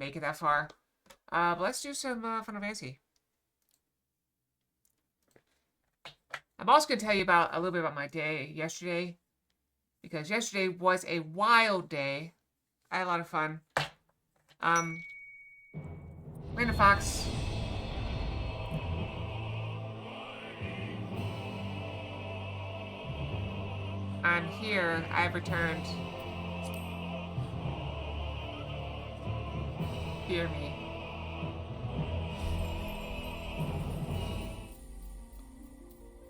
make it that far. But let's do some Final Fantasy. I'm also going to tell you about a little bit about my day yesterday. Because yesterday was a wild day. I had a lot of fun. Random Fox. I'm here. I've returned. Fear me.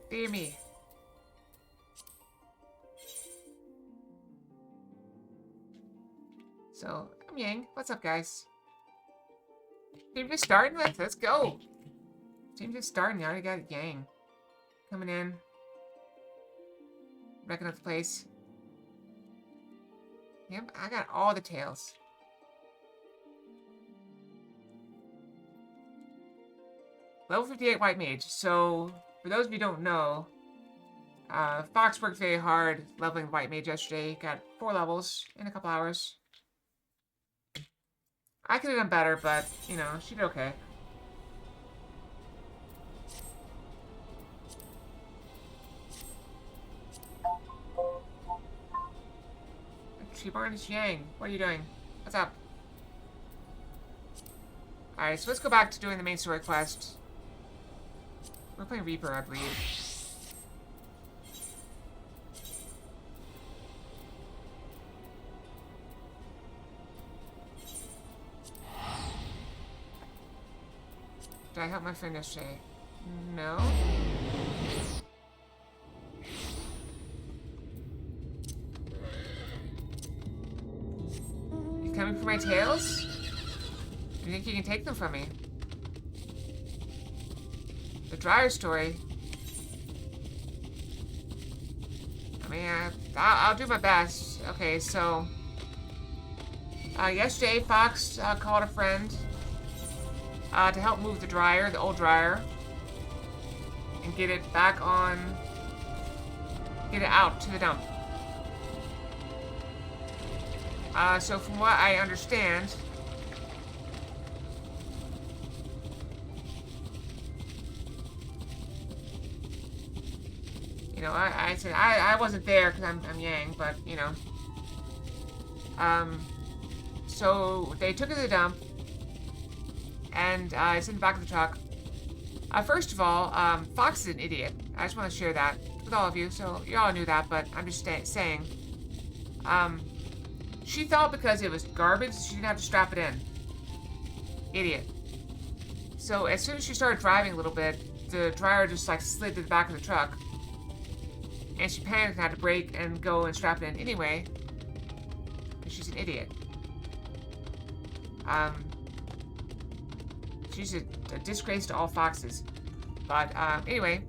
Fear me. So, I'm Yang. What's up, guys? Team just starting with? Let's go! Team just starting. I already got Yang. Coming in. Wrecking up the place. Yep, I got all the tails. Level 58 White Mage. So, for those of you who don't know, Fox worked very hard leveling White Mage yesterday. Got 4 levels in a couple hours. I could have done better, but, you know, she did okay. Barnes Yang, what are you doing? What's up? Alright, so let's go back to doing the main story quest. We're playing Reaper, I believe. Did I help my friend yesterday? No. You coming for my tails? Do you think you can take them from me? The dryer story. I mean, I'll do my best. Okay, so yesterday Fox called a friend to help move the dryer, the old dryer, and get it back on, get it out to the dump. So from what I understand, you know, I said I wasn't there because I'm Yang, but you know, so they took it to the dump. And it's in the back of the truck. First of all, Fox is an idiot. I just want to share that with all of you, so you all knew that, but I'm just saying. She thought because it was garbage, she didn't have to strap it in. Idiot. So as soon as she started driving a little bit, the dryer just like slid to the back of the truck. And she panicked and had to brake and go and strap it in anyway. Because she's an idiot. She's a disgrace to all foxes. But, anyway.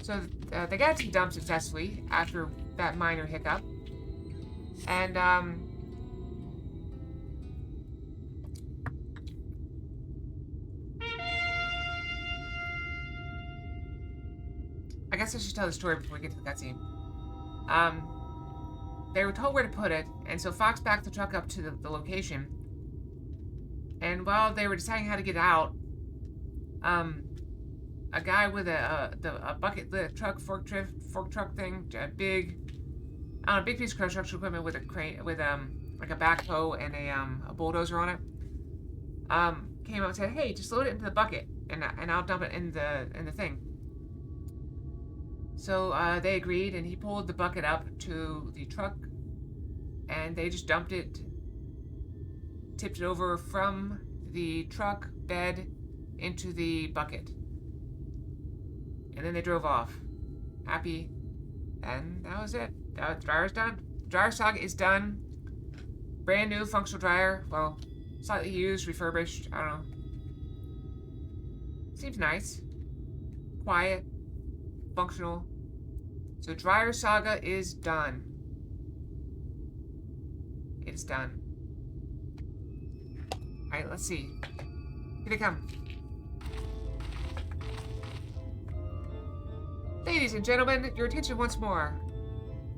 So, they got to the dump successfully after that minor hiccup. And, I guess I should tell the story before we get to the cutscene. They were told where to put it, and so Fox backed the truck up to the location. And while they were deciding how to get out, a guy with a bucket lift truck, fork truck thing, a big piece of construction equipment with a crane, with like a backhoe and a bulldozer on it, came up and said, "Hey, just load it into the bucket, and I'll dump it in the thing." So they agreed, and he pulled the bucket up to the truck, and they just dumped it. Tipped it over from the truck bed into the bucket. And then they drove off. Happy. And that was it. The dryer's done. The dryer saga is done. Brand new functional dryer. Well, slightly used, refurbished. I don't know. Seems nice. Quiet. Functional. So dryer saga is done. It's done. Alright, let's see. Here they come. Ladies and gentlemen, your attention once more.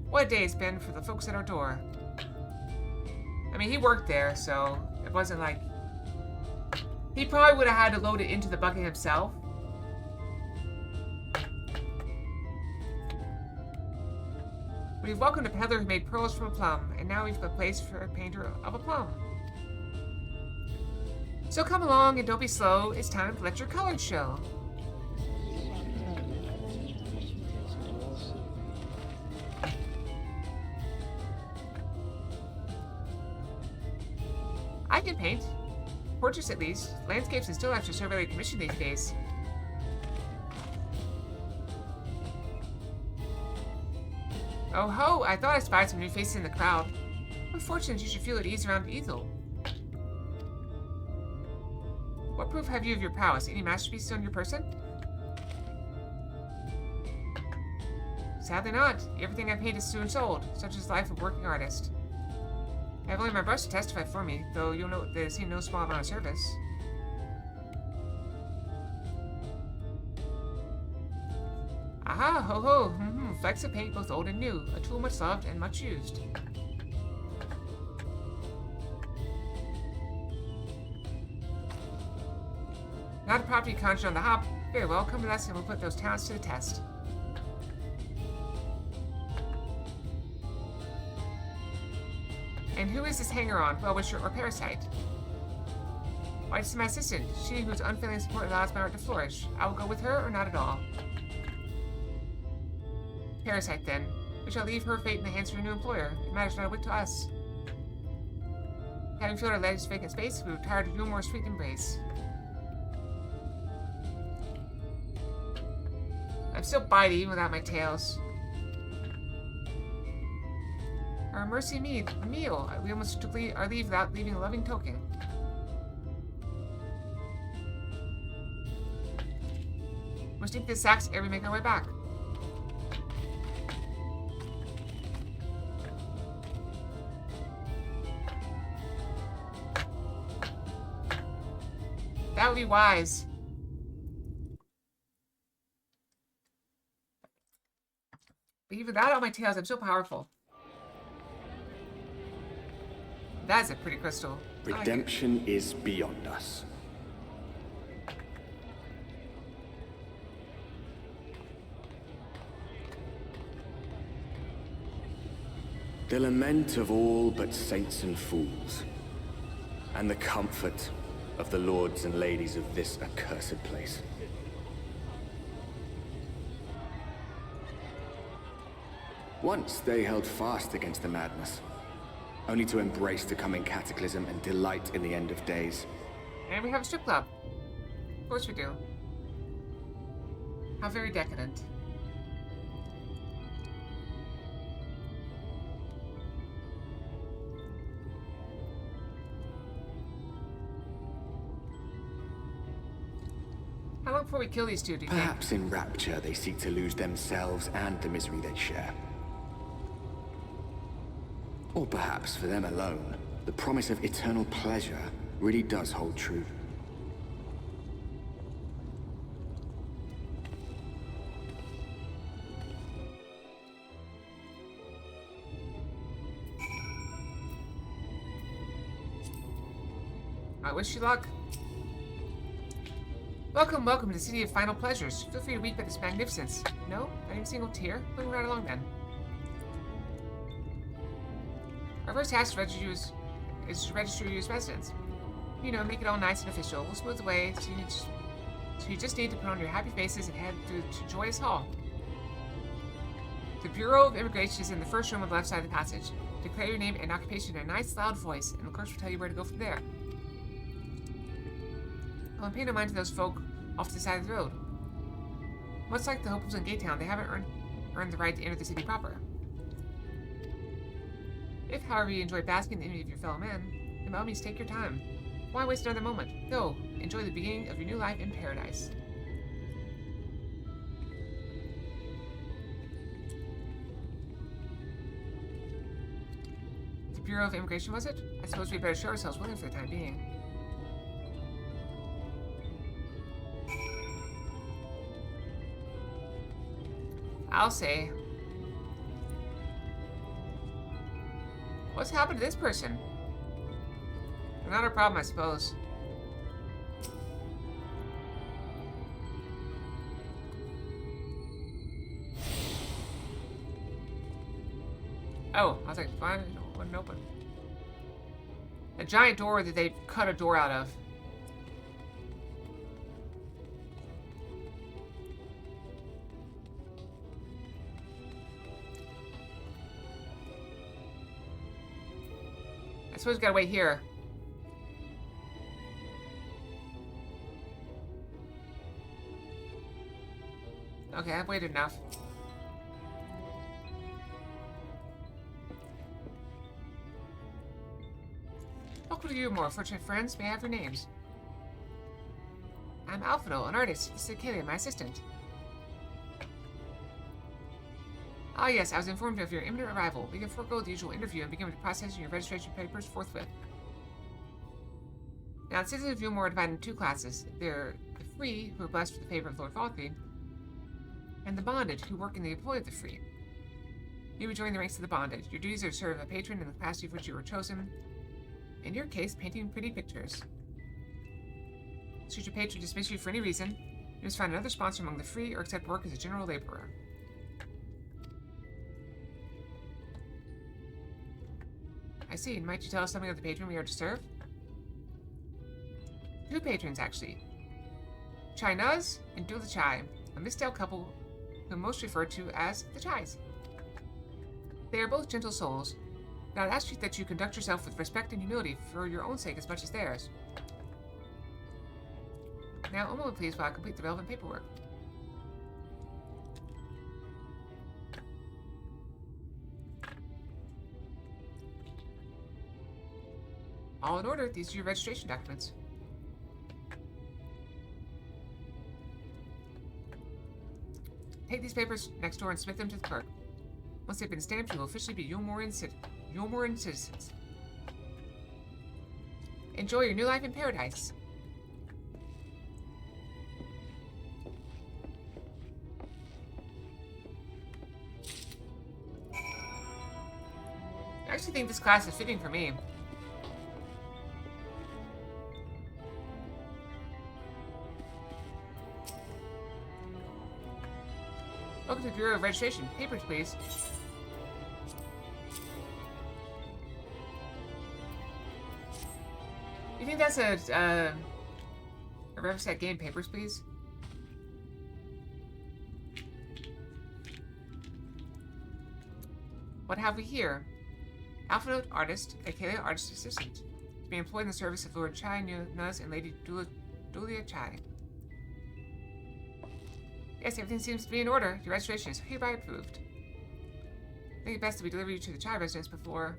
What a day it's been for the folks at our door. I mean, he worked there, so It wasn't like... He probably would have had to load it into the bucket himself. We've welcomed a peddler who made pearls from a plum, and now we've got a place for a painter of a plum. So come along and don't be slow. It's time to let your colors show. I can paint. Portraits at least. Landscapes and still have to serve every commission these days. Oh ho! I thought I spied some new faces in the crowd. Unfortunate you should feel at ease around Ethel. What proof have you of your prowess? Any masterpieces on your person? Sadly not. Everything I paint is soon sold. Such is the life of a working artist. I have only my brush to testify for me, though you'll note that it seemed no small amount of service. Aha! Ho ho! Flecks of paint both old and new. A tool much loved and much used. Not a property conjured on the hop. Very well, come with us and we'll put those talents to the test. And who is this hanger-on, well-wisher, or parasite? Why, this is my assistant, she whose unfailing support allows my art to flourish. I will go with her, or not at all. Parasite, then. We shall leave her fate in the hands of her new employer. It matters not a whit to us. Having filled our latest vacant space, we retire to no more sweet embrace. I'm still bitey even without my tails. Our mercy meal. We almost took our leave without leaving a loving token. We'll sneak the sacks ere we make our way back. That would be wise. But even without all my tails, I'm so powerful. That's a pretty crystal. Redemption is beyond us. The lament of all but saints and fools, and the comfort of the lords and ladies of this accursed place. Once they held fast against the madness, only to embrace the coming cataclysm and delight in the end of days. And we have a strip club. Of course we do. How very decadent. How long before we kill these two, do you think? Perhaps in rapture they seek to lose themselves and the misery they share. Or perhaps for them alone, the promise of eternal pleasure really does hold true. I wish you luck. Welcome, welcome to the city of final pleasures. Feel free to weep at this magnificence. No? Not even a single tear? Moving right along then. Our first task is to register you as residents. You know, make it all nice and official. We'll smooth the way, so you just need to put on your happy faces and head through to Joyous Hall. The Bureau of Immigration is in the first room on the left side of the passage. Declare your name and occupation in a nice, loud voice, and of course we'll tell you where to go from there. Well, pay no mind to those folk off to the side of the road. Much like the hopefuls in Gatetown, they haven't earned the right to enter the city proper. If, however, you enjoy basking in the envy of your fellow man, then by all means take your time. Why waste another moment? Go, enjoy the beginning of your new life in paradise. The Bureau of Immigration, was it? I suppose we'd better show ourselves willing for the time being. I'll say. What's happened to this person? Not a problem, I suppose. Oh, I was like, fine, it wouldn't open. A giant door that they cut a door out of. I suppose we gotta wait here. Okay, I've waited enough. Welcome to you, more fortunate friends. May I have your names? I'm Alphino, an artist. This is Akelia, my assistant. Ah, yes, I was informed of your imminent arrival. We can forego the usual interview and begin with processing your registration papers forthwith. Now, the citizens of Viewmore are divided into two classes. They're the free, who are blessed with the favor of Lord Falkby, and the bonded, who work in the employ of the free. You will join the ranks of the bonded. Your duties are to serve a patron in the capacity for which you were chosen. In your case, painting pretty pictures. Should your patron dismiss you for any reason, you must find another sponsor among the free or accept work as a general laborer. I see. Might you tell us something of the patron we are to serve? Two patrons, actually. Chai Nuz and Dula Chai, a misstyled couple who most referred to as the Chais. They are both gentle souls, and I'd ask you that you conduct yourself with respect and humility for your own sake as much as theirs. Now, a moment please while I complete the relevant paperwork. All in order. These are your registration documents. Take these papers next door and submit them to the clerk. Once they've been stamped, you will officially be Yulmoran citizens. Enjoy your new life in paradise. I actually think this class is fitting for me. Welcome to the Bureau of Registration. Papers, please. You think that's a Revset game? Papers, please. What have we here? Alpha artist, aka artist assistant, to be employed in the service of Lord Chai Nuz and Lady Dulia Chai. Yes, everything seems to be in order. Your registration is hereby approved. I think it best that we deliver you to the Chai residence before...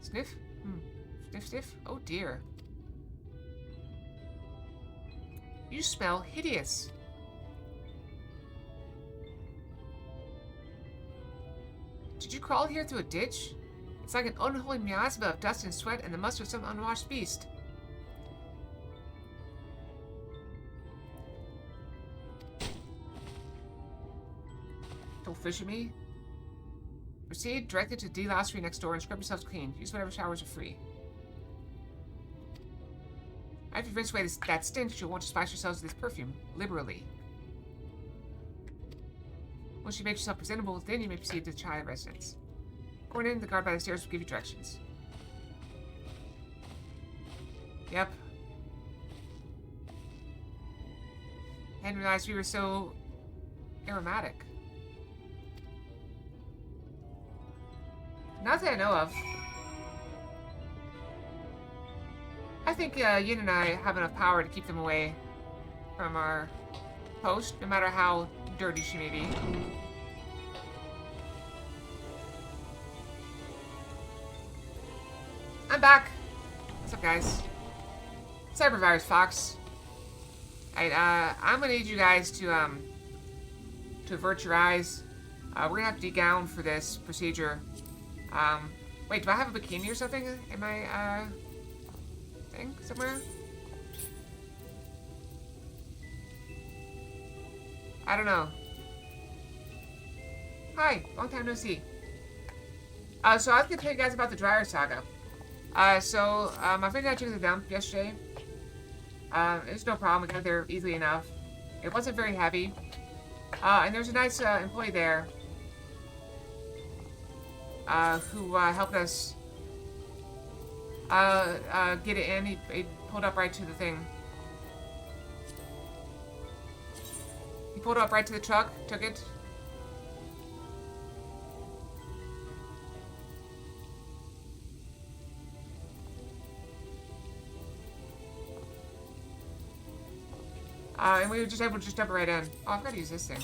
Sniff? Sniff, sniff? Oh dear. You smell hideous. Did you crawl here through a ditch? It's like an unholy miasma of dust and sweat and the must of some unwashed beast. Don't fish at me. Proceed directly to the delousery next door and scrub yourselves clean. Use whatever showers are free. After you rinse away that stench, you'll want to splash yourselves with this perfume, liberally. Once you make yourself presentable, then you may proceed to the Chai residence. Going in, the guard by the stairs will give you directions. Yep. I hadn't realized we were so aromatic. Not that I know of. I think Yin and I have enough power to keep them away from our post, no matter how dirty she may be. I'm back. What's up, guys? Cybervirus Fox. Alright, I'm gonna need you guys to avert your eyes. We're gonna have to degown for this procedure. Wait, do I have a bikini or something in my, thing somewhere? I don't know. Hi, long time no see. So I was gonna tell you guys about the dryer saga. My friend and I took the dump yesterday. It was no problem. We got there easily enough. It wasn't very heavy. And there was a nice employee there who helped us get it in. He pulled up right to the thing. He pulled up right to the truck, took it. And we were just able to just dump it right in. Oh, I've got to use this thing.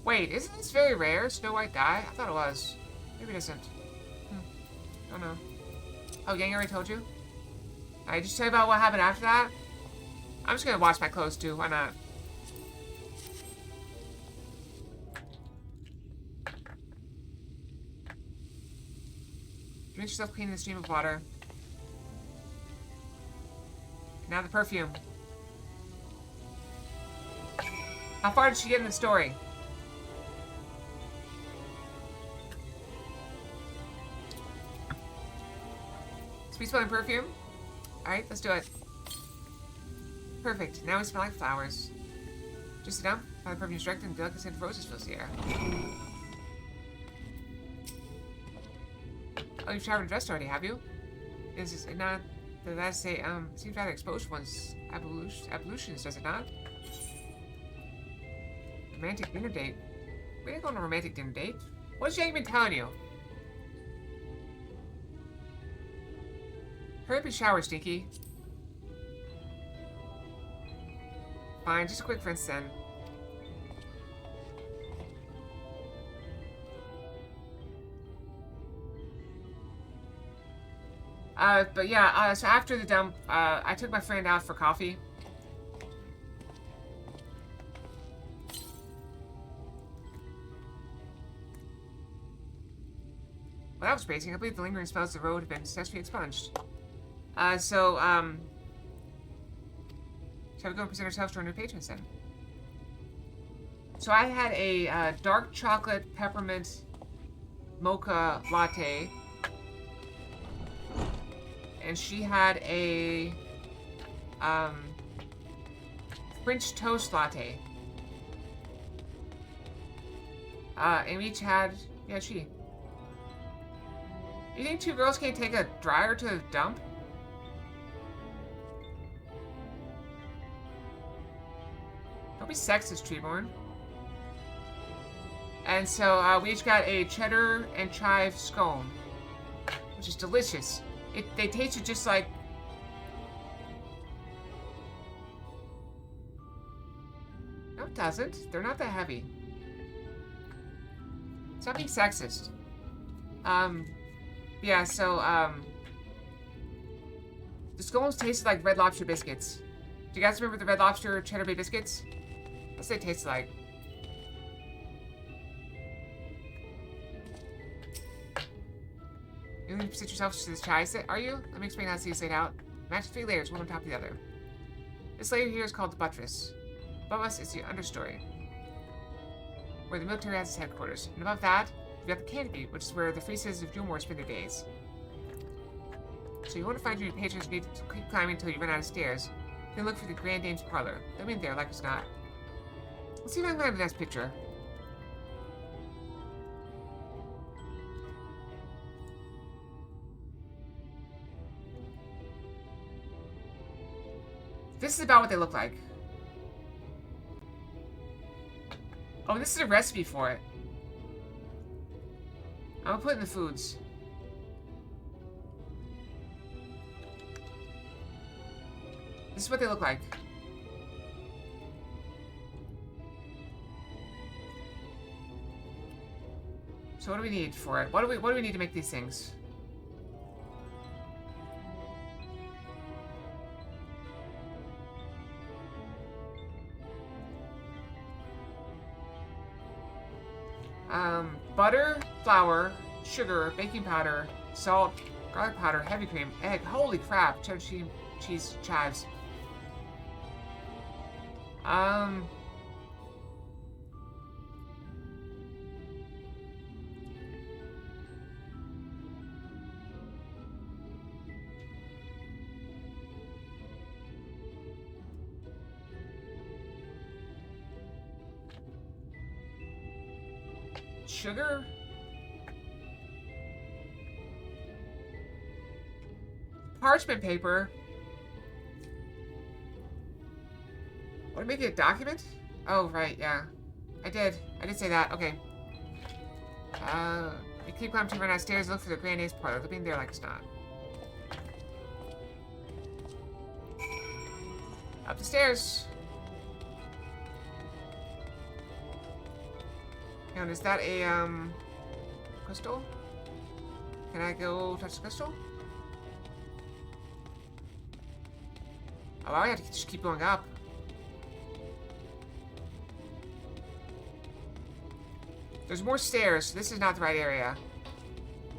Wait, isn't this very rare? Snow White dye? I thought it was. Maybe it isn't. Don't know. Oh, Yang already told you? Alright, just tell you about what happened after that? I'm just gonna wash my clothes too. Why not? Rinse yourself clean in the stream of water. Now the perfume. How far did she get in the story? Sweet smelling perfume? Alright, let's do it. Perfect. Now we smell like flowers. Just sit down. Find the perfume's direct and the delicate scent of roses fills the air. Oh, you've showered and dressed already, have you? Is it not? Did I say, seems rather exposed one's ablutions, does it not? Romantic dinner date. We didn't go on a romantic dinner date. What's Yang been telling you? Hurry up and shower, Stinky. Fine, just a quick rinse then. But yeah, so after the dump, I took my friend out for coffee. Well, that was crazy. I believe the lingering smells of the road have been successfully expunged. Shall we go and present ourselves to our new patrons then? So I had a dark chocolate peppermint mocha latte. And she had a French toast latte. And we each had, yeah, she. You think two girls can't take a dryer to the dump? Don't be sexist, Treeborn. And so we each got a cheddar and chive scone, which is delicious. They tasted just like... No, it doesn't. They're not that heavy. It's not being sexist. Yeah, so, the scones tasted like Red Lobster biscuits. Do you guys remember the Red Lobster Cheddar Bay biscuits? What's they taste like? You need to present yourself to this chai set, are you? Let me explain how to see it laid out. Match 3 layers, one on top of the other. This layer here is called the buttress. Above us is the understory, where the military has its headquarters. And above that, we have the canopy, which is where the free citizens of Doomore spend their days. So you want to find your new patrons, you need to keep climbing until you run out of stairs. Then look for the Grand Dame's parlor. They'll be in there, like it's not. Let's see if I can find the next picture. This is about what they look like. Oh, this is a recipe for it. I'm gonna put it in the foods. This is what they look like. So what do we need for it? What do we need to make these things? Butter, flour, sugar, baking powder, salt, garlic powder, heavy cream, egg. Holy crap! Cheddar cheese chives. Sugar? Parchment paper? What, maybe a document? Oh, right, yeah. I did say that. Okay. We keep climbing to run downstairs, look for the Grand Ace parlor. They'll be in there like it's not. Up the stairs. And is that a, crystal? Can I go touch the crystal? Oh, I have to just keep going up. There's more stairs, so this is not the right area.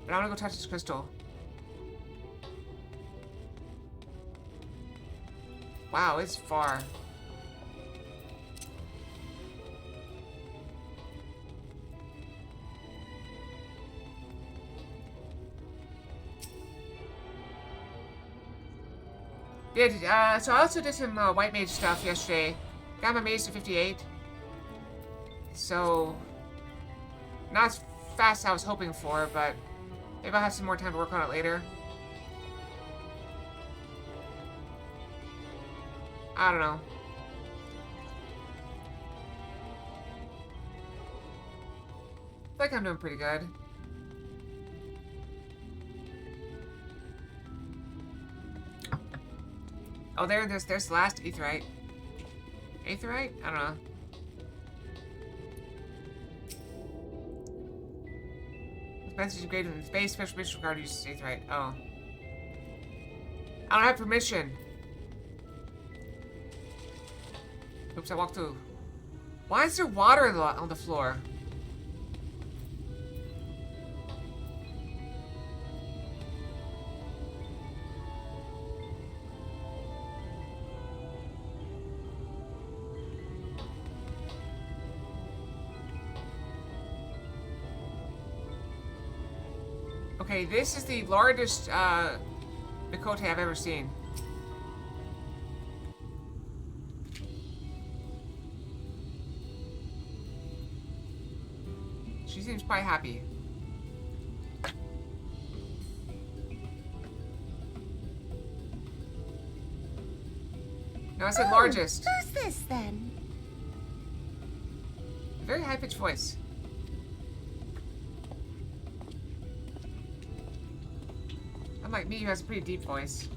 But I want to go touch this crystal. Wow, it's far. So I also did some white mage stuff yesterday. Got my mage to 58. So, not as fast as I was hoping for, but maybe I'll have some more time to work on it later. I don't know. I feel like I'm doing pretty good. Oh, there's the last aetheryte. Aetheryte? I don't know. This message is greater than space. Special mission regard uses aetheryte. Oh. I don't have permission. Oops, I walked through. Why is there water on the floor? Okay, this is the largest Mikote I've ever seen. She seems quite happy. No, I said largest. Who's this then? Very high-pitched voice. Unlike me, who has a pretty deep voice.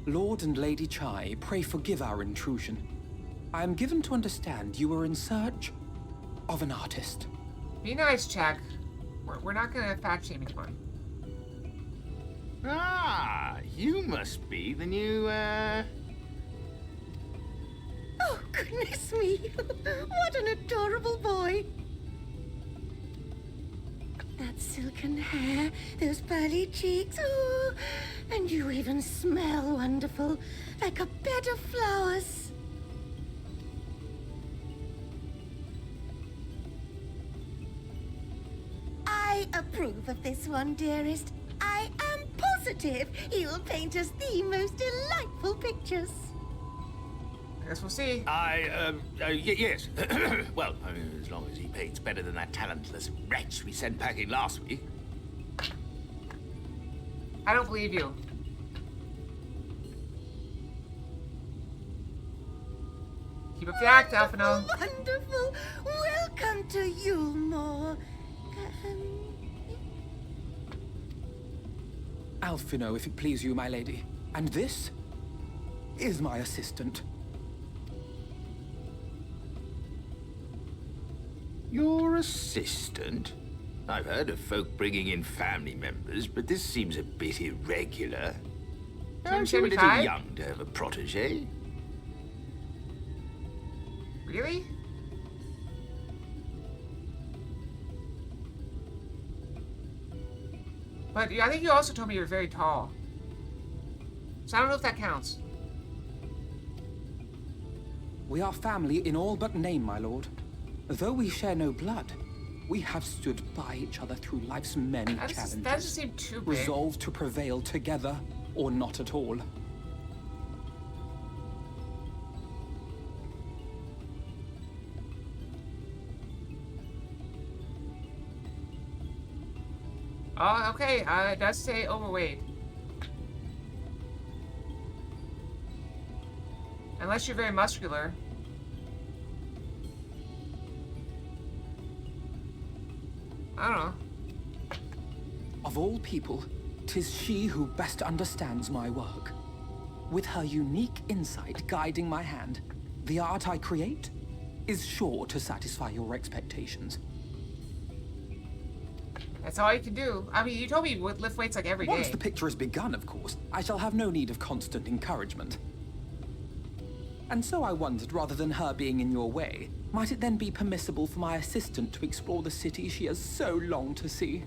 Lord and Lady Chai, pray forgive our intrusion. I am given to understand you were in search of an artist. Be nice, Chuck. We're not gonna fat shame anyone. Ah, you must be the new, Oh, goodness me. What an adorable boy. That silken hair, those pearly cheeks, oh, and you even smell wonderful, like a bed of flowers. I approve of this one, dearest. I am positive he'll paint us the most delightful pictures. I guess we'll see. yes. Well, as long as he paints better than that talentless wretch we sent packing last week. I don't believe you. Keep up the act, Alphino. Wonderful. Welcome to Yulmore. Alphino, if it please you, my lady. And this is my assistant. Your assistant? I've heard of folk bringing in family members, but this seems a bit irregular. Aren't you a little 75? young to have a protege? Really? But I think you also told me you were very tall. So I don't know if that counts. We are family in all but name, my lord. Though we share no blood, we have stood by each other through life's many challenges. That doesn't seem too big. Resolved to prevail together, or not at all. Oh, okay. It does say overweight. Unless you're very muscular. I don't know. Of all people, 'tis she who best understands my work. With her unique insight guiding my hand, the art I create is sure to satisfy your expectations. That's all you can do. I mean, you told me you would lift weights like every day. Once the picture has begun, of course, I shall have no need of constant encouragement. And so I wondered, rather than her being in your way, might it then be permissible for my assistant to explore the city she has so longed to see?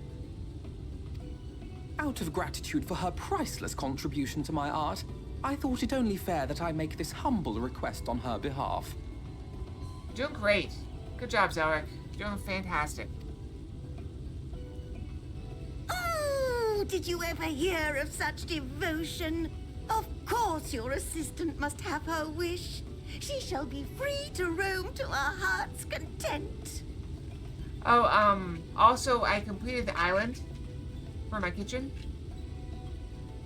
Out of gratitude for her priceless contribution to my art, I thought it only fair that I make this humble request on her behalf. You're doing great. Good job, Zelric. You're doing fantastic. Oh, did you ever hear of such devotion? Of course your assistant must have her wish. She shall be free to roam to her heart's content. Oh, also, I completed the island for my kitchen.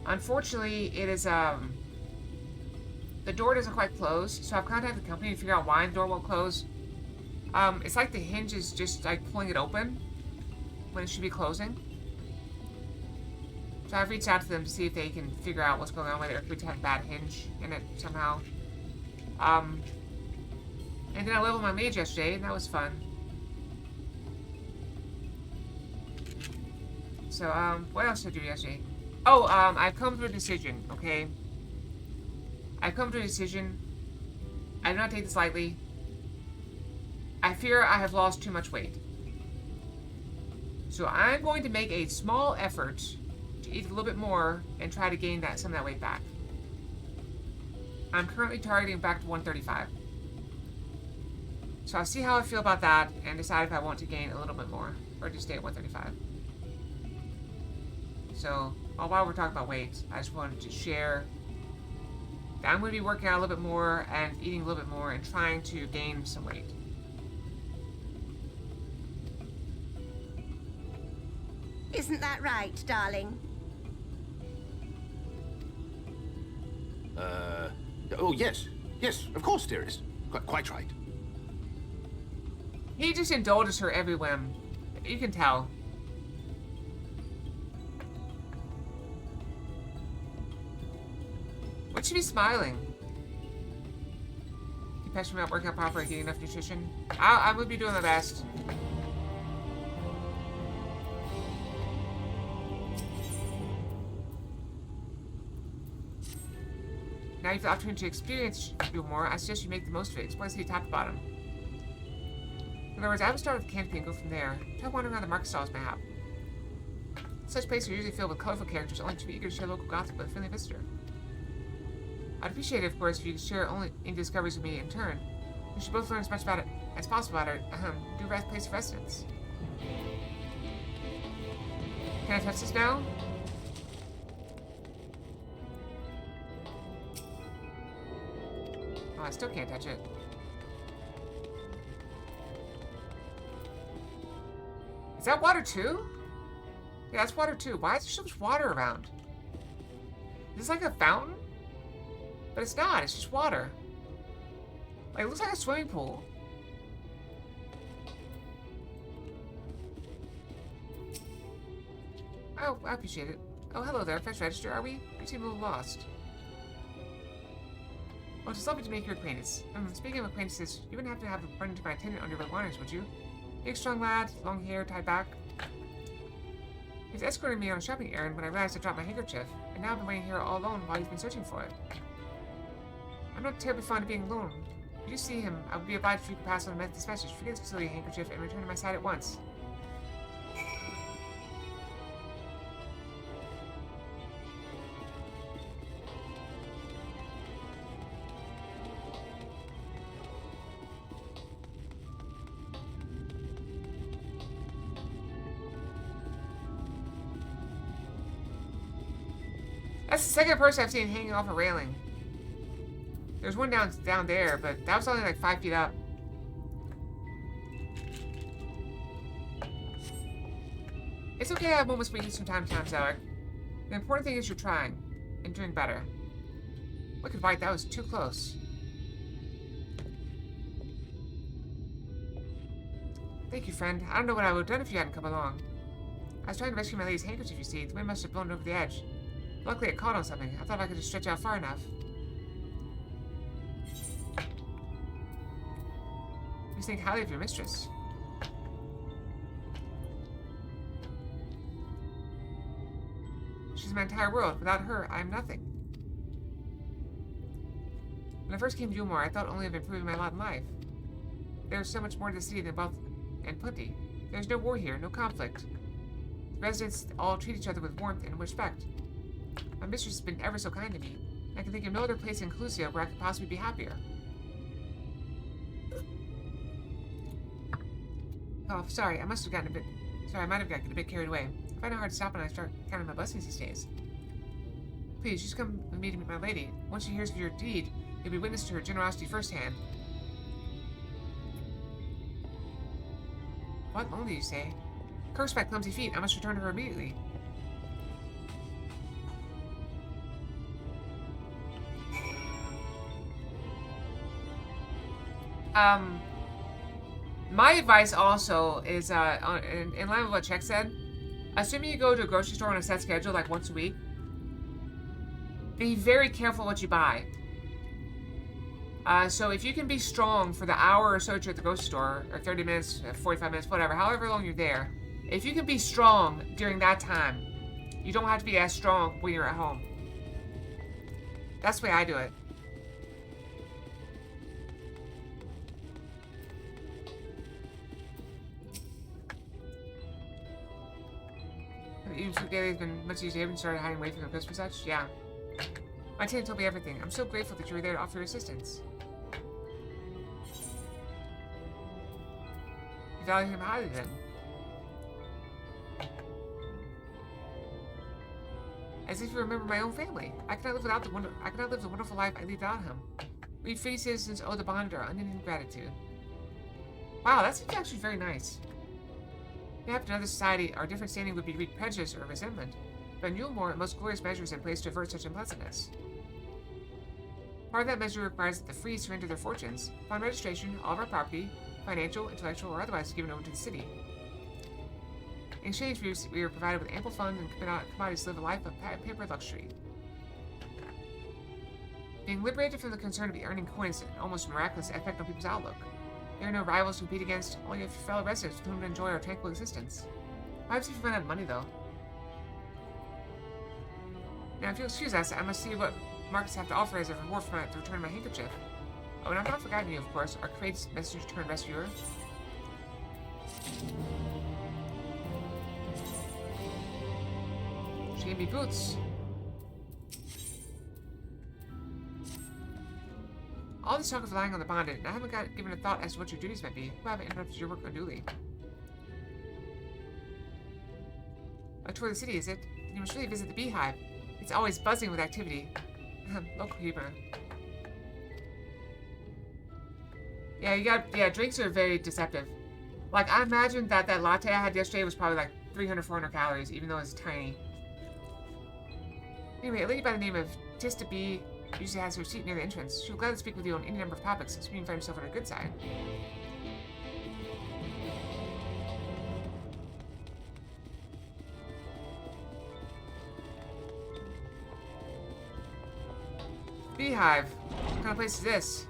Unfortunately, it is, the door doesn't quite close, so I've contacted the company to figure out why the door won't close. It's like the hinge is just, like, pulling it open when it should be closing. So I've reached out to them to see if they can figure out what's going on with it, or if we have a bad hinge in it somehow. And then I leveled my mage yesterday, and that was fun. So, what else did I do yesterday? Oh, I've come to a decision, okay? I've come to a decision. I do not take this lightly. I fear I have lost too much weight. So I'm going to make a small effort to eat a little bit more and try to gain some of that weight back. I'm currently targeting back to 135. So I'll see how I feel about that and decide if I want to gain a little bit more or just stay at 135. So, while we're talking about weight, I just wanted to share that I'm going to be working out a little bit more and eating a little bit more and trying to gain some weight. Isn't that right, darling? Oh, yes. Yes, of course, dearest. Quite right. He just indulges her every whim. You can tell. Would she be smiling? You passionate about working out properly and getting enough nutrition? I would be doing my best. Now you've the opportunity to experience you more. I suggest you make the most of it. Explore the city top to bottom. In other words, I would start with the camping and go from there. Try wandering around the market stalls map. Such places are usually filled with colorful characters only to be eager to share local gossip with a friendly visitor. I'd appreciate it, of course, if you could share only any discoveries with me in turn. We should both learn as much about it as possible about our new place of residence. Can I touch this now? Oh, I still can't touch it. Is that water too? Yeah, that's water too. Why is there so much water around? Is this like a fountain? But it's not, it's just water. Like, it looks like a swimming pool. Oh, I appreciate it. Oh, hello there, Fetch Register, are we? You seem a little lost. Well, it's lovely to make your acquaintance. Speaking of acquaintances, you wouldn't have to have run into my attendant on your wanderings, would you? Big, strong lad, long hair, tied back. He was escorting me on a shopping errand when I realized I dropped my handkerchief, and now I've been waiting here all alone while he's been searching for it. I'm not terribly fond of being alone. If you see him, I would be obliged if you could pass on this message. Forget this silly handkerchief and return to my side at once. That's the second person I've seen hanging off a railing. There's one down there, but that was only like 5 feet up. It's okay to have moments weakness from time to time, Zeller. The important thing is you're trying. And doing better. Wicked White, that was too close. Thank you, friend. I don't know what I would have done if you hadn't come along. I was trying to rescue my lady's handkerchief, you see. The wind must have blown it over the edge. Luckily, it caught on something. I thought I could just stretch out far enough. You think highly of your mistress. She's my entire world. Without her, I am nothing. When I first came to Yulmore, I thought only of improving my lot in life. There is so much more to the city than wealth and plenty. There is no war here, no conflict. The residents all treat each other with warmth and respect. My mistress has been ever so kind to me. I can think of no other place in Clusia where I could possibly be happier. Oh, sorry, I might have gotten a bit carried away. I find it hard to stop when I start counting my blessings these days. Please, just come with me to meet my lady. Once she hears of your deed, you'll be witness to her generosity firsthand. What only you say? Cursed by clumsy feet, I must return to her immediately. My advice also is, in line with what Czech said, assuming you go to a grocery store on a set schedule, like once a week, be very careful what you buy. So if you can be strong for the hour or so that you're at the grocery store, or 30 minutes, 45 minutes, whatever, however long you're there, if you can be strong during that time, you don't have to be as strong when you're at home. That's the way I do it. Even Spaghetti has been much easier. Haven't started hiding away from the cliffs for such? Yeah. My team told me everything. I'm so grateful that you were there to offer your assistance. You value him highly then. As if you remember my own family. I cannot live the wonderful life I lead without him. We free citizens owe the bond our unending gratitude. Wow, that seems actually very nice. Perhaps in another society, our different standing would be to read prejudice or resentment, but in Yulmore, the most glorious measure is in place to avert such unpleasantness. Part of that measure requires that the free surrender their fortunes. Upon registration, all of our property, financial, intellectual, or otherwise, is given over to the city. In exchange, we are provided with ample funds and commodities to live a life of pampered luxury. Being liberated from the concern of earning coins has an almost miraculous effect on people's outlook. There are no rivals to compete against, only your fellow residents with whom to enjoy our tranquil existence. Perhaps if you run out of money, though. Now, if you'll excuse us, I must see what Marcus have to offer as a reward for the return of my handkerchief. Oh, and I've not forgotten you, of course, our courageous messenger turned rescuer. She gave me boots. All this talk of relying on the bonded, and I haven't given a thought as to what your duties might be. I haven't interrupted your work unduly. A tour of the city, is it? You must really visit the beehive. It's always buzzing with activity. Local humor. Yeah, drinks are very deceptive. Like, I imagine that latte I had yesterday was probably like 300, 400 calories, even though it's tiny. Anyway, a lady by the name of Tista B usually has her seat near the entrance. She'll gladly speak with you on any number of topics, so you can find yourself on her good side. Beehive. What kind of place is this?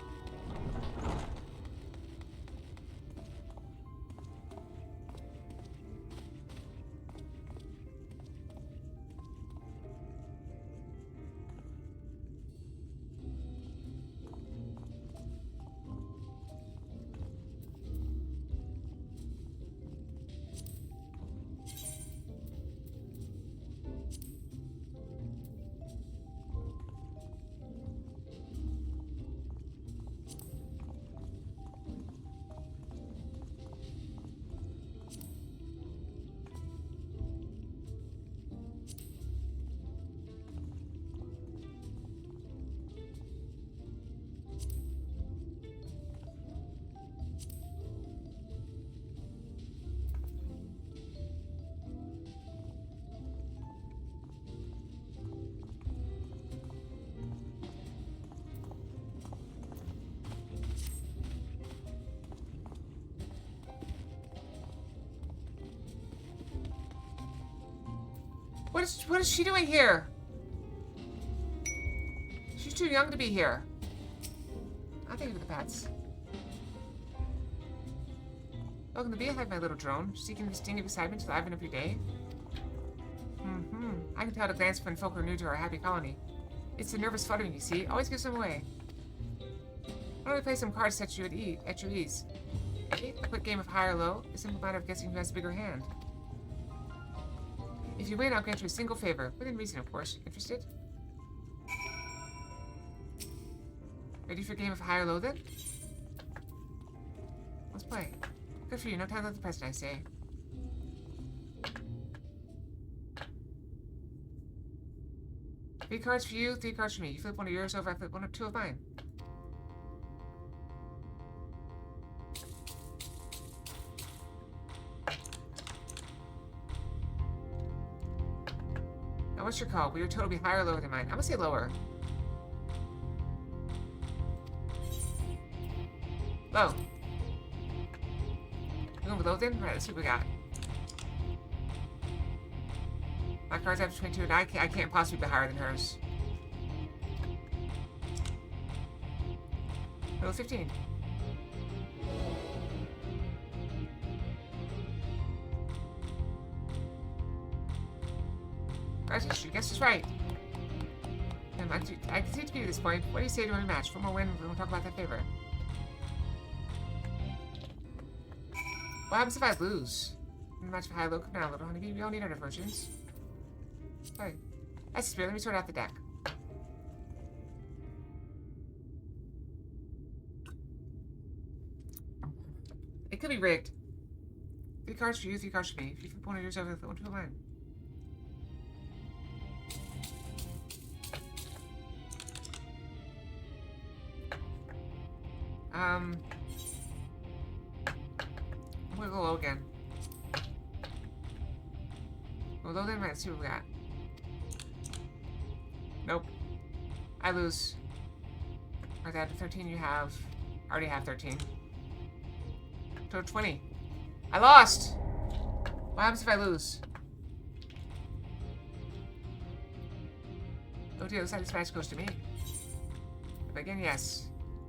What is she doing here? She's too young to be here. I'll take you for the pets. Welcome to Beehive, my little drone. Seeking the sting of excitement to liven up your day. I can tell at a glance when folk are new to our happy colony. It's the nervous fluttering, you see. Always gives them away. Why don't we play some cards to set you at your ease? A quick game of high or low, a simple matter of guessing who has the bigger hand. If you win, I'll grant you a single favor. Within reason, of course. Interested? Ready for a game of high or low, then? Let's play. Good for you. No time left the present, I say. Three cards for you, 3 cards for me. You flip one of yours over, I flip 1 or 2 of mine. Now, what's your call? Will your total be higher or lower than mine? I'm gonna say lower. Low. You going with low then? Right, let's see what we got. My cards have between 2 and I can't possibly be higher than hers. Total 15. Right, she guesses right. And I can see to be at this point. What do you say to a rematch? For more win, we'll talk about that favor. What happens if I lose? Match for high low, come down a little, honey. We all need our diversions. Alright. That's the spirit. Let me sort out the deck. It could be rigged. 3 cards for you, 3 cards for me. If you flip one of yours over, flip one to mine. I'm gonna go low again. Go low then, right, let's see what we got. Nope. I lose. Or that 13 you have. I already have 13. Total 20. I lost! What happens if I lose? Oh dear, looks like this match goes to me. But again, yes.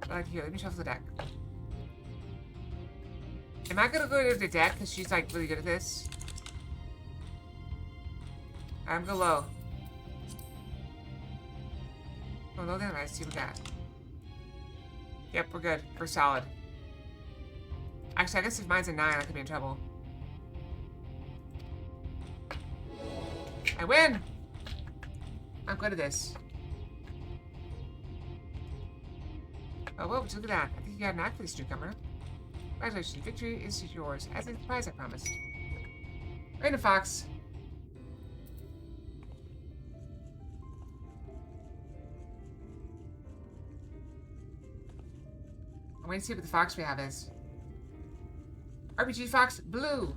Like here, let me shuffle the deck. Am I gonna go to the deck because she's like really good at this? I'm gonna go low. Go low then, let's see what we got. Yep, we're good. We're solid. Actually, I guess if mine's a 9, I could be in trouble. I win! I'm good at this. Oh, well, look at that. I think you got an act for this newcomer. Congratulations. Victory is yours, as is the prize I promised. Random Fox. I'm waiting to see what the fox we have is. RPG Fox Blue.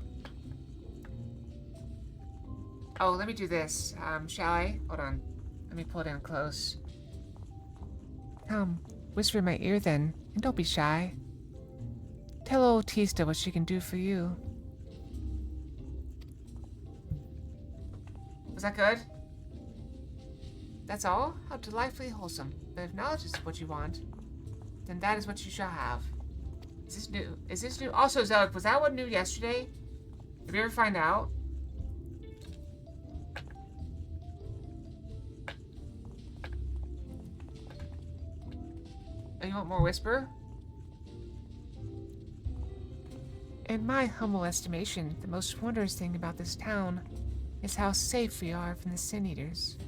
Oh, let me do this. Shall I? Hold on. Let me pull it in close. Come, whisper in my ear then, and don't be shy. Tell old Tista what she can do for you. Was that good? That's all? How delightfully wholesome. But if knowledge is what you want, then that is what you shall have. Is this new? Is this new? Also, Zealot, was that one new yesterday? Did we ever find out? Oh, you want more whisper? In my humble estimation, the most wondrous thing about this town is how safe we are from the Sin Eaters.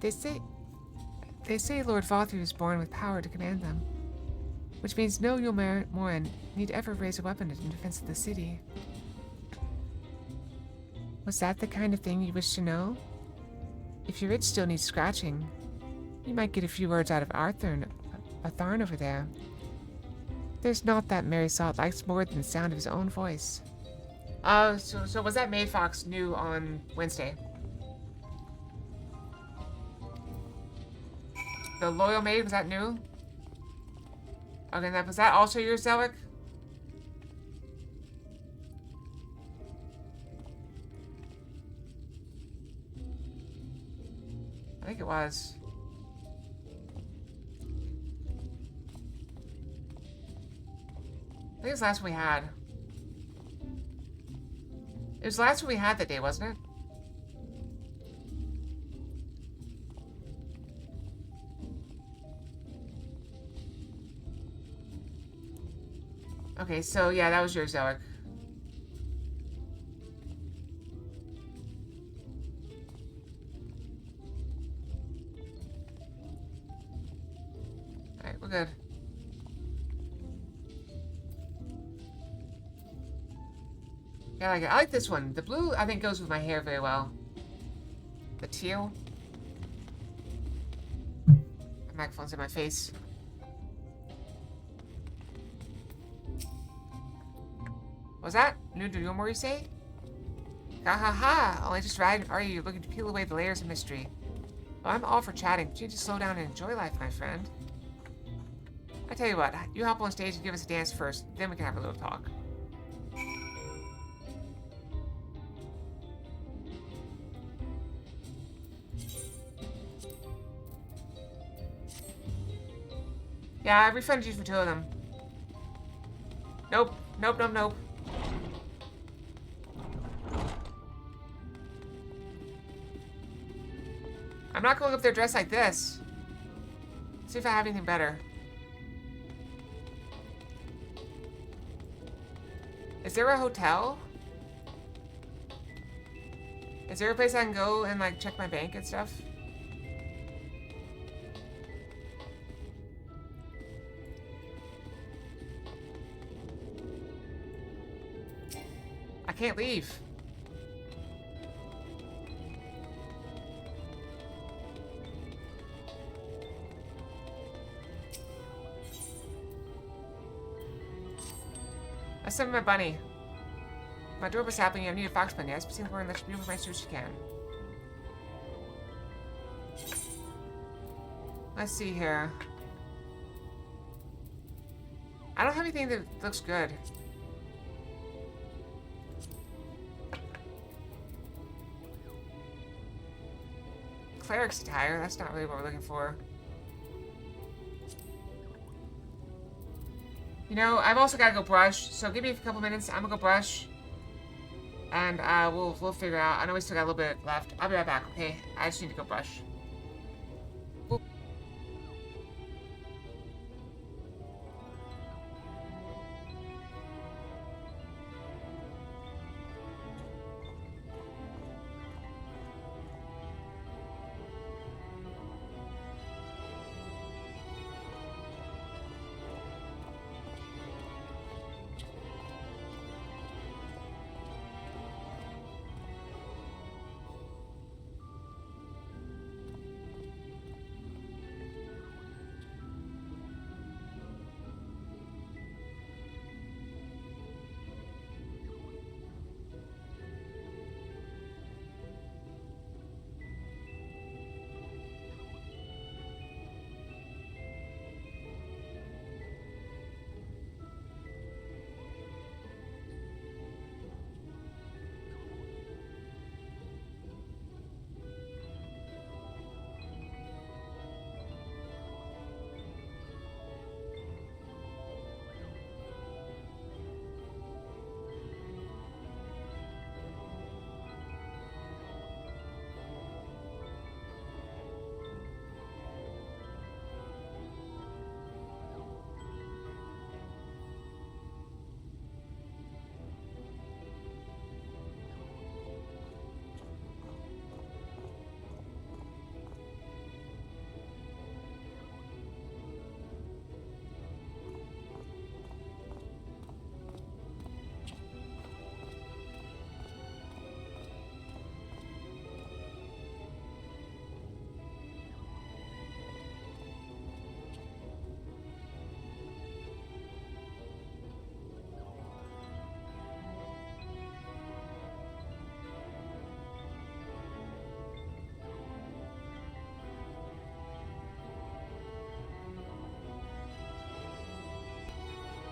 They say Lord Vothru was born with power to command them, which means no Yulmoran need ever raise a weapon in defense of the city. Was that the kind of thing you wish to know? If your itch still needs scratching, you might get a few words out of Atharn over there. There's not that Mary Salt likes more than the sound of his own voice. So was that Maid Fox new on Wednesday? The Loyal Maid, was that new? Okay, was that also your Zealot? it was. I think it was the last one we had. It was the last one we had that day, wasn't it? Okay, so yeah, that was yours, Zoic. Alright, we're good. Yeah, I like this one. The blue, I think, goes with my hair very well. The teal. My microphone's in my face. Was that new to more you say? Ha ha ha! Only just riding, are you looking to peel away the layers of mystery? Well, I'm all for chatting, but you need to slow down and enjoy life, my friend. I tell you what, you hop on stage and give us a dance first, then we can have a little talk. Yeah, I refunded you for 2 of them. Nope, nope, nope, nope. I'm not going up there dressed like this. See if I have anything better. Is there a hotel? Is there a place I can go and like check my bank and stuff? I can't leave. I sent my bunny. My door was happening. I need a fox bunny. I've seen the word and let you be with my suit she can. Let's see here. I don't have anything that looks good. Cleric's attire. That's not really what we're looking for. You know, I've also got to go brush, so give me a couple minutes. I'm gonna go brush, and we'll figure out. I know we still got a little bit left. I'll be right back. Okay, I just need to go brush. Boop.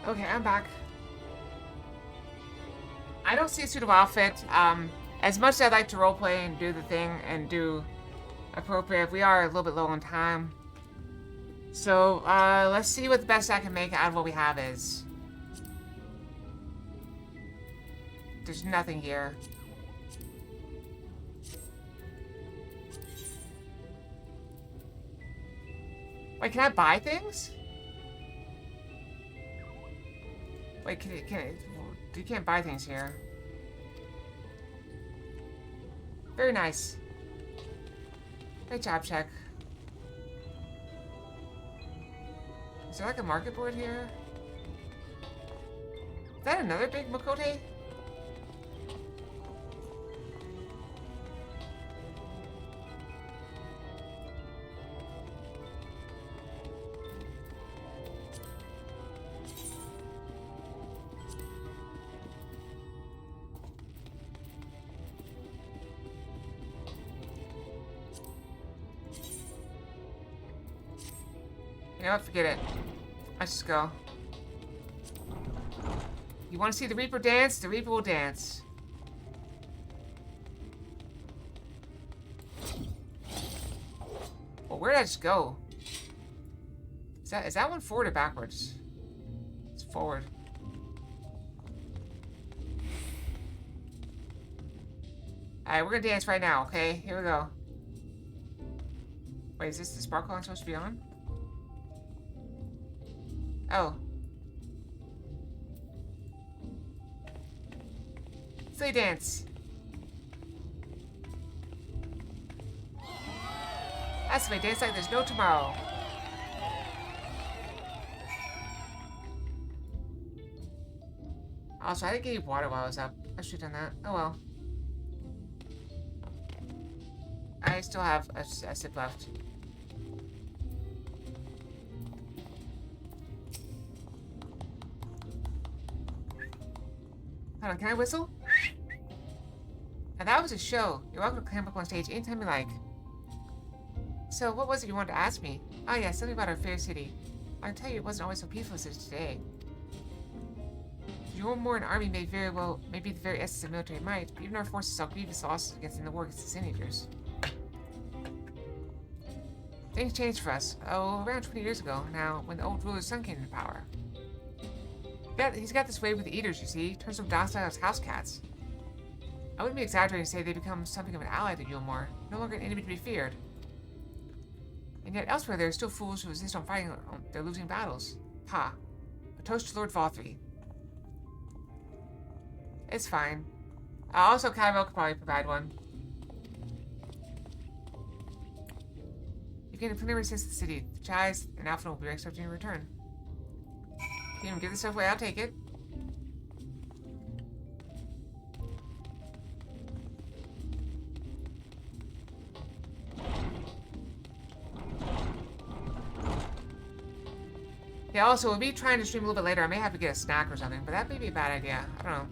Okay, I'm back. I don't see a suitable outfit. As much as I'd like to roleplay and do the thing and do appropriate. We are a little bit low on time. So, let's see what the best I can make out of what we have is. There's nothing here. Wait, can I buy things? Wait, you can't buy things here. Very nice. Great job, check. Is there like a market board here? Is that another big Makote? You know what? Forget it. Let's just go. You want to see the Reaper dance? The Reaper will dance. Well, where did I just go? Is that one forward or backwards? It's forward. Alright, we're gonna dance right now, okay? Here we go. Wait, is this the sparkle I'm supposed to be on? Oh. Silly dance. That's my dance like there's no tomorrow. Also, I didn't get any water while I was up. I should have done that. Oh well. I still have a sip left. Hold on, can I whistle? Now that was a show. You're welcome to climb up on stage anytime you like. So, what was it you wanted to ask me? Oh yeah, something about our fair city. I can tell you it wasn't always so peaceful as it is today. Your more an army may be the very essence of military might, but even our forces saw grievous losses in the war against the Sin-Eaters. Things changed for us, around 20 years ago now, when the old ruler's son came into power. He's got this way with the Eaters, you see, turns them docile as house cats. I wouldn't be exaggerating to say they become something of an ally to Yulmore, no longer an enemy to be feared. And yet elsewhere there are still fools who insist on fighting their losing battles. Ha. A toast to Lord Valthree. It's fine. Also, Caramel could probably provide one. You gain a preliminary sense of the city. The Chais and Alphen will be expecting your return. You can give this stuff away, I'll take it. Yeah, also, with me trying to stream a little bit later, I may have to get a snack or something, but that may be a bad idea. I don't know.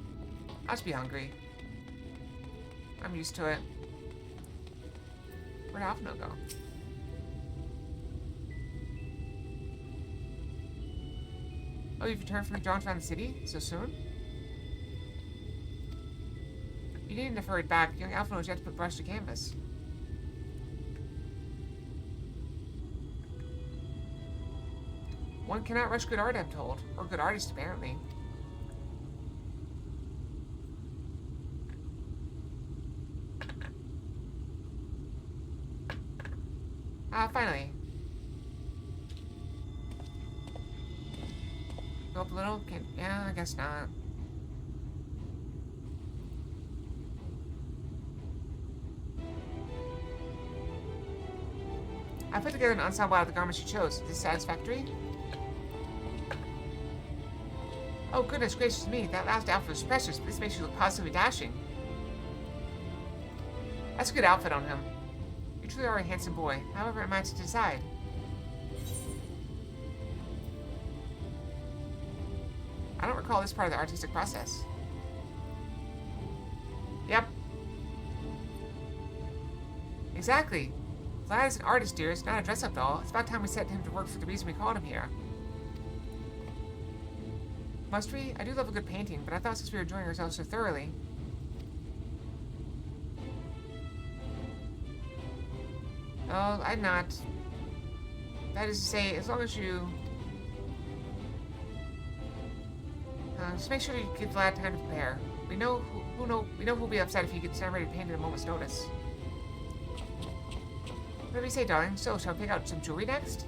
I'll just be hungry. I'm used to it. Where'd Alphino go? Oh, you've returned from the John found the city? So soon? You needn't have hurried back. Young Alphino was yet to put brush to canvas. One cannot rush good art, I'm told. Or good artists, apparently. Finally. Go up a little? Yeah, I guess not. I put together an ensemble out of the garments you chose. Is this satisfactory? Oh, goodness gracious me. That last outfit was precious, but this makes you look positively dashing. That's a good outfit on him. You truly are a handsome boy. However, am I to decide? I don't recall this part of the artistic process. Yep. Exactly. Vlad is an artist, dearest, not a dress-up doll. It's about time we set him to work for the reason we called him here. Must we? I do love a good painting, but I thought since we were enjoying ourselves so thoroughly... Oh, I'm not. That is to say, as long as you... just make sure you give Vlad time to prepare. We know who'll be upset if he gets ready to paint at a moment's notice. What do we say, darling? So, shall we pick out some jewelry next?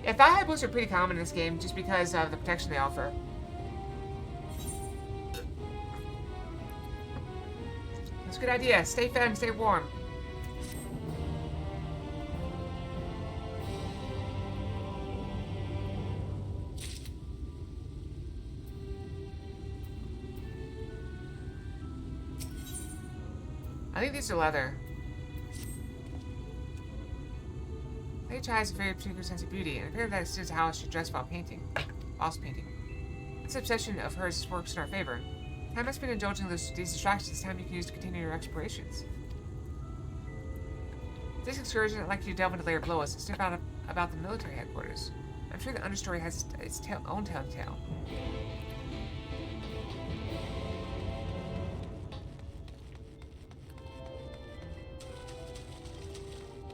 Yeah, thigh high boots are pretty common in this game just because of the protection they offer. That's a good idea. Stay fed and stay warm. I think these are leather. Lady Chai has a very particular sense of beauty, and apparently that extends to how she dressed while painting. Whilst painting. This obsession of hers works in our favor. Time has been indulging these distractions. Time you can use to continue your explorations. This excursion, I'd like you to delve into layer below us and sniff out about the military headquarters. I'm sure the understory has its own tale to tell.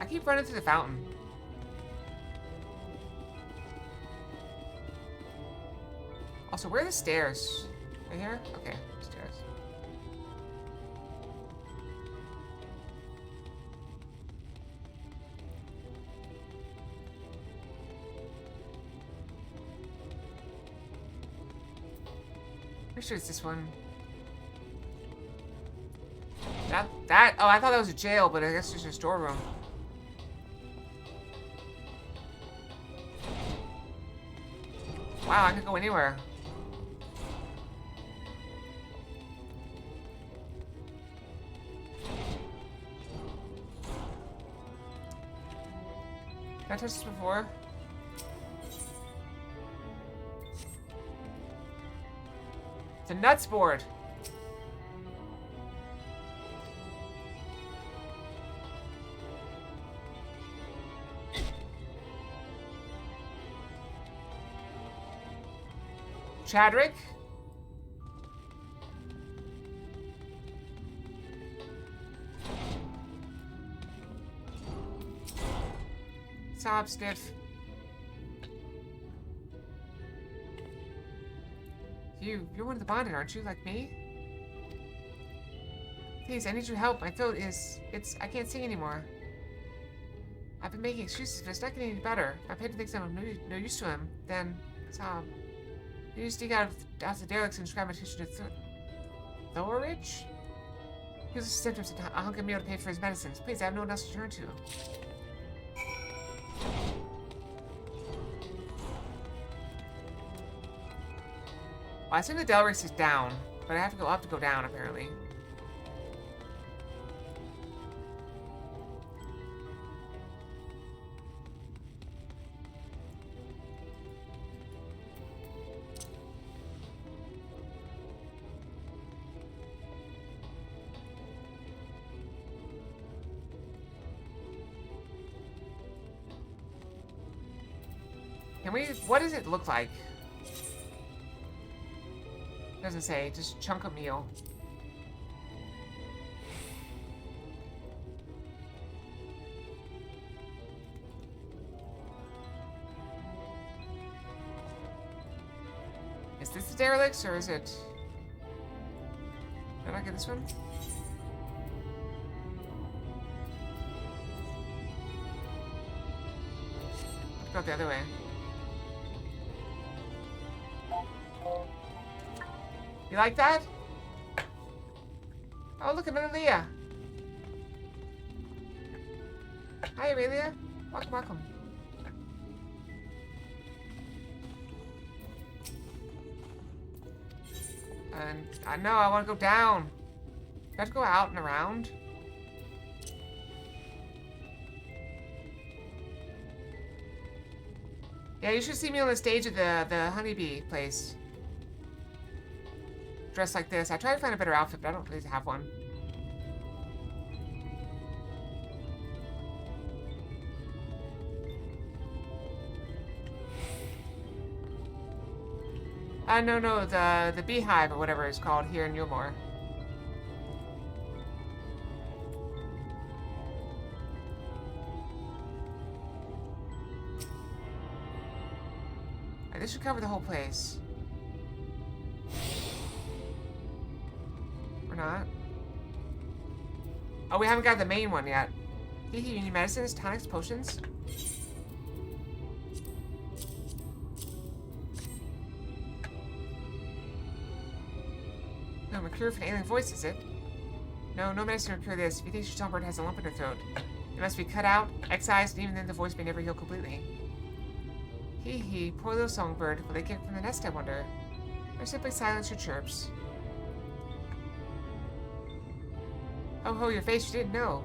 I keep running through the fountain. Also, where are the stairs? Right here? Okay, stairs. Pretty sure it's this one. Oh, I thought that was a jail, but I guess it's just a storeroom. Wow, I could go anywhere. Have I touched this before? It's a nuts board. Chadrick? Stop, Stiff. You're one of the bonded, aren't you? Like me? Please, I need your help. My throat is... I can't sing anymore. I've been making excuses, but it's not getting any better. If my patron thinks I'm no use to him, then... Sob. You just dig out the derelicts and describe my tissue to Thorridge? He was a symptoms of a hunk of meal to pay for his medicines. Please, I have no one else to turn to. Well, I assume the derelicts is down, but I have to go up to go down, apparently. What does it look like? Doesn't say, just chunk of meal. Is this the derelicts or is it... Did I get this one? Let's go the other way. You like that? Oh, look at Aurelia. Hi, Aurelia. Welcome, welcome. And I know I want to go down. Do I have to go out and around? Yeah, you should see me on the stage at the honeybee place. Dressed like this. I tried to find a better outfit, but I don't really have one. No, the beehive or whatever it's called here in Yulmore. cover the whole place. Or not. Oh, we haven't got the main one yet. You need medicines, tonics, potions? No, a cure for an alien voice, is it? No, no medicine will cure this. If you think your songbird has a lump in her throat, it must be cut out, excised, and even then the voice may never heal completely. Hee hee, poor little songbird. Will they get from the nest, I wonder? Or simply silence your chirps? Oh ho, your face, you didn't know.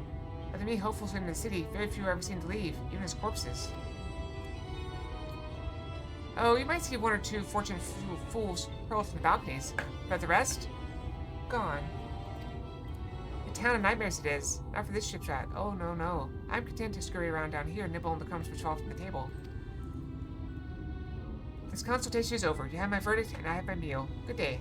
Other than me, hopefuls in the city, very few are ever seen to leave, even as corpses. Oh, you might see one or two fortunate fools hurled from the balconies, but the rest? Gone. A town of nightmares it is. Not for this ship's rat. Oh, no, no. I'm content to scurry around down here and nibble on the crumbs which fall from the table. This consultation is over. You have my verdict, and I have my meal. Good day.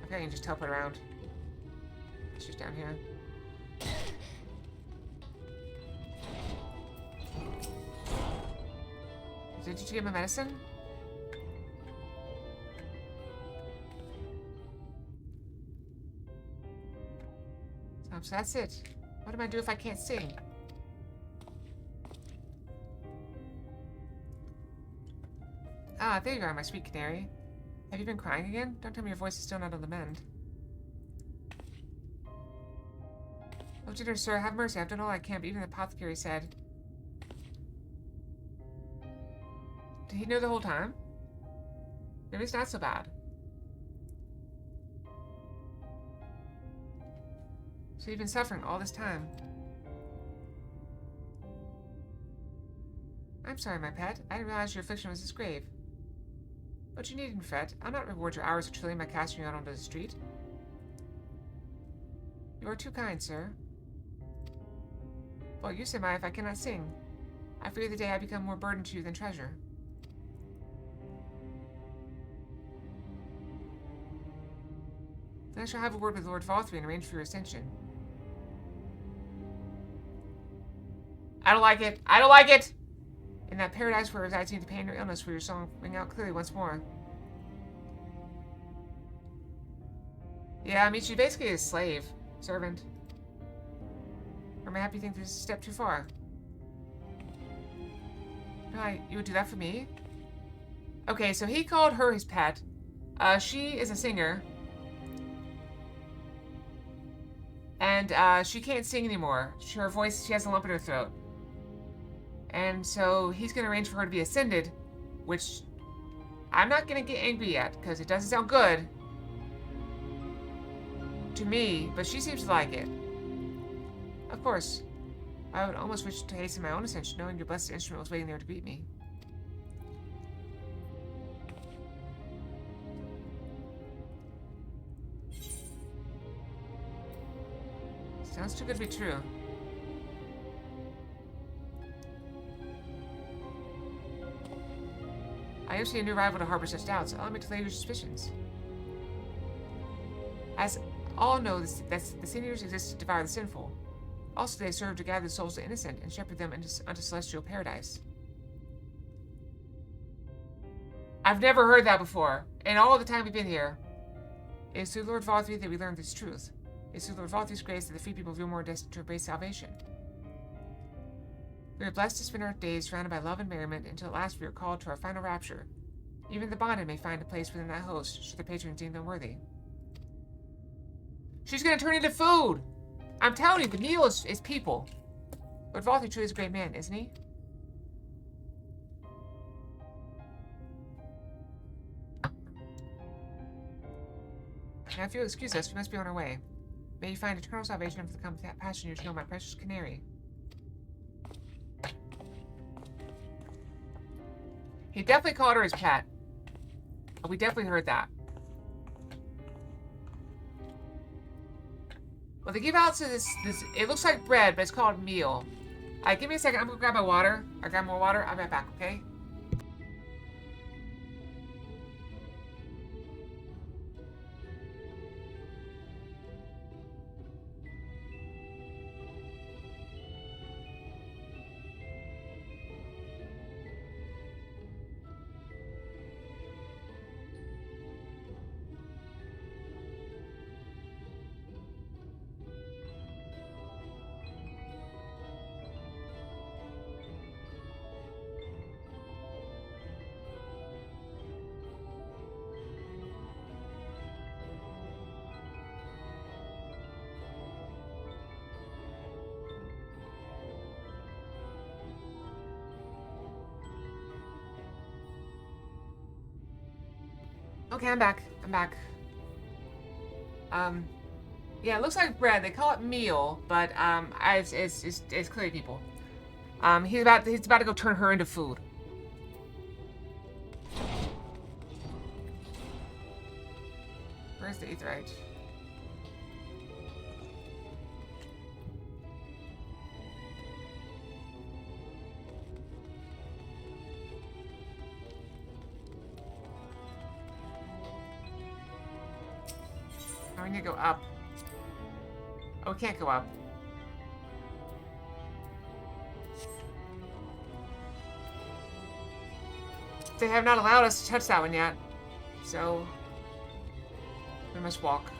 Okay, I can just teleport around. It's just down here. Did you get my medicine? So that's it. What do I do if I can't sing? Ah, there you are, my sweet canary. Have you been crying again? Don't tell me your voice is still not on the mend. Oh, dear sir, have mercy. I've done all I can, but even the apothecary said... Did he know the whole time? Maybe it's not so bad. So you've been suffering all this time. I'm sorry, my pet. I didn't realize your affliction was this grave. But you needn't fret. I'll not reward your hours of trilling by casting you out onto the street. You are too kind, sir. Well, use am I if I cannot sing. I fear the day I become more burden to you than treasure. Then I shall have a word with Lord Valthree and arrange for your ascension. I don't like it. I don't like it! In that paradise where resides the pain or illness, will your song ring out clearly once more. Yeah, I mean, she's basically a slave. Servant. Or maybe you think this is a step too far. Right, you would do that for me? Okay, so he called her his pet. She is a singer. And, she can't sing anymore. Her voice, she has a lump in her throat. And so he's going to arrange for her to be ascended, which I'm not going to get angry at, because it doesn't sound good to me, but she seems to like it. Of course, I would almost wish to hasten my own ascension, knowing your blessed instrument was waiting there to greet me. Sounds too good to be true. I am seeing a new rival to harbor such doubts. Allow me to lay your suspicions. As all know, that the sinners exist to devour the sinful. Also, they serve to gather the souls of the innocent and shepherd them unto celestial paradise. I've never heard that before. In all the time we've been here. It is through Lord Valthree that we learned this truth. It is through Lord Valthree's grace that the free people of Vilmore are destined to embrace salvation. We are blessed to spend our days surrounded by love and merriment until at last we are called to our final rapture. Even the bonded may find a place within that host, should their patrons deem them worthy. She's gonna turn into food! I'm telling you, the meal is people. Lord Valthree truly is a great man, isn't he? Now, if you'll excuse us, we must be on our way. May you find eternal salvation and for the compassion you to know my precious canary. He definitely called her his pet. We definitely heard that. Well, they give out to this, it looks like bread, but it's called meal. Alright, give me a second. I'm gonna grab my water. I grab more water. I'll be right back, okay? Okay, I'm back. I'm back. Yeah, it looks like bread. They call it meal, but it's clearly people. He's about to go turn her into food. Where's the aetherite? Oh, we need to go up. Oh, we can't go up. They have not allowed us to touch that one yet, so we must walk.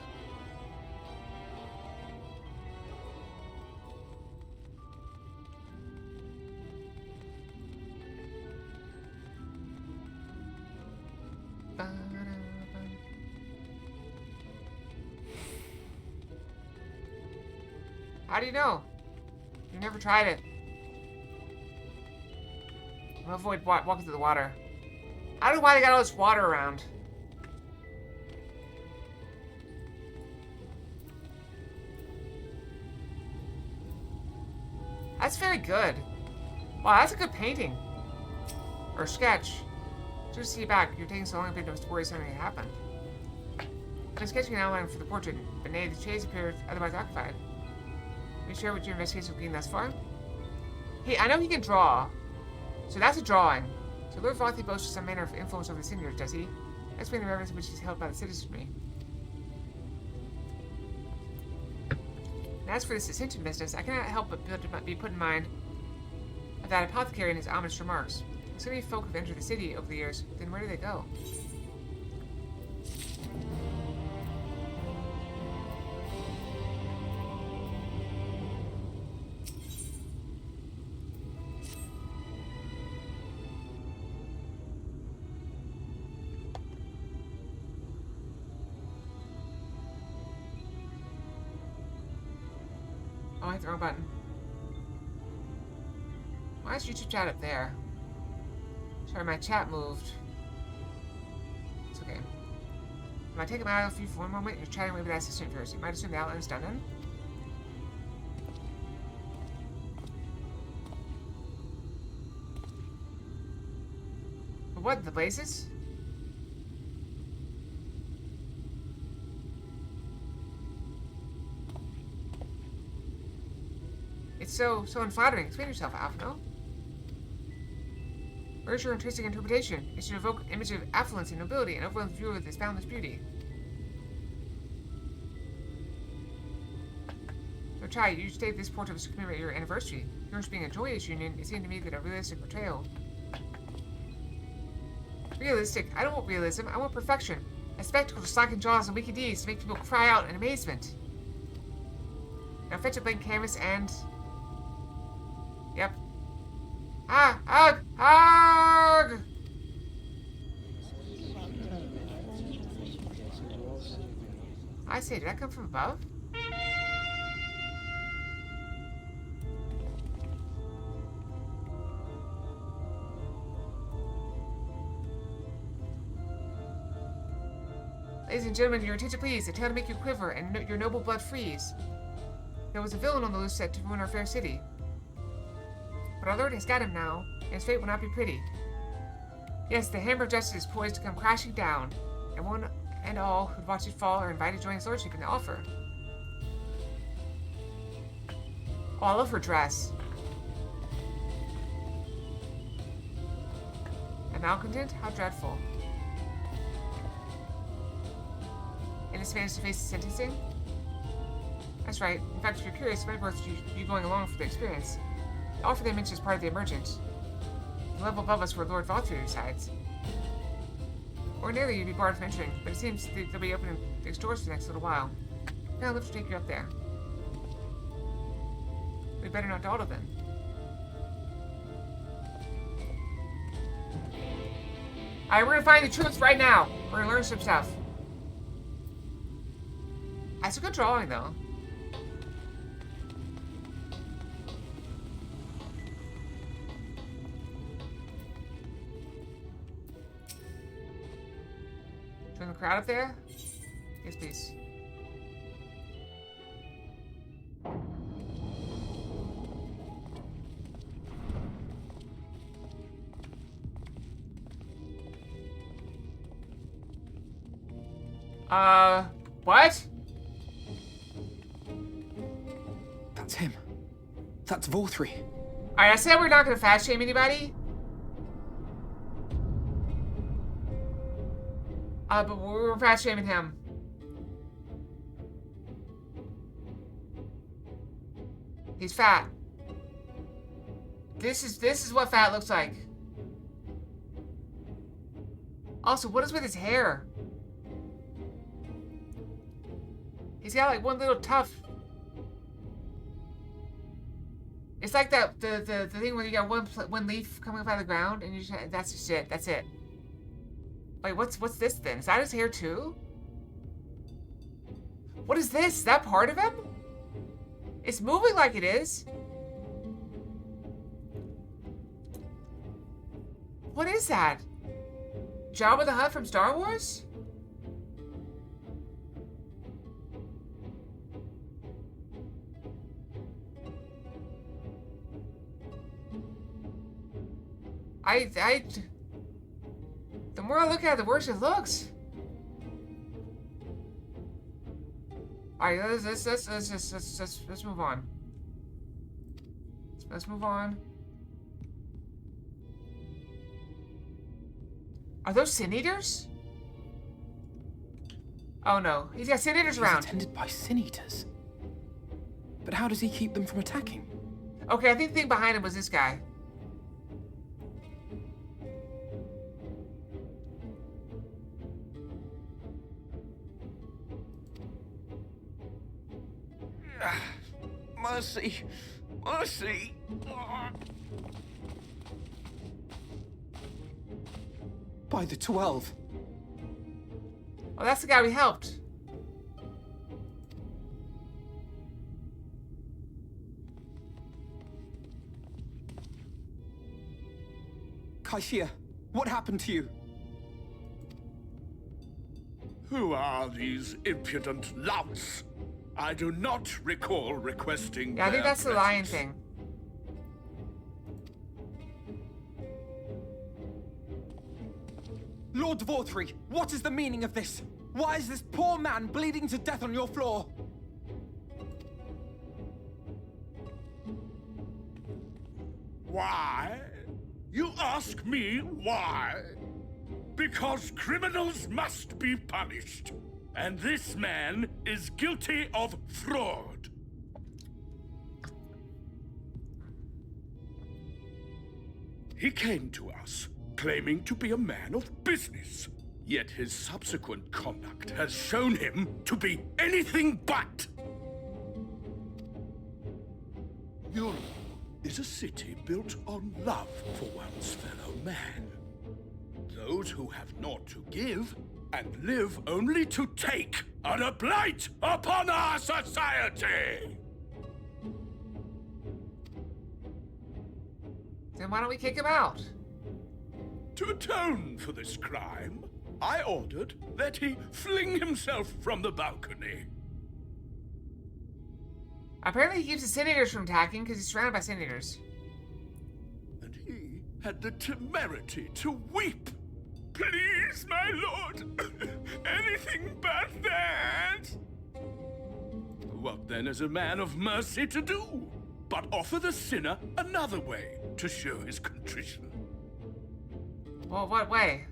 How do you know? You've never tried it. I'm gonna avoid walking through the water. I don't know why they got all this water around. That's very good. Wow, that's a good painting. Or sketch. Just to see you back. You're taking so long to worry something happened. I'm sketching an outline for the portrait, but nay, the shades appear otherwise occupied. Can you share what your investigation has been thus far? Hey, I know he can draw. So that's a drawing. So Lord Vothi boasts some manner of influence over the seniors, does he? Explain the reverence which is held by the citizenry. And as for this dissension business, I cannot help but be put in mind of that apothecary and his ominous remarks. So many folk have entered the city over the years, then where do they go? Oh, I hit the wrong button. Why is YouTube chat up there? Sorry, my chat moved. It's okay. If I take him out of you for one moment, you're chatting away with that assistant of yours. You might assume the outline is done then. But what, the blazes? It's so unflattering. Explain yourself, Alphino. Where's your intrinsic interpretation? It should evoke an image of affluence and nobility and overwhelm the viewer with its boundless beauty. So, Chai, you state this portrait was to commemorate your anniversary. Yours being a joyous union, it seemed to me that a realistic portrayal. Realistic? I don't want realism. I want perfection. A spectacle to slacken jaws and wicked deeds to make people cry out in amazement. Now fetch a blank canvas and... Yep. Hug! I say, did that come from above? Ladies and gentlemen, your attention please. A tale to make you quiver and your noble blood freeze. There was a villain on the loose set to ruin our fair city. But our Lord has got him now, and his fate will not be pretty. Yes, the hammer of justice is poised to come crashing down, and one and all who'd watch it fall are invited to join his lordship in the offer. Oh, I love her dress. A malcontent? How dreadful. And this managed to face the sentencing? That's right. In fact, if you're curious, it might be worth you going along for the experience. The offer they mentioned is part of the emergent. The level above us where Lord Vothi resides. Ordinarily, you'd be barred from entering, but it seems they'll be opening the doors for the next little while. Now, let's take you up there. We better not dawdle then. Alright, we're gonna find the truth right now. We're gonna learn some stuff. That's a good drawing, though. Turn the crowd up there? Yes, please. What? That's him. That's Vorthri. Alright, I said we're not gonna fast shame anybody. But we're fast shaming him. He's fat. This is what fat looks like. Also, what is with his hair? He's got like one little tuft. It's like that the thing where you got one leaf coming up out of the ground and you just, that's just it. That's it. Wait, what's this then? Is that his hair too? What is this? Is that part of him? It's moving like it is. What is that? Jabba the Hutt from Star Wars? The more I look at it, the worse it looks. Alright, let's move on. Let's move on. Are those sin eaters? Oh no, he's got sin eaters around. He's attended by sin eaters. But how does he keep them from attacking? Okay, I think the thing behind him was this guy. Mercy. Mercy. By the 12. Oh, that's the guy we helped. Kaishia, what happened to you? Who are these impudent louts? I do not recall requesting Yeah, I think their that's the lion presence. thing. Lord Vorthri, what is the meaning of this? Why is this poor man bleeding to death on your floor? Why? You ask me why? Because criminals must be punished. And this man is guilty of fraud. He came to us, claiming to be a man of business. Yet his subsequent conduct has shown him to be anything but. Europe is a city built on love for one's fellow man. Those who have naught to give and live only to take are a blight upon our society! Then why don't we kick him out? To atone for this crime, I ordered that he fling himself from the balcony. Apparently he keeps the sin eaters from attacking because he's surrounded by sin eaters. And he had the temerity to weep. Please, my lord, anything but that. What then is a man of mercy to do? But offer the sinner another way to show his contrition. Well, what way?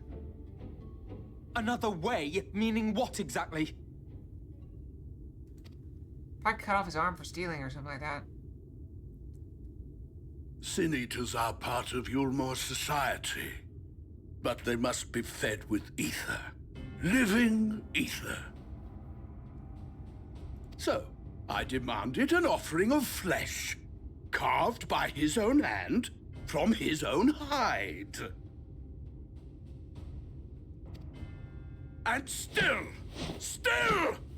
Another way? Meaning what exactly? Probably cut off his arm for stealing or something like that. Sin eaters are part of Yulmore society, but they must be fed with ether. Living ether. So, I demanded an offering of flesh, carved by his own hand, from his own hide. And still,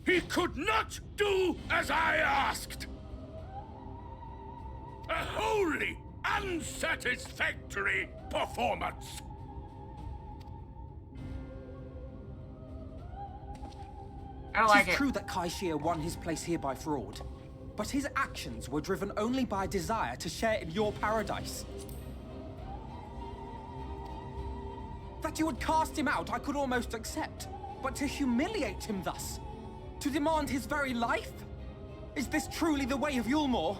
he could not do as I asked. A wholly unsatisfactory performance. I don't like It's it. true that Kai Shia won his place here by fraud, but his actions were driven only by desire to share in your paradise. That you would cast him out, I could almost accept. But to humiliate him thus, to demand his very life? Is this truly the way of Yulmore?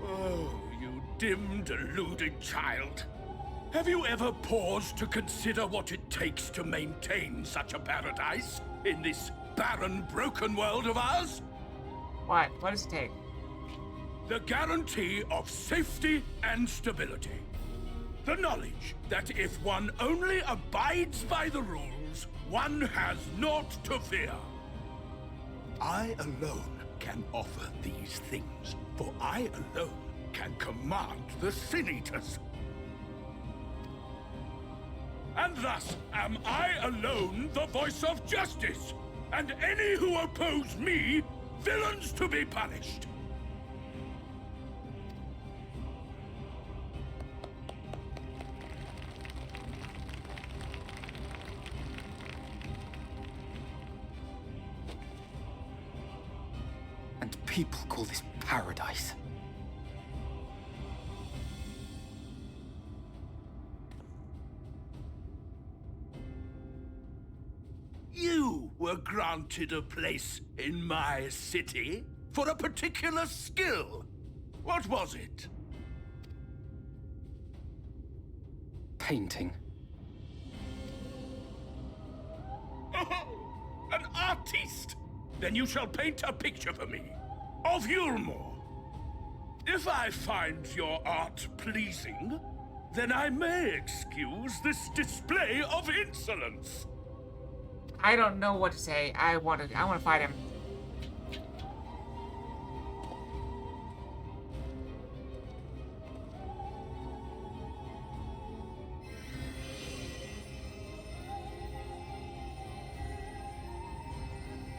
Oh, you dim, deluded child. Have you ever paused to consider what it takes to maintain such a paradise in this barren, broken world of ours? What? What does it take? The guarantee of safety and stability. The knowledge that if one only abides by the rules, one has naught to fear. I alone can offer these things, for I alone can command the Sin Eaters. And thus am I alone the voice of justice, and any who oppose me, villains to be punished. And people call this paradise. You were granted a place in my city for a particular skill. What was it? Painting. Oh, an artiste! Then you shall paint a picture for me of Yulmore. If I find your art pleasing, then I may excuse this display of insolence. I don't know what to say. I want to fight him.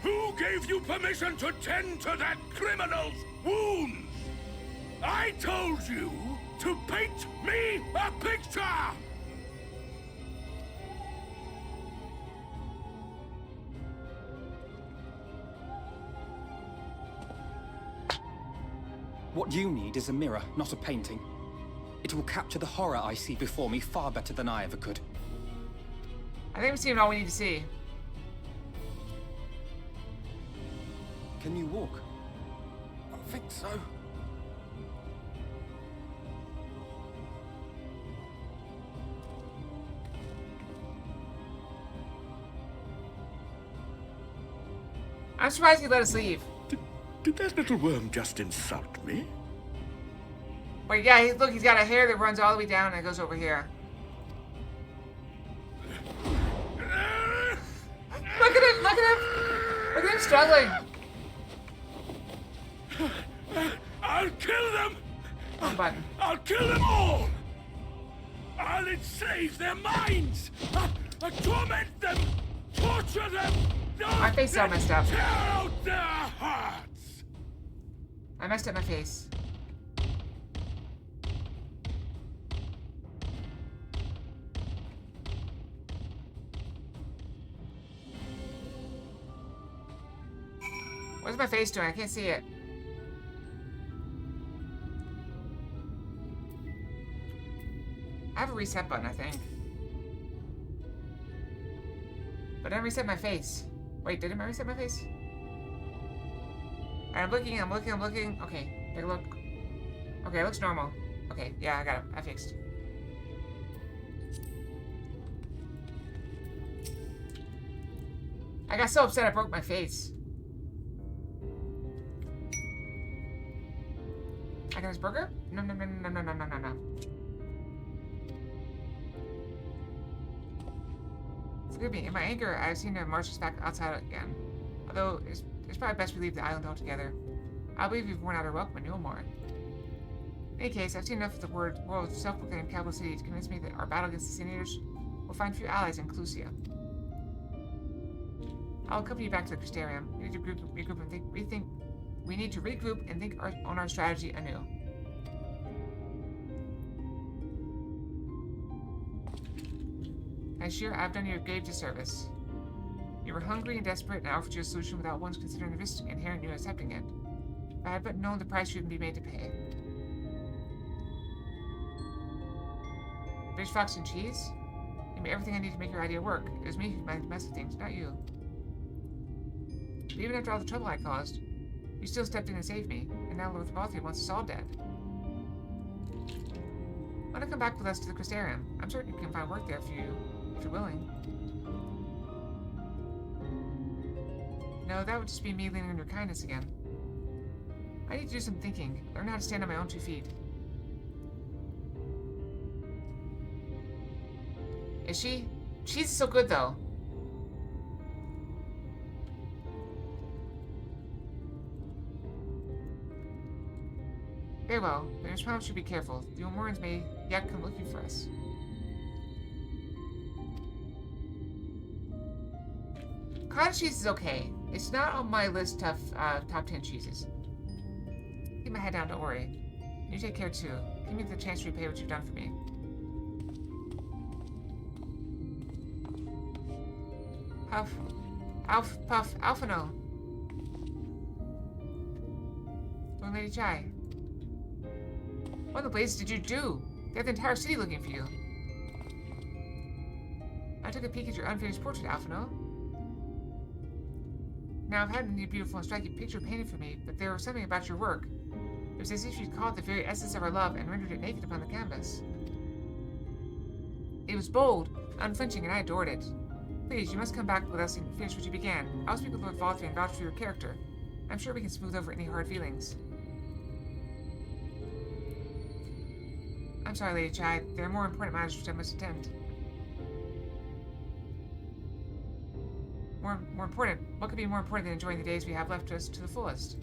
Who gave you permission to tend to that criminal's wounds? I told you to paint me a picture! What you need is a mirror, not a painting. It will capture the horror I see before me far better than I ever could. I think we've seen all we need to see. Can you walk? I think so. I'm surprised he let us leave. Did that little worm just insult me? But yeah, look, he's got a hair that runs all the way down and it goes over here. Look at him! Look at him! Look at him struggling. I'll kill them! Wrong button. I'll kill them all! I'll enslave their minds! I'll torment them! Torture them! My face is all messed up. Tear out their hearts! I messed up my face. What's my face doing? I can't see it. I have a reset button, I think. But I didn't reset my face. Wait, didn't I reset my face? Alright, I'm looking. Okay, take a look. Okay, it looks normal. Okay, yeah, I got it. I fixed. I got so upset I broke my face. I got this burger? No. Forgive me, in my anger, I've seen the marches back outside again. Although, it's probably best we leave the island altogether. I believe you've worn out our welcome in Yulmore. In any case, I've seen enough of the world's self-proclaimed capital city to convince me that our battle against the Sin Eaters will find few allies in Clusia. I'll accompany you back to the Crystarium. We need to regroup and think on our strategy anew. I've done you a grave disservice. You were hungry and desperate, and I offered you a solution without once considering the risk inherent in you accepting it. If I had but known the price you would be made to pay. Fish, fox, and cheese? You made everything I need to make your idea work. It was me who messed with things, not you. But even after all the trouble I caused, you still stepped in and saved me, and now Lord Valthian wants us all dead. Why not come back with us to the Crystarium? I'm certain you can find work there if you're willing. No, that would just be me leaning on your kindness again. I need to do some thinking, learn how to stand on my own 2 feet. Is she? She's so good, though. Very well, but I just promise you be careful. The Omorans may yet come looking for us. Cottage cheese is okay. It's not on my list of top 10 cheeses. Keep my head down, don't worry. You take care too. Give me the chance to repay what you've done for me. Huff. Alf, puff, Alphino. Lord Lady Chai. What in the blazes did you do? They have the entire city looking for you. I took a peek at your unfinished portrait, Alphino. Now, I've had a beautiful and striking picture painted for me, but there was something about your work. It was as if you'd caught the very essence of our love and rendered it naked upon the canvas. It was bold, unflinching, and I adored it. Please, you must come back with us and finish what you began. I'll speak with Lord Valthian and vouch for your character. I'm sure we can smooth over any hard feelings. I'm sorry, Lady Chai. There are more important matters which I must attend. More important? What could be more important than enjoying the days we have left us to the fullest?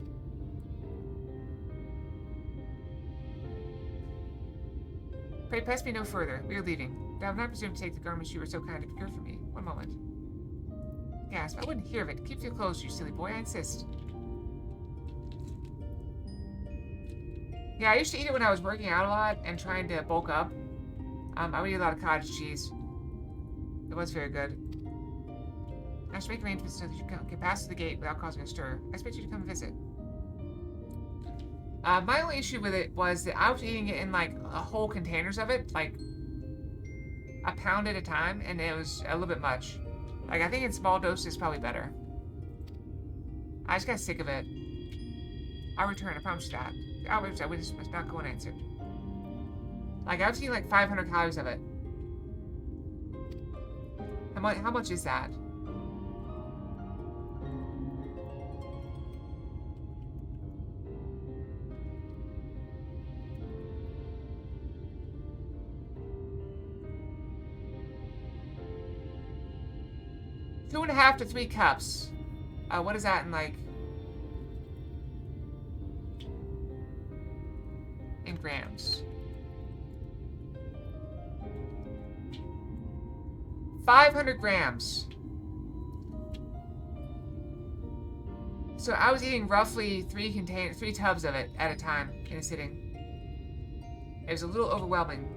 Pray press me no further. We are leaving. But I will not presume to take the garments you were so kind to procure for me. One moment. Gasp. I wouldn't hear of it. Keep your clothes, you silly boy. I insist. Yeah, I used to eat it when I was working out a lot and trying to bulk up. I would eat a lot of cottage cheese. It was very good. I should make arrangements so that you can pass through the gate without causing a stir. I expect you to come visit. My only issue with it was that I was eating it in, like, whole containers of it, like, a pound at a time, and it was a little bit much. Like, I think in small doses is probably better. I just got sick of it. I'll return, I promise you that. The outrage I witnessed must not go unanswered. Like, I was eating like 500 calories of it. How much is that? Two and a half to 3 cups. What is that in, like, in grams? 500 grams. So I was eating roughly 3 tubs of it at a time in a sitting. It was a little overwhelming.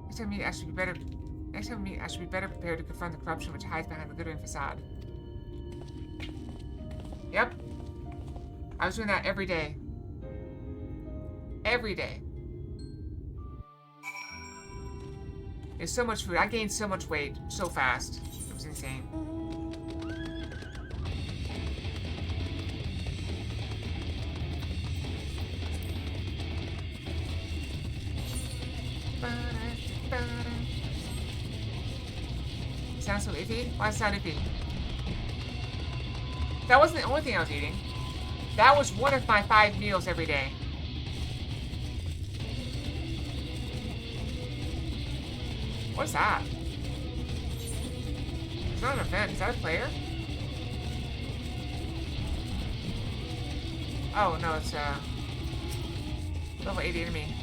Next time I should be better prepared to confront the corruption which hides behind the glittering facade. Yep. I was doing that every day. Every day. There's so much food. I gained so much weight so fast. It was insane. Sounds so iffy? Why does it sound iffy? That wasn't the only thing I was eating. That was one of my 5 meals every day. What's that? It's not an event. Is that a player? Oh, no, it's level 80 enemy.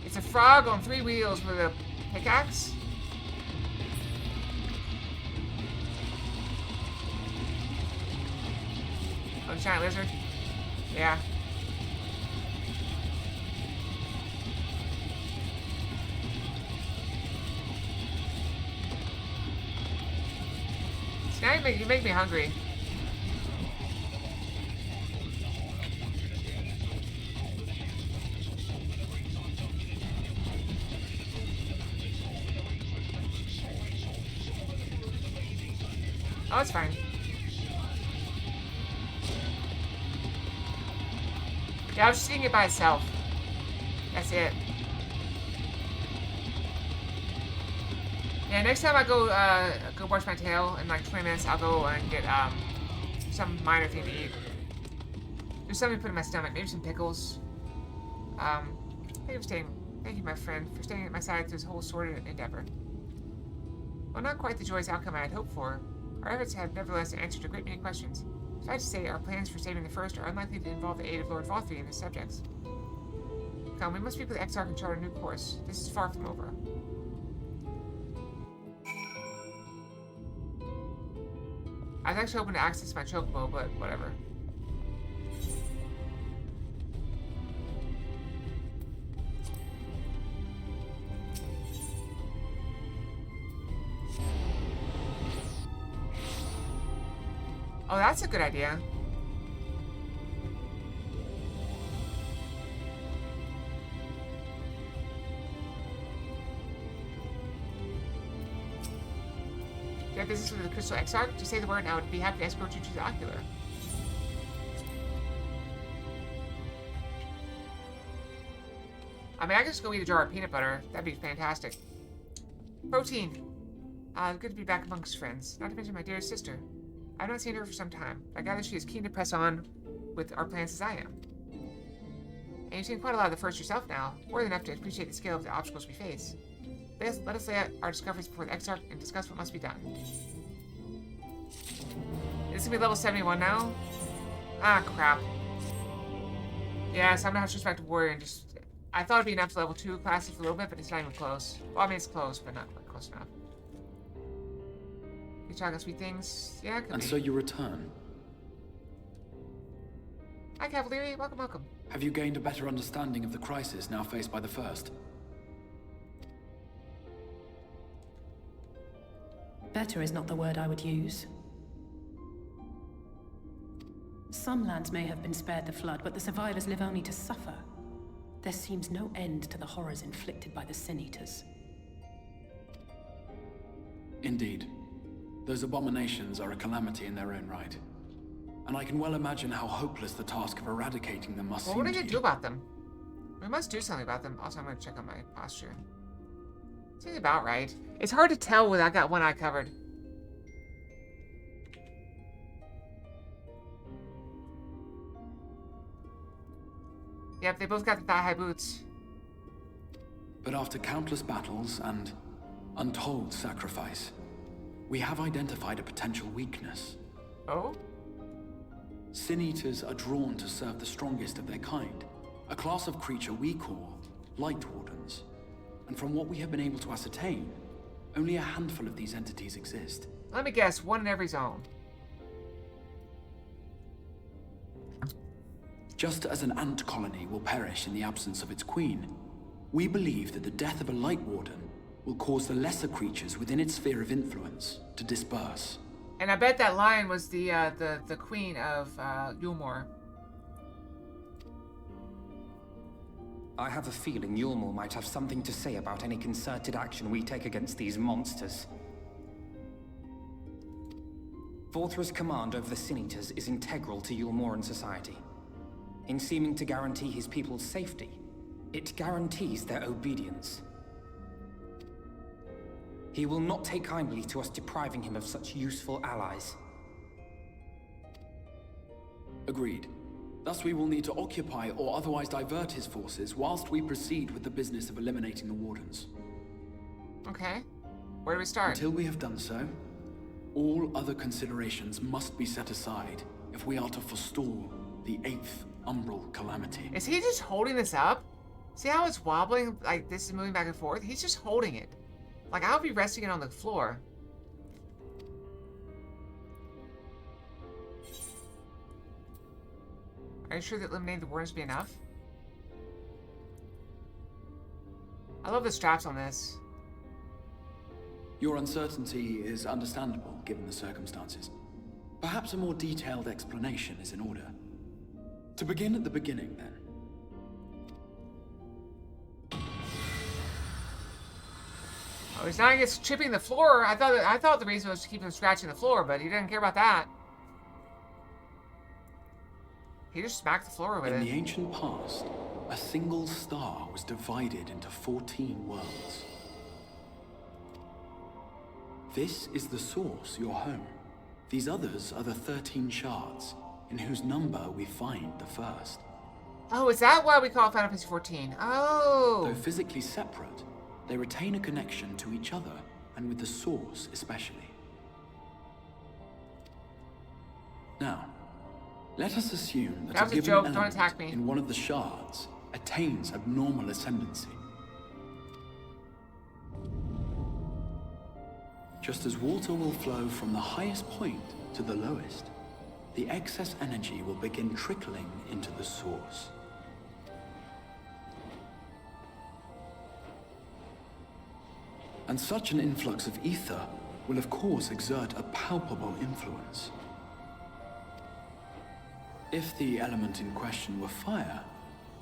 It's a frog on 3 wheels with a pickaxe. Oh, giant lizard. Yeah. You make me hungry. Oh, it's fine. Yeah, I was just eating it by itself. That's it. Yeah, next time I go brush my tail in like 20 minutes, I'll go and get some minor thing to eat. There's something to put in my stomach. Maybe some pickles. Thank you, my friend, for staying at my side through this whole sordid endeavor. Well, not quite the joyous outcome I had hoped for. Our efforts have nevertheless answered a great many questions. Suffice to say, our plans for saving the First are unlikely to involve the aid of Lord Vothry and his subjects. Come, we must speak with the Exarch and chart a new course. This is far from over. I was actually hoping to access my chocobo, but whatever. Oh, that's a good idea. You have business with the Crystal Exarch? Just say the word and I would be happy to escort you to the Ocular. I mean, I could just go eat a jar of peanut butter. That'd be fantastic. Protein. Good to be back amongst friends. Not to mention my dearest sister. I've not seen her for some time. I gather she is keen to press on with our plans as I am. And you've seen quite a lot of the First yourself now, more than enough to appreciate the scale of the obstacles we face. Let us lay out our discoveries before the Exarch and discuss what must be done. This gonna be level 71 now? Ah, crap. Yeah, so I'm gonna have to switch back to Warrior and just... I thought it'd be enough to level 2 classes for a little bit, but it's not even close. Well, I mean, it's close, but not quite close enough. You talking sweet things? Yeah, could And be. so you return. Hi, Cavalieri. Welcome, welcome. Have you gained a better understanding of the crisis now faced by the First? Better is not the word I would use. Some lands may have been spared the flood, but the survivors live only to suffer. There seems no end to the horrors inflicted by the Sin Eaters. Indeed. Those abominations are a calamity in their own right. And I can well imagine how hopeless the task of eradicating them must Well, seem what are we to gonna you. do about them? We must do something about them. Also, I'm gonna check on my posture. Seems about right. It's hard to tell when I got one eye covered. Yep, they both got the thigh-high boots. But after countless battles and untold sacrifice, we have identified a potential weakness. Oh? Sin Eaters are drawn to serve the strongest of their kind, a class of creature we call Light Wardens. And from what we have been able to ascertain, only a handful of these entities exist. Let me guess, one in every zone. Just as an ant colony will perish in the absence of its queen, we believe that the death of a Light Warden will cause the lesser creatures within its sphere of influence to disperse. And I bet that lion was the queen of Yulmore. I have a feeling Yulmore might have something to say about any concerted action we take against these monsters. Vorthra's command over the Sin Eaters is integral to Yulmoran society. In seeming to guarantee his people's safety, it guarantees their obedience. He will not take kindly to us depriving him of such useful allies. Agreed. Thus we will need to occupy or otherwise divert his forces whilst we proceed with the business of eliminating the Wardens. Okay. Where do we start? Until we have done so, all other considerations must be set aside if we are to forestall the 8th Umbral Calamity. Is he just holding this up? See how it's wobbling? Like this is moving back and forth? He's just holding it. Like I'll be resting it on the floor. Are you sure that eliminating the Wardens will be enough? I love the straps on this. Your uncertainty is understandable, given the circumstances. Perhaps a more detailed explanation is in order. To begin at the beginning, then. Oh, he's not against chipping the floor. I thought the reason was to keep him scratching the floor, but he didn't care about that. He just smacked the floor with it. In the ancient past, a single star was divided into 14 worlds. This is the source, your home. These others are the 13 shards, in whose number we find the first. Oh, is that why we call it Final Fantasy 14? Oh! Though physically separate, they retain a connection to each other, and with the source especially. Now, let us assume that was a a given joke, don't element attack me. in one of the shards attains abnormal ascendancy. Just as water will flow from the highest point to the lowest, the excess energy will begin trickling into the source. And such an influx of ether will of course exert a palpable influence. If the element in question were fire,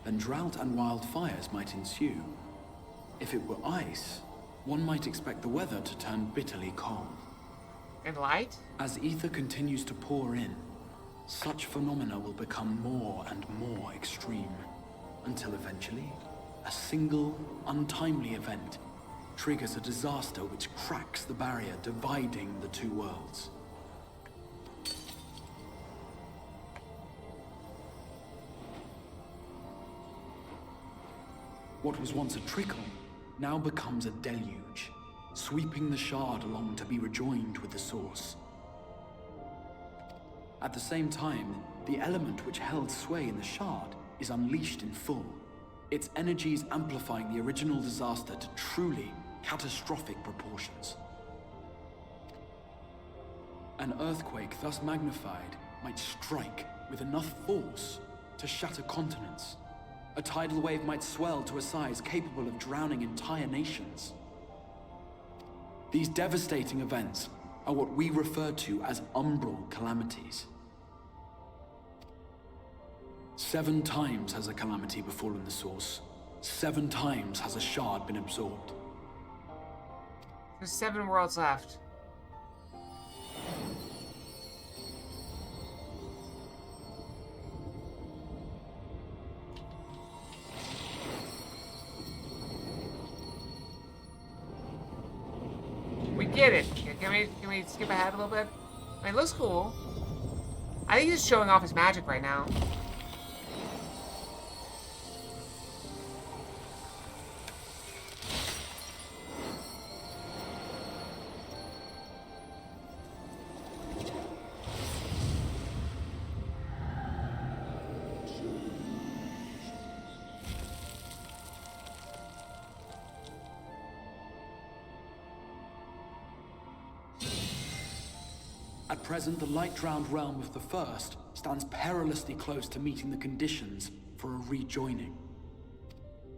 then drought and wildfires might ensue. If it were ice, one might expect the weather to turn bitterly cold. And light? As ether continues to pour in, such phenomena will become more and more extreme, until eventually, a single, untimely event triggers a disaster which cracks the barrier dividing the two worlds. What was once a trickle now becomes a deluge, sweeping the shard along to be rejoined with the source. At the same time, the element which held sway in the shard is unleashed in full, its energies amplifying the original disaster to truly catastrophic proportions. An earthquake thus magnified might strike with enough force to shatter continents. A tidal wave might swell to a size capable of drowning entire nations. These devastating events are what we refer to as umbral calamities. 7 times has a calamity befallen the source. 7 times has a shard been absorbed. There's 7 worlds left. We get it. Can we skip ahead a little bit? I mean, it looks cool. I think he's showing off his magic right now. At present, the light-drowned realm of the First stands perilously close to meeting the conditions for a rejoining.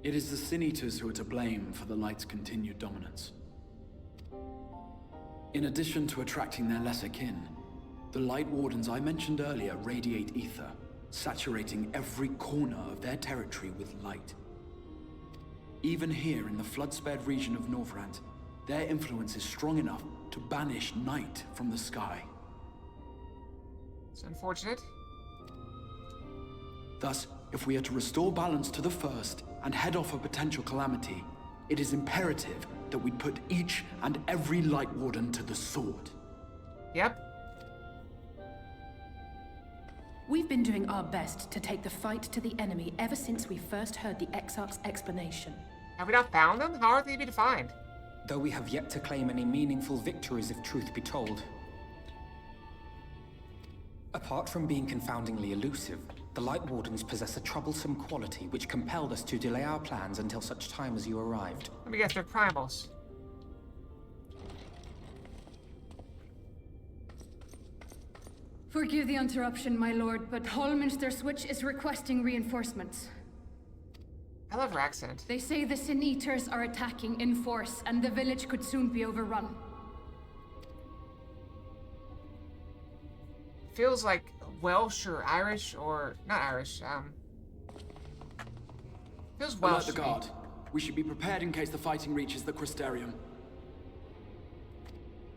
It is the Sin-Eaters who are to blame for the light's continued dominance. In addition to attracting their lesser kin, the Light Wardens I mentioned earlier radiate ether, saturating every corner of their territory with light. Even here in the flood-spared region of Norvrant, their influence is strong enough to banish night from the sky. It's unfortunate. Thus, if we are to restore balance to the First and head off a potential calamity, it is imperative that we put each and every Light Warden to the sword. Yep. We've been doing our best to take the fight to the enemy ever since we first heard the Exarch's explanation. Have we not found them? How are they to be defined? Though we have yet to claim any meaningful victories if truth be told. Apart from being confoundingly elusive, the Light Wardens possess a troublesome quality which compelled us to delay our plans until such time as you arrived. Let me guess, they're primals. Forgive the interruption, my lord, but Hallminster Switch is requesting reinforcements. I love her accent. They say the Sin-Eaters are attacking in force, and the village could soon be overrun. feels like Welsh or Irish or not Irish. Feels Welsh. Alert the guard. We should be prepared in case the fighting reaches the Crystarium.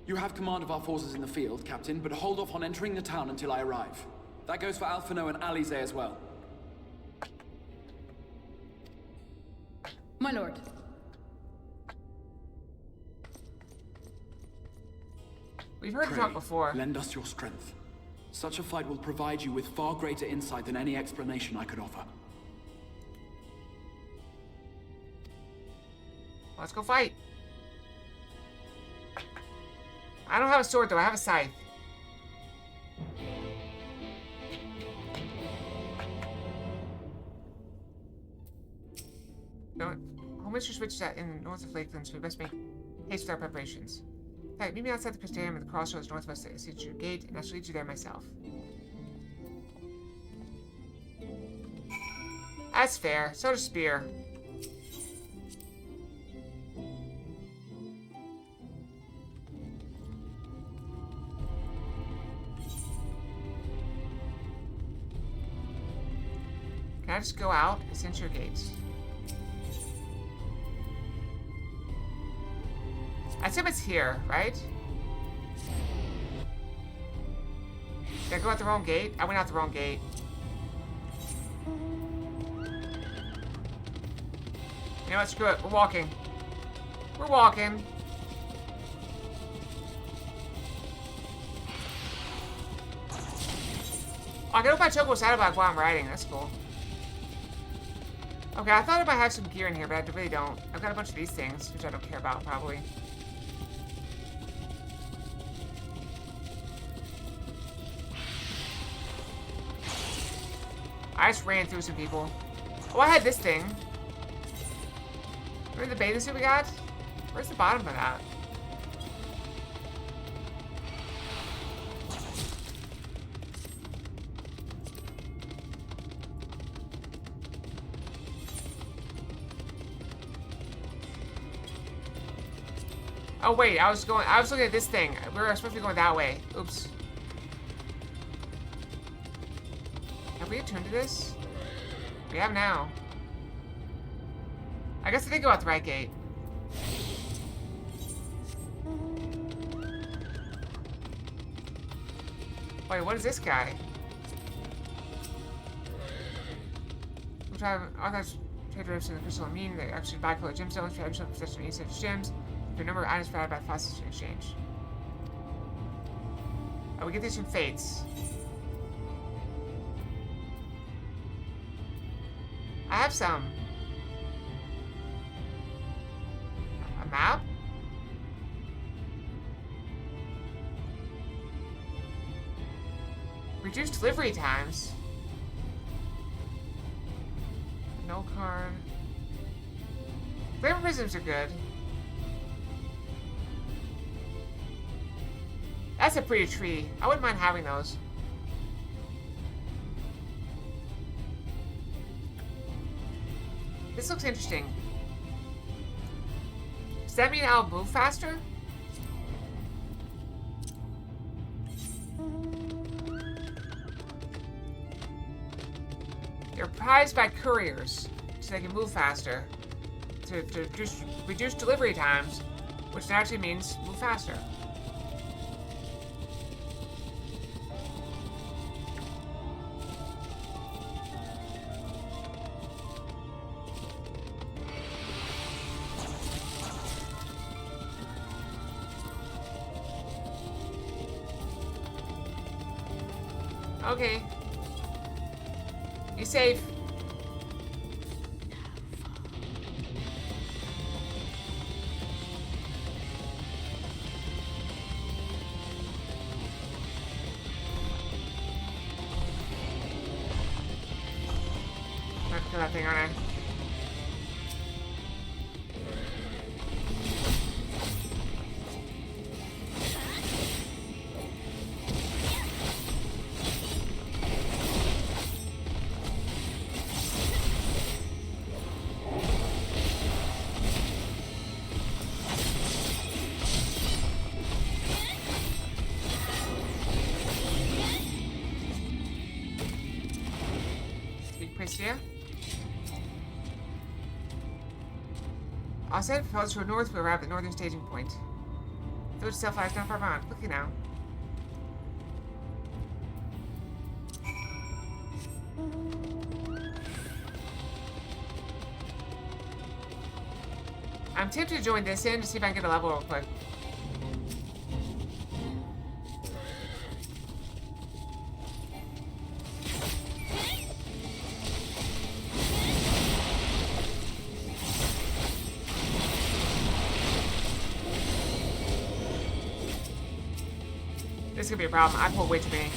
You have command of our forces in the field, Captain, but hold off on entering the town until I arrive. That goes for Alphino and Alize as well. My lord. We've heard Pray, you talk before. lend us your strength. Such a fight will provide you with far greater insight than any explanation I could offer. Let's go fight. I don't have a sword though, I have a scythe. No, Home Minister switched that in north of Lakeland, so we best make haste with our preparations. In fact, meet me outside the Crystarium at the crossroads northwest of the Signature Gate, and I shall lead you there myself. That's fair. So does Spear. Can I just go out and censure gates? I assume it's here, right? Did I go out the wrong gate? I went out the wrong gate. You know what? Screw it. We're walking. We're walking. Oh, I can open my chocobo saddlebag while I'm riding. That's cool. Okay, I thought I might have some gear in here, but I really don't. I've got a bunch of these things, which I don't care about, probably. I just ran through some people. Oh, I had this thing. Remember the bathing suit we got? Where's the bottom of that? Oh wait, I was looking at this thing. We were supposed to be going that way. Oops. Have we attuned to this? We have now. I guess I did go out the right gate. Wait, what is this guy? Which I have authorized trade drifts in the crystal amine. They actually bicolor gemstones. Trade additional possession of such gems. The number of items provided by faucets in exchange. Oh, we get these from fates. I have some. A map? Reduced delivery times. No card. Flavor prisms are good. That's a pretty tree. I wouldn't mind having those. This looks interesting. Does that mean I'll move faster? They're prized by couriers, so they can move faster. To just reduce delivery times, which actually means move faster. Okay. Be safe. I have to kill that thing, aren't I? Christia. I'll send propellers to the north to arrive at the northern staging point. Village itself lies not far beyond. Quickly now. I'm tempted to join this in to see if I can get a level real quick. This could be a problem. I pulled way too many.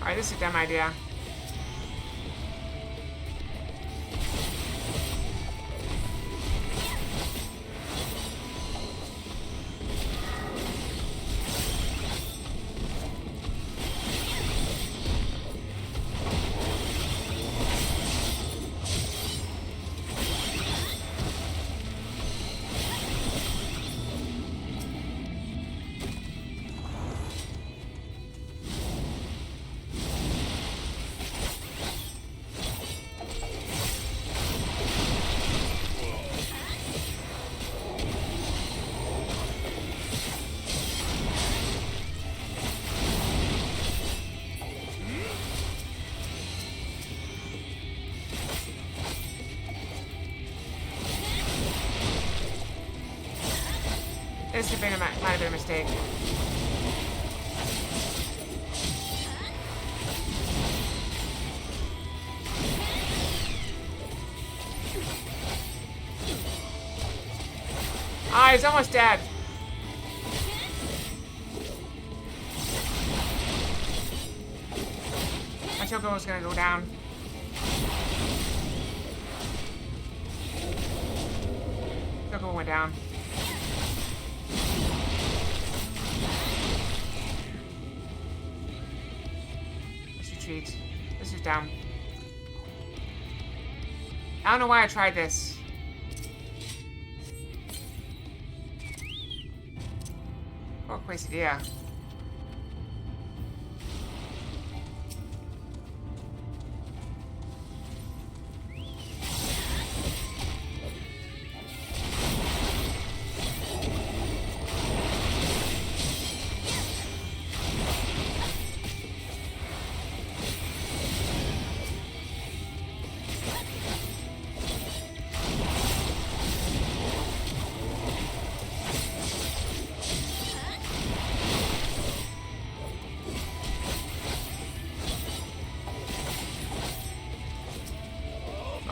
Alright, this is a dumb idea. This might have been a mistake. Ah, he's almost dead. My choco was gonna go down. Choco went down. This is dumb. I don't know why I tried this. Pork quesadilla.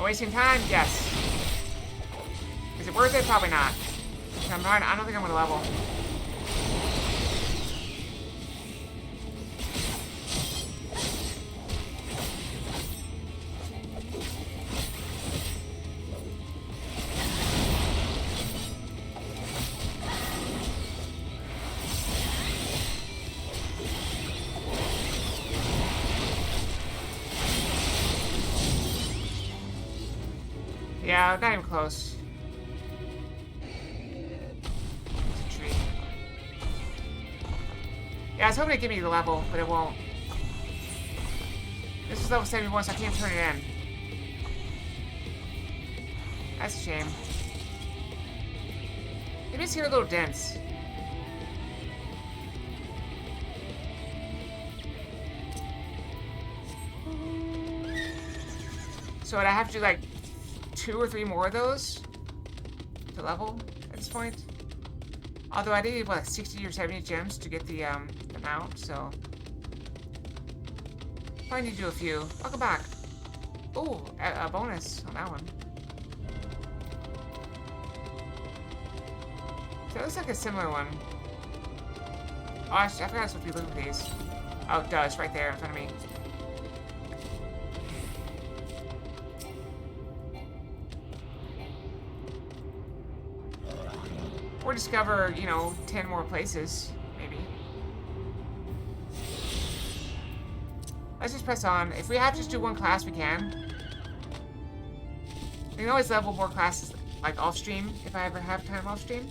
Wasting time? Yes. Is it worth it? Probably not. I don't think I'm gonna level. Yeah, not even close. It's a tree. Yeah, I was hoping it'd give me the level, but it won't. This is level 71, so I can't turn it in. That's a shame. Maybe it's here a little dense. So would I have to do like 2 or 3 more of those to level at this point? Although I did need, what, 60 or 70 gems to get the mount, so probably need to do a few. Welcome back. Oh, a bonus on that one. So it looks like a similar one. Oh, I forgot it's supposed to be looking at these. Oh, it does, right there in front of me. Or discover, you know, 10 more places, maybe. Let's just press on. If we have to just do one class, we can. We can always level more classes, like off-stream, if I ever have time off-stream.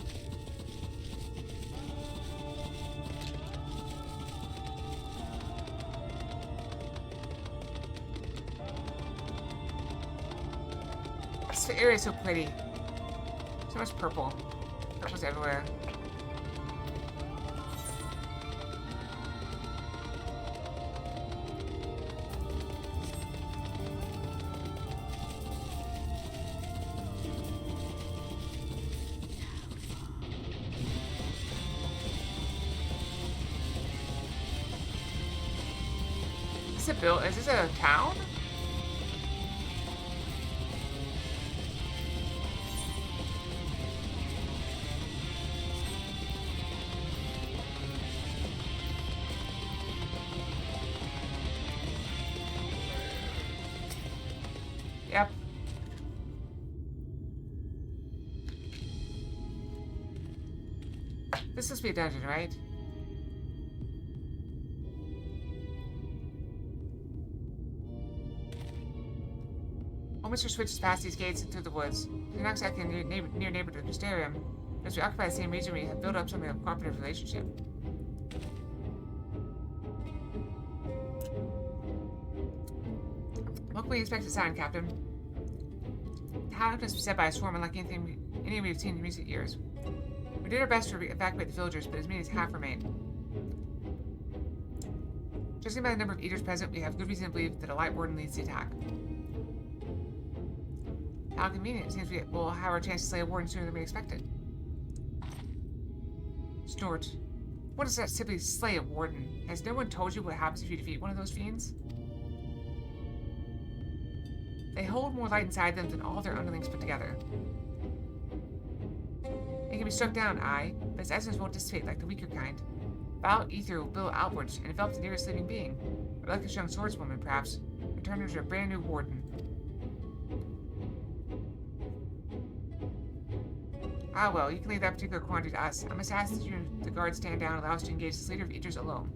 This area is so pretty. So much purple. Purple's everywhere. Is this a town? Yep. This must be a dungeon, right? Mr. Switch past these gates and through the woods. You're not exactly a near neighbor to Mysterium. As we occupy the same region, we have built up something of a cooperative relationship. What can we expect to sign, Captain? The town has been set by a swarm unlike any we've seen in recent years. We did our best to evacuate the villagers, but as many as half remain. Judging by the number of eaters present, we have good reason to believe that a light warden leads the attack. How convenient. It seems we will have our chance to slay a warden sooner than we expected. Snort. What does that simply slay a warden? Has no one told you what happens if you defeat one of those fiends? They hold more light inside them than all their underlings put together. It can be struck down, aye, but its essence won't dissipate like the weaker kind. Foul ether will billow outwards and envelop the nearest living being, or like a young swordswoman, perhaps, and turn her into a brand new warden. Ah well, you can leave that particular quantity to us. I must ask that you and the guard stand down and allow us to engage this leader of eaters alone.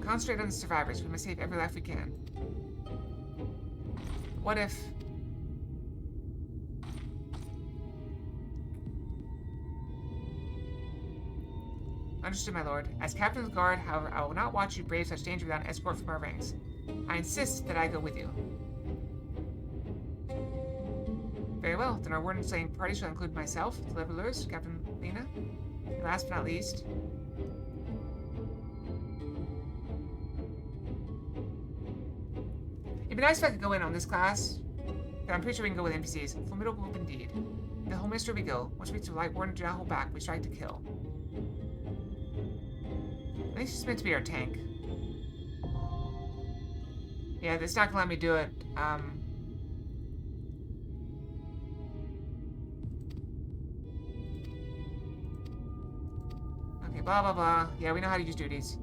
Concentrate on the survivors. We must save every life we can. What if... Understood, my lord. As captain of the guard, however, I will not watch you brave such danger without an escort from our ranks. I insist that I go with you. Very well, then our warden slaying party shall include myself, the levelers, Captain Lena, and last but not least... It'd be nice if I could go in on this class, but I'm pretty sure we can go with NPCs. Formidable group indeed. In the whole mystery we go. Once we reach the light warden, do not hold back. We strike to kill. I think she's meant to be our tank. Yeah, it's not gonna let me do it. Okay, blah blah blah. Yeah, we know how to use duties.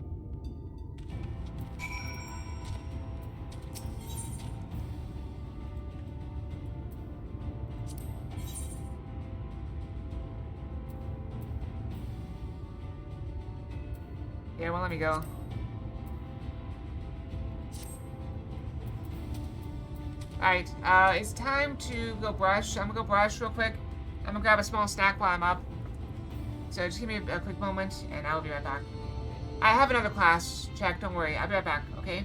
Yeah, well, let me go. Alright, it's time to go brush. I'm gonna go brush real quick. I'm gonna grab a small snack while I'm up. So just give me a quick moment, and I'll be right back. I have another class check, don't worry. I'll be right back, okay?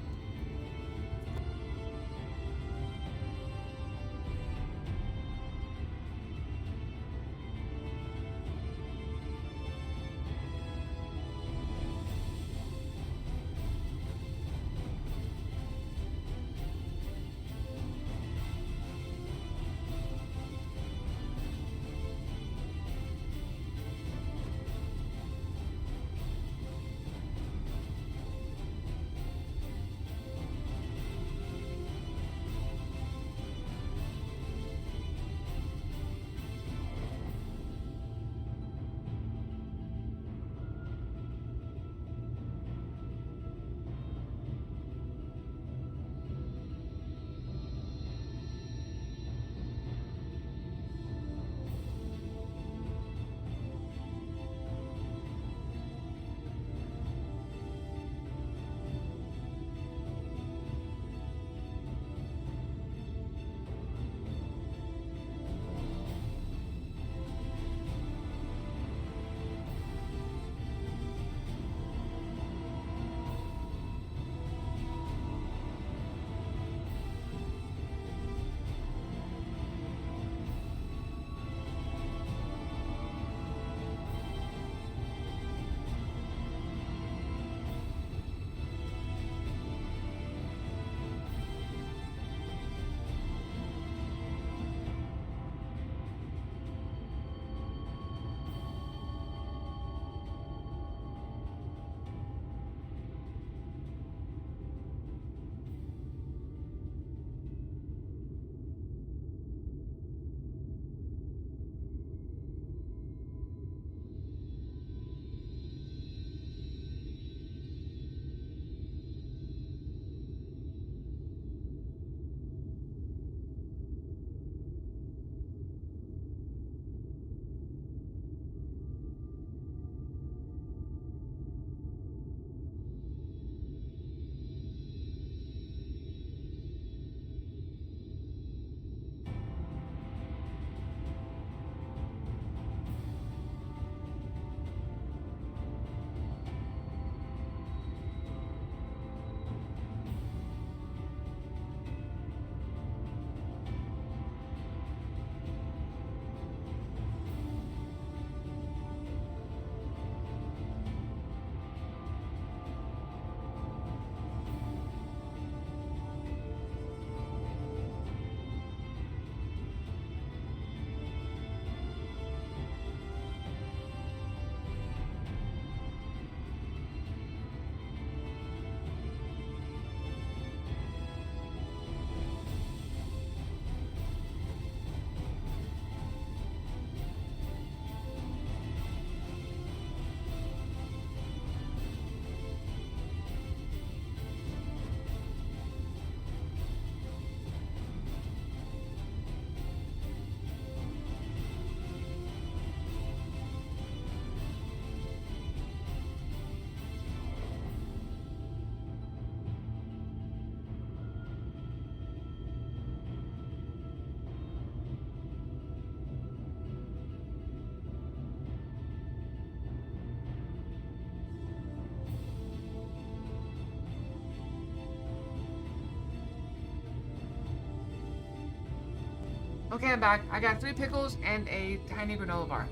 Okay, I'm back. I got 3 pickles and a tiny granola bar.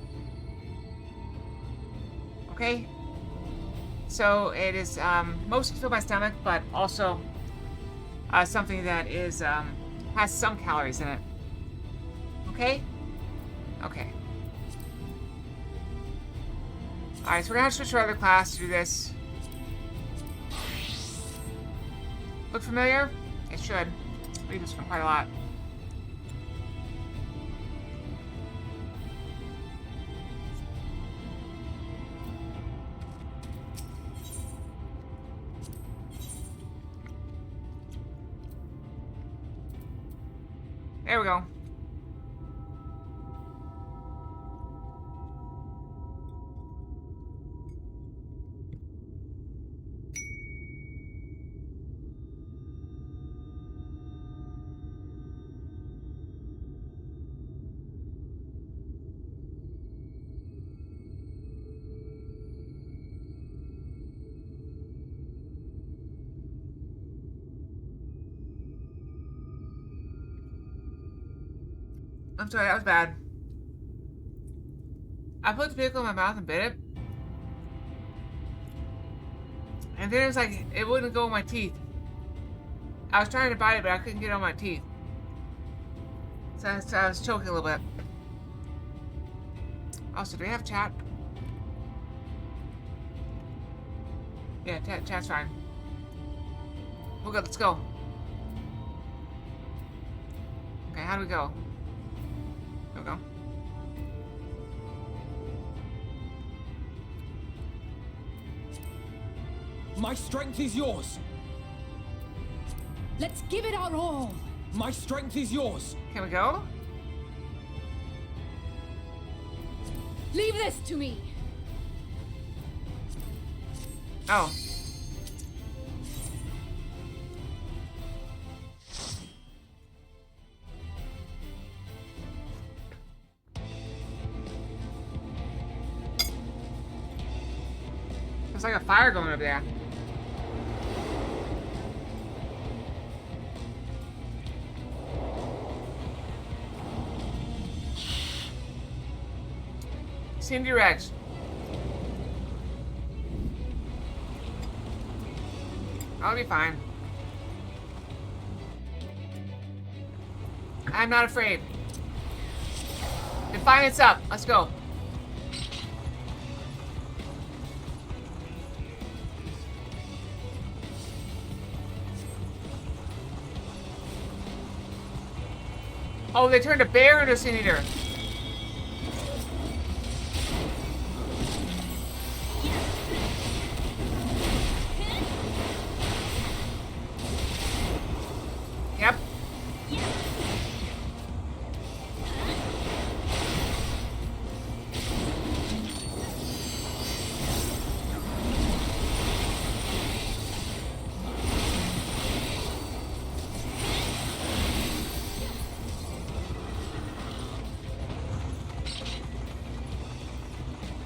Okay? So it is mostly filled my stomach, but also something that is has some calories in it. Okay? Okay. Alright, so we're gonna have to switch to our other class to do this. Look familiar? It should. Read this one quite a lot. There we go. I'm sorry, that was bad. I put the pickle in my mouth and bit it. And then it was like, it wouldn't go in my teeth. I was trying to bite it, but I couldn't get it on my teeth. So I was choking a little bit. Also, do we have chat? Yeah, chat's fine. We'll go, let's go. Okay, how do we go? There we go. My strength is yours. Let's give it our all. My strength is yours. Can we go? Leave this to me. Oh. There's like a fire going over there. Cindy Rex. I'll be fine. I'm not afraid. Defiance up. Let's go. Oh, they turned a bear into a sin eater. Yep.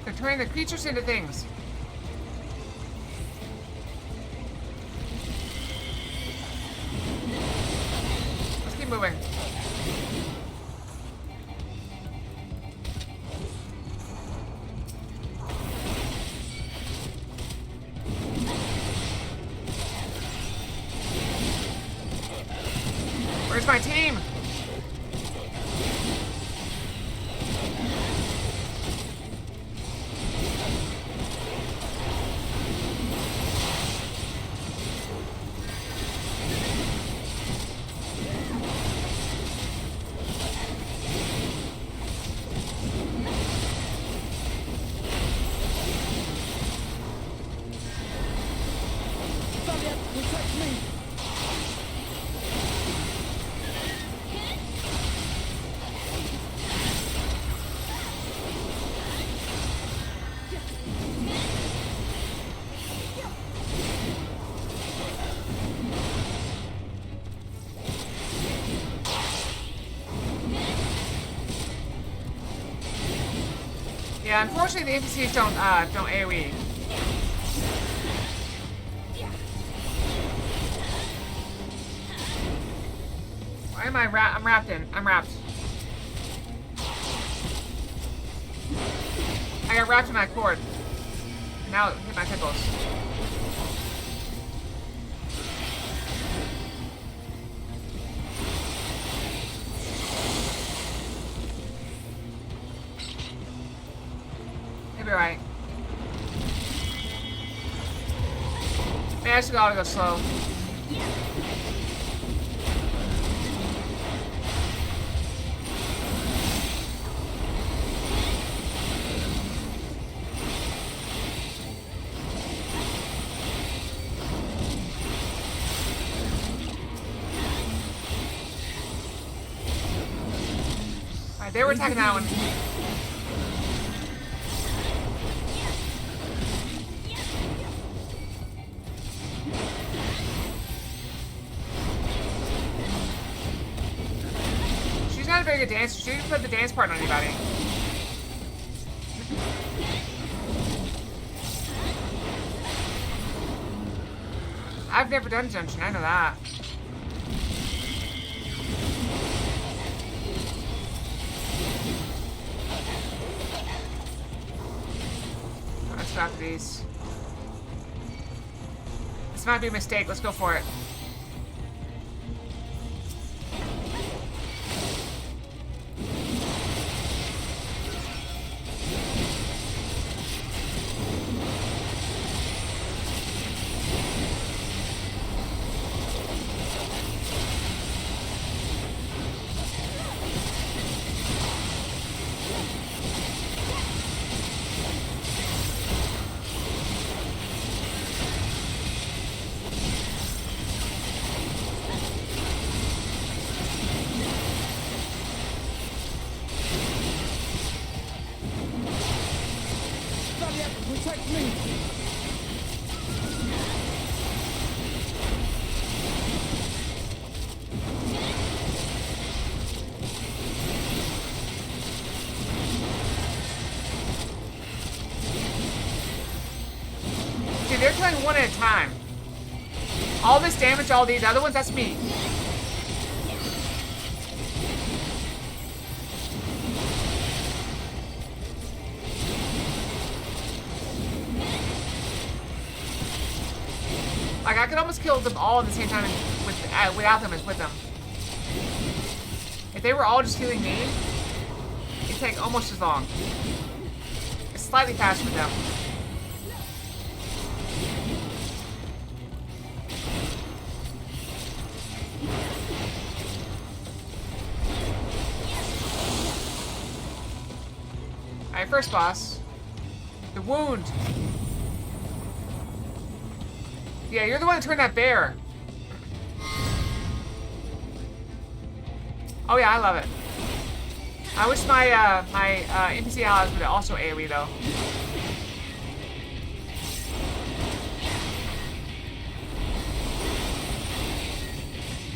They're turning the creatures into things. Let's keep moving. Where's my team? Yeah, unfortunately the NPCs don't AoE. Why am I I'm wrapped in. I'm wrapped. got wrapped in my cord. Now it hit my pickles. Maybe right. Maybe I just gotta go slow. Alright, they were attacking that one. She's not a very good dancer. She didn't put the dance part on anybody. I've never done Junction, I know that. Let's go after these. This might be a mistake, let's go for it. Protect me! See, they're killing one at a time. All this damage, all these other ones, that's me. Like, I could almost kill them all at the same time without them as with them. If they were all just healing me, it'd take almost as long. It's slightly faster with them. Alright, first boss. The wound. Yeah, you're the one that turned that bear. Oh yeah, I love it. I wish my NPC allies would also AoE though.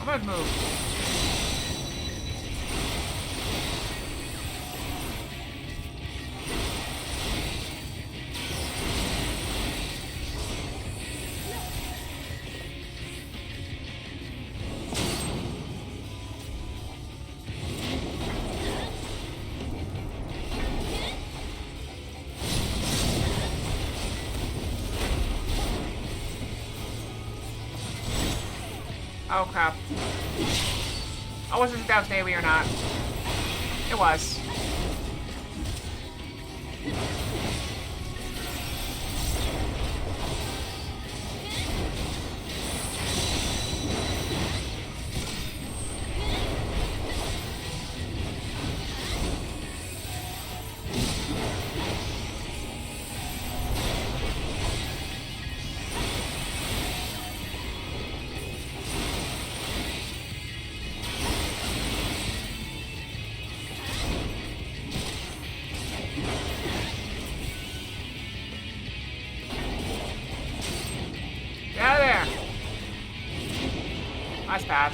I'm gonna move. Oh crap. I wasn't sure if that was AoE or not. It was. Get out of there! That's bad.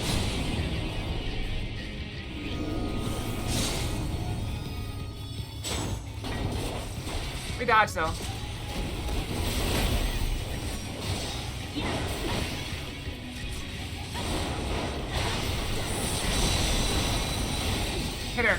We dodged though. Hit her.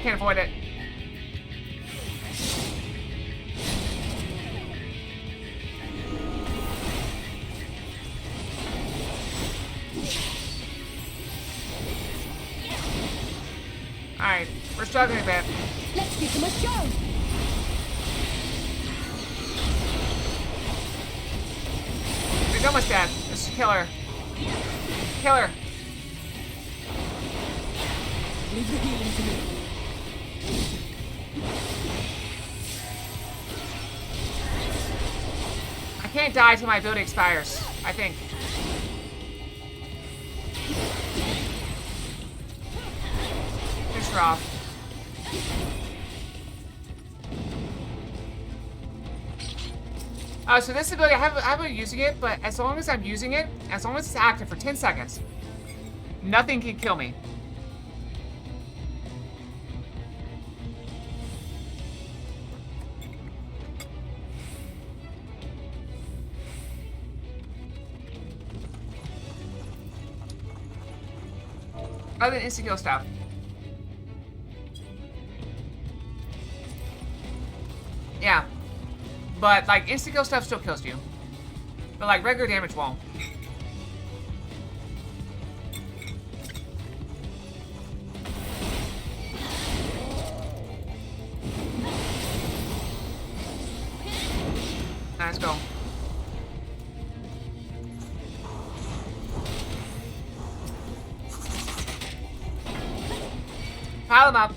can't avoid it. Alright, we're struggling a bit. Let's give them a show. He's almost dead. Let's kill her. Kill her. Leave the healing to me. I can't die till my ability expires, I think. Finish her off. Oh, so this ability, I haven't been using it, but as long as I'm using it, as long as it's active for 10 seconds, nothing can kill me. Other than insta-kill stuff. Yeah. But, like, insta-kill stuff still kills you. But, like, regular damage won't. Let's go. Pile them up.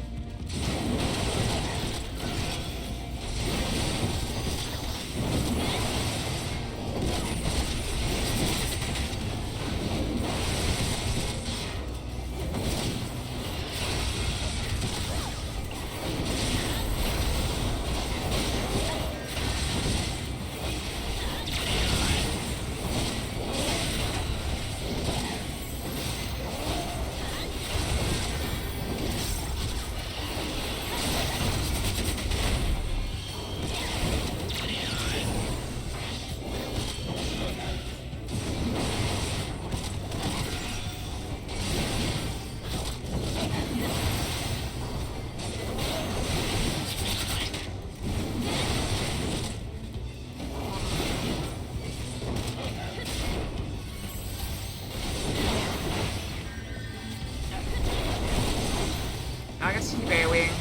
I guess keep AoEing.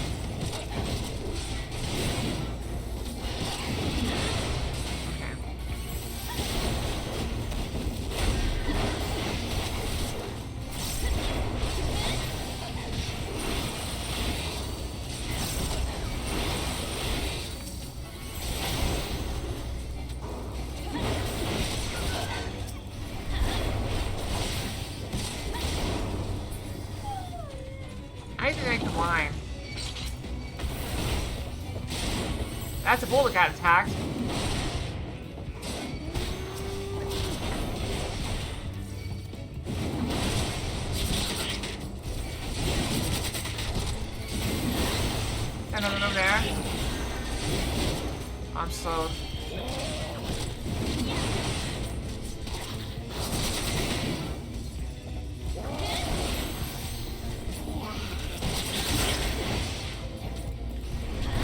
I think I can whine. That's a bull that got attacked. Another over there. I'm slowed.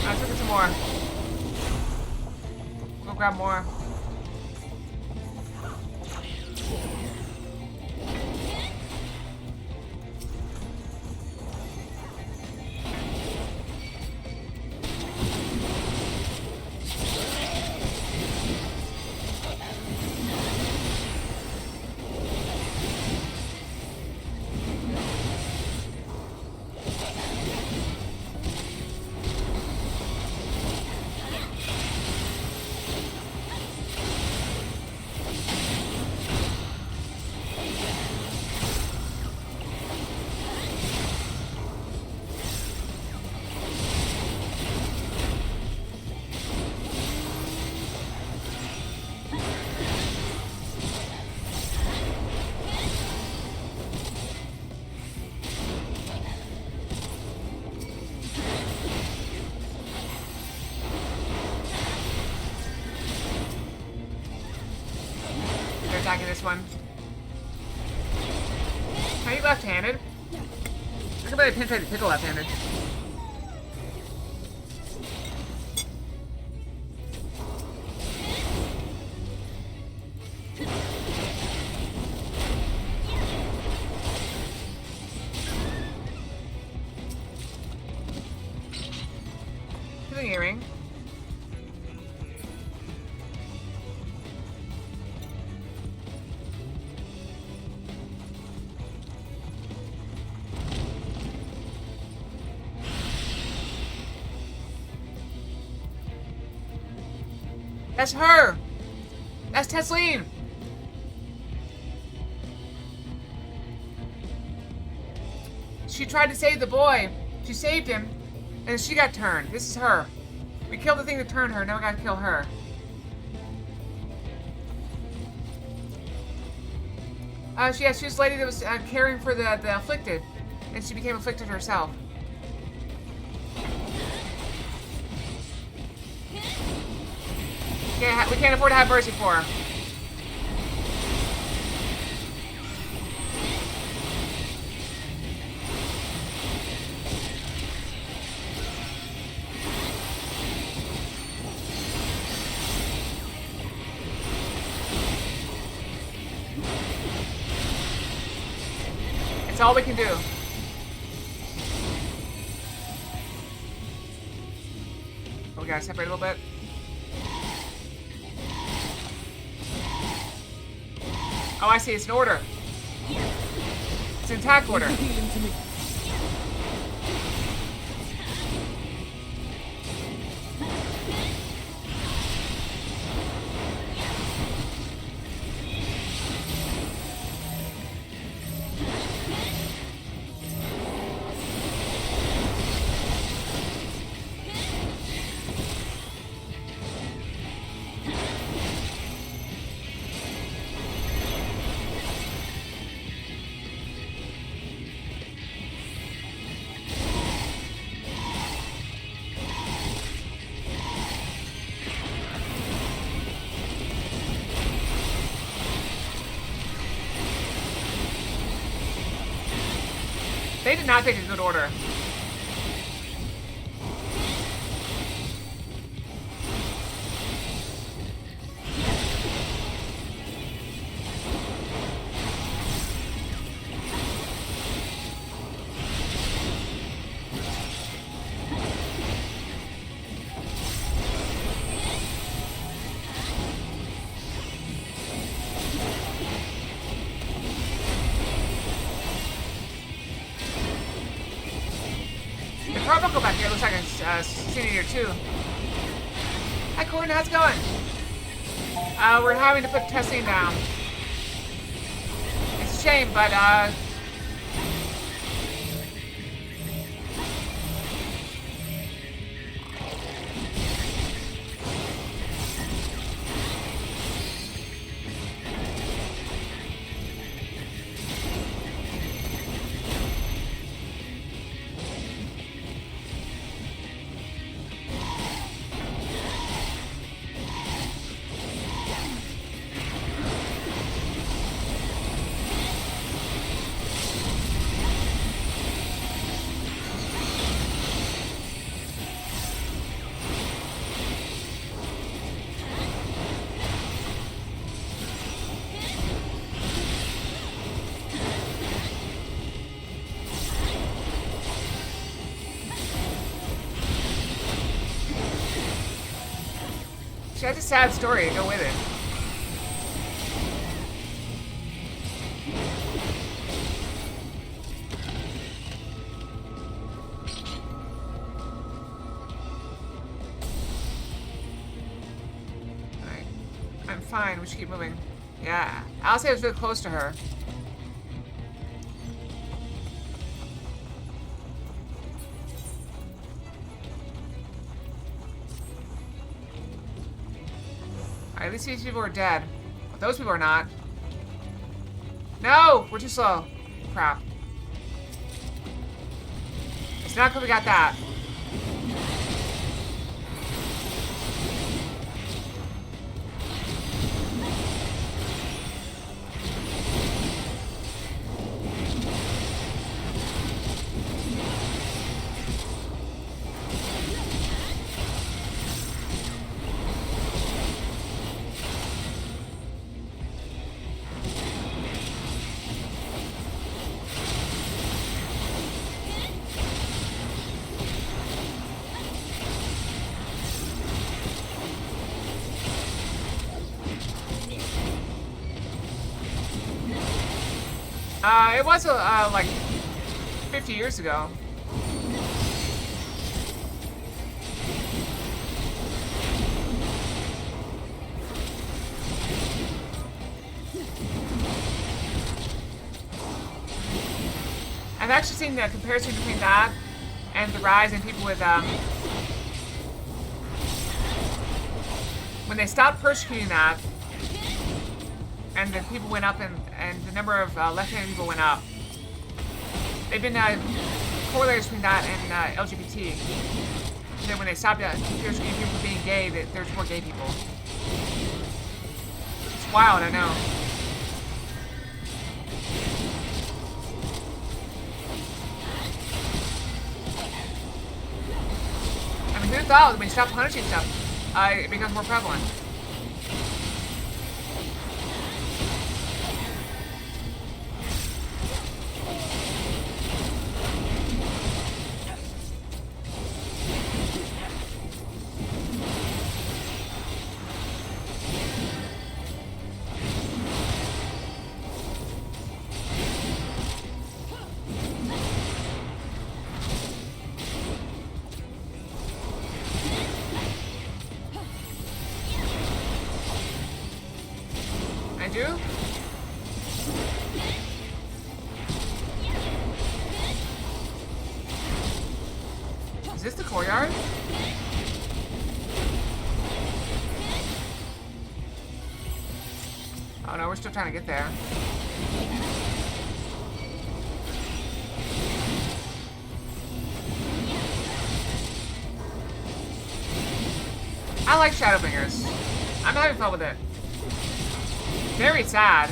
Let's look at some more. Go grab more. Attacking this one. Are you left-handed? I can probably penetrate the pickle left-handed. That's her! That's Tesleen! She tried to save the boy. She saved him, and she got turned. This is her. We killed the thing that turned her, now we gotta kill her. She was the lady that was caring for the afflicted, and she became afflicted herself. We can't afford to have mercy for her. It's all we can do. Oh, we gotta separate a little bit. Oh, I see. It's an order. It's an attack order. They did not pick a good order. Go back here. Looks like a city here too. Hi, Corin. How's it going? We're having to put testing down. It's a shame, but she has a sad story to go with it. Alright. I'm fine. We should keep moving. Yeah. I'll say I was really close to her. At least these people are dead. But those people are not. No! We're too slow. Crap. It's not good we got that. It was like 50 years ago. I've actually seen the comparison between that and the rise in people with, when they stopped persecuting that, and the people went up, and the number of left-handed people went up. They've been correlated between that and LGBT. And then when they stopped persecuting people for being gay, there's more gay people. It's wild, I know. I mean, who thought when you stop punishing stuff, it becomes more prevalent? Is this the courtyard? Oh no, we're still trying to get there. I like Shadowbringers. I'm having fun with it. Very sad.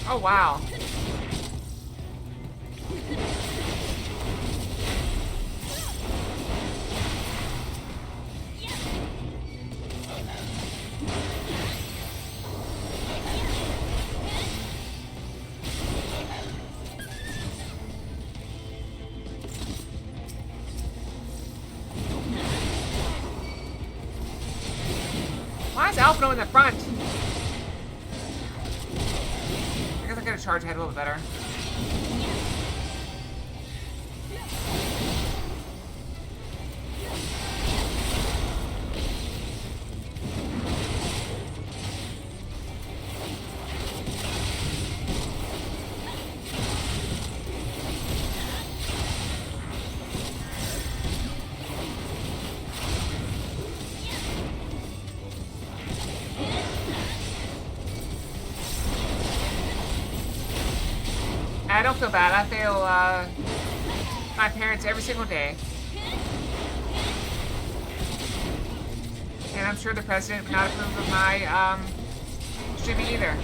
Oh, wow. Why is Alpha in the front? I guess I could have charged ahead a little better. I don't feel bad. I fail my parents every single day. And I'm sure the president would not approve of my streaming either.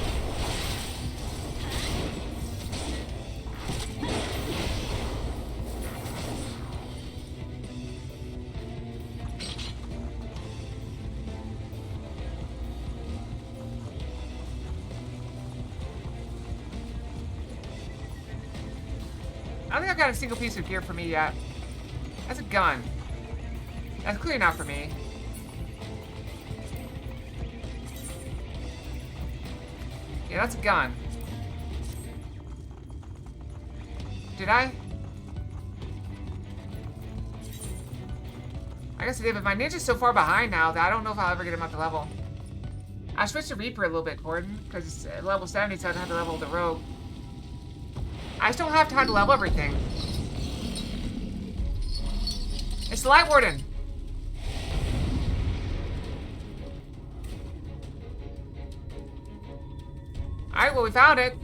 I don't think I've got a single piece of gear for me yet. That's a gun. That's clearly not for me. Yeah, that's a gun. Did I? I guess I did, but my ninja's so far behind now that I don't know if I'll ever get him up to level. I switched to Reaper a little bit, Gordon, because it's level 70, so I don't have to level the Rogue. I still have time to level everything. It's the Light Warden. Alright, well, we found it.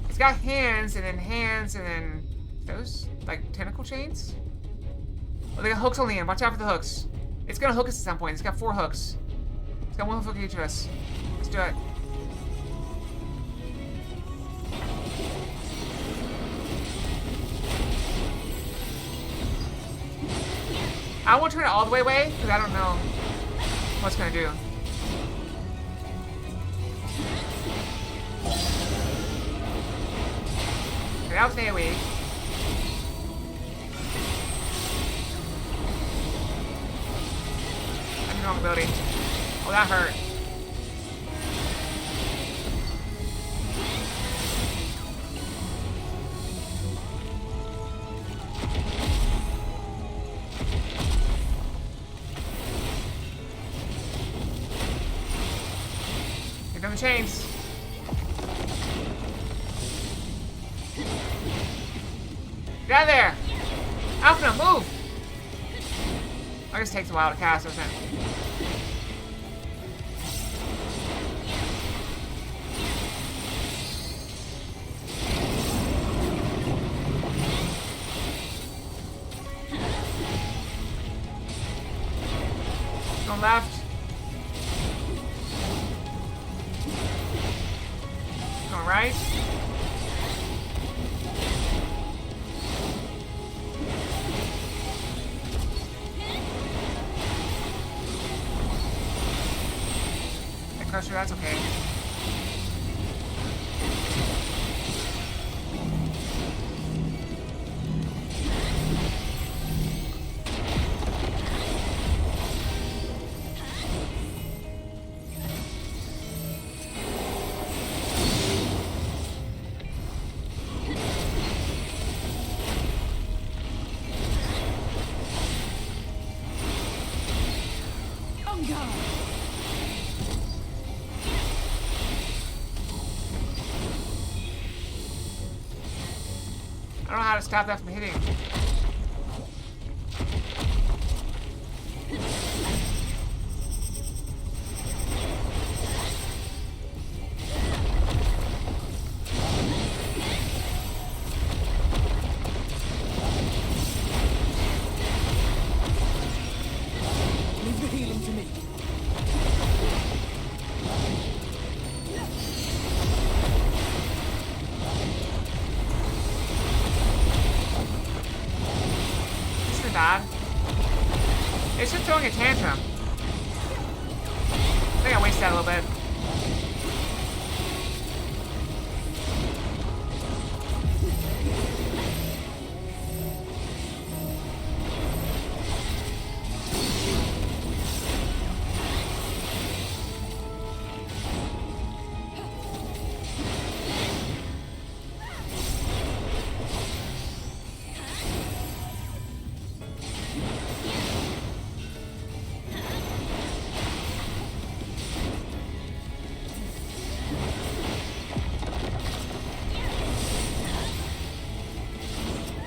It's got hands, and then those, like, tentacle chains? Oh, they got hooks on the end. Watch out for the hooks. It's gonna hook us at some point. It's got 4 hooks. It's got 1 hook each of us. Let's do it. I won't turn it all the way away, because I don't know what's gonna do. Okay, that was AoE. ability. Oh, that hurt. Here come the chains. Get out of there! Alpha, move! I guess it takes a while to cast, doesn't it? Going left. Going right. Crusher, that's okay. I don't know how to stop that from hitting. Leave the healing to me. Bad. It's just throwing a tantrum. I think I wasted that a little bit.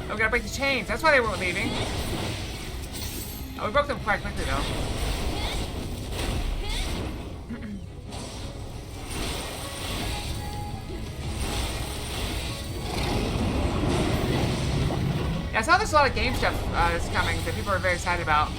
Oh, we gotta break the chains. That's why they weren't leaving. Oh, we broke them quite quickly, though. Yeah, I saw there's a lot of game stuff that's coming that people are very excited about.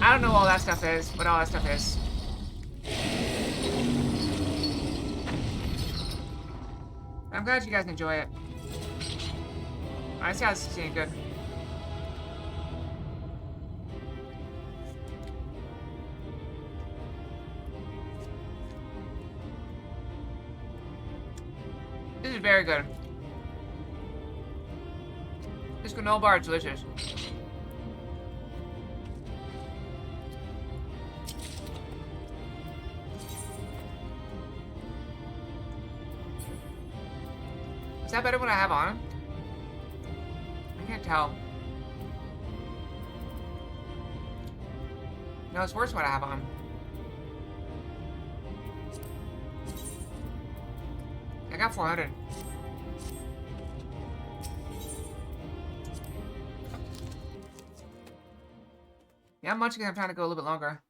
I don't know what all that stuff is, what all that stuff is. I'm glad you guys enjoy it. I see how this is getting good. This is very good. This granola bar is delicious. Is that better when I have on? I can't tell. No, it's worse when I have on. I got 400. Yeah, I'm munching because I'm trying to go a little bit longer.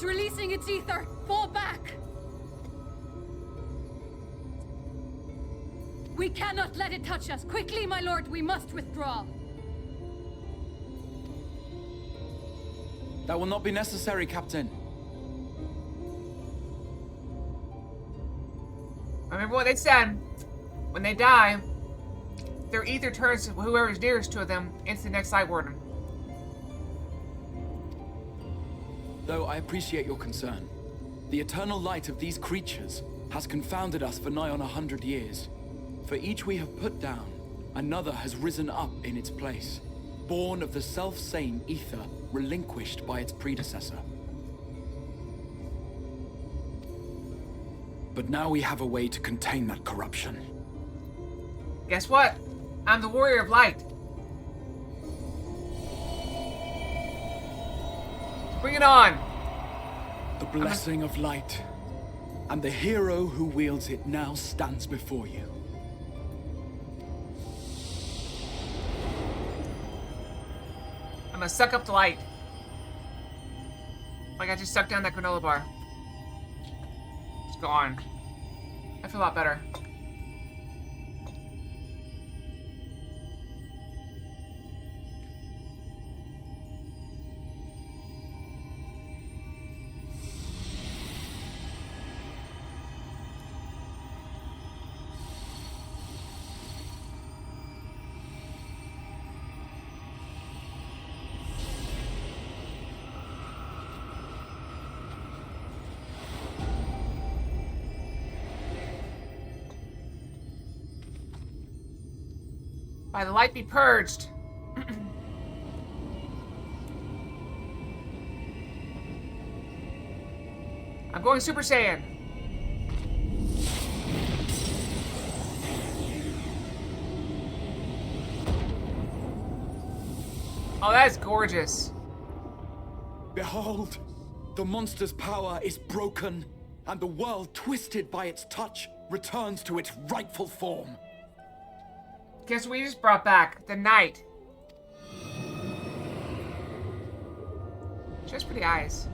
It's releasing its ether! Fall back! We cannot let it touch us! Quickly, my lord, we must withdraw! That will not be necessary, Captain. Remember what they said. When they die, their ether turns whoever's nearest to them into the next Light Warden. Though I appreciate your concern, the eternal light of these creatures has confounded us for nigh on 100 years. For each we have put down, another has risen up in its place, born of the self-same ether relinquished by its predecessor. But now we have a way to contain that corruption. Guess what? I'm the Warrior of Light. Bring it on! The blessing of light, and the hero who wields it now stands before you. I'm gonna suck up the light. Like I just sucked down that granola bar. It's gone. I feel a lot better. By the light be purged. I'm going Super Saiyan. Oh, that's gorgeous. Behold, the monster's power is broken, and the world, twisted by its touch, returns to its rightful form. Guess what we just brought back? The night. She has pretty eyes.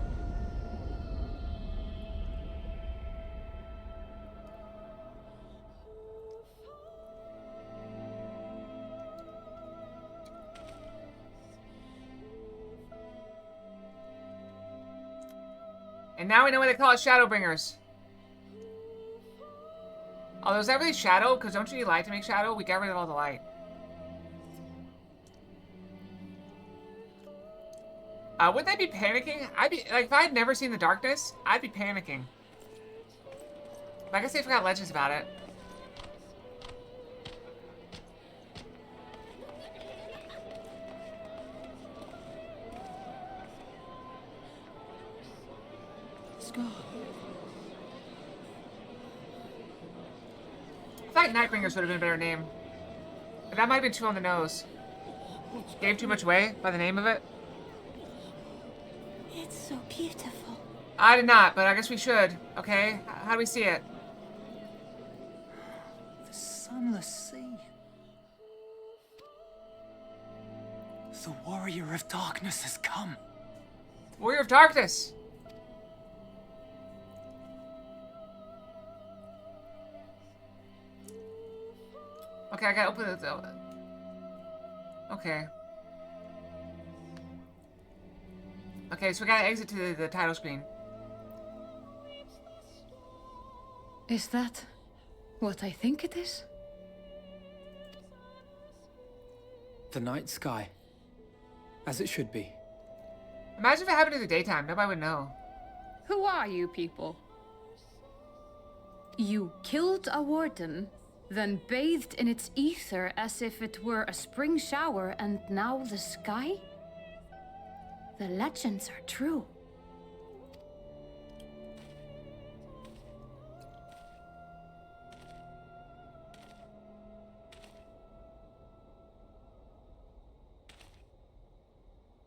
And now we know why they call it Shadowbringers. Oh, is that really shadow? Because don't you need light to make shadow? We got rid of all the light. Wouldn't they be panicking? I'd be, like, if I had never seen the darkness, I'd be panicking. But I guess they forgot legends about it. I thought Nightbringers would have been a better name. But that might have been too on the nose. Gave too much away by the name of it. It's so beautiful. I did not, but I guess we should. Okay? How do we see it? The sunless sea. The warrior of darkness has come. Warrior of Darkness! Okay, I gotta open it though. Okay. Okay, so we gotta exit to the title screen. Is that what I think it is? The night sky. As it should be. Imagine if it happened in the daytime. Nobody would know. Who are you people? You killed a warden, then bathed in its ether as if it were a spring shower, and now the sky? The legends are true.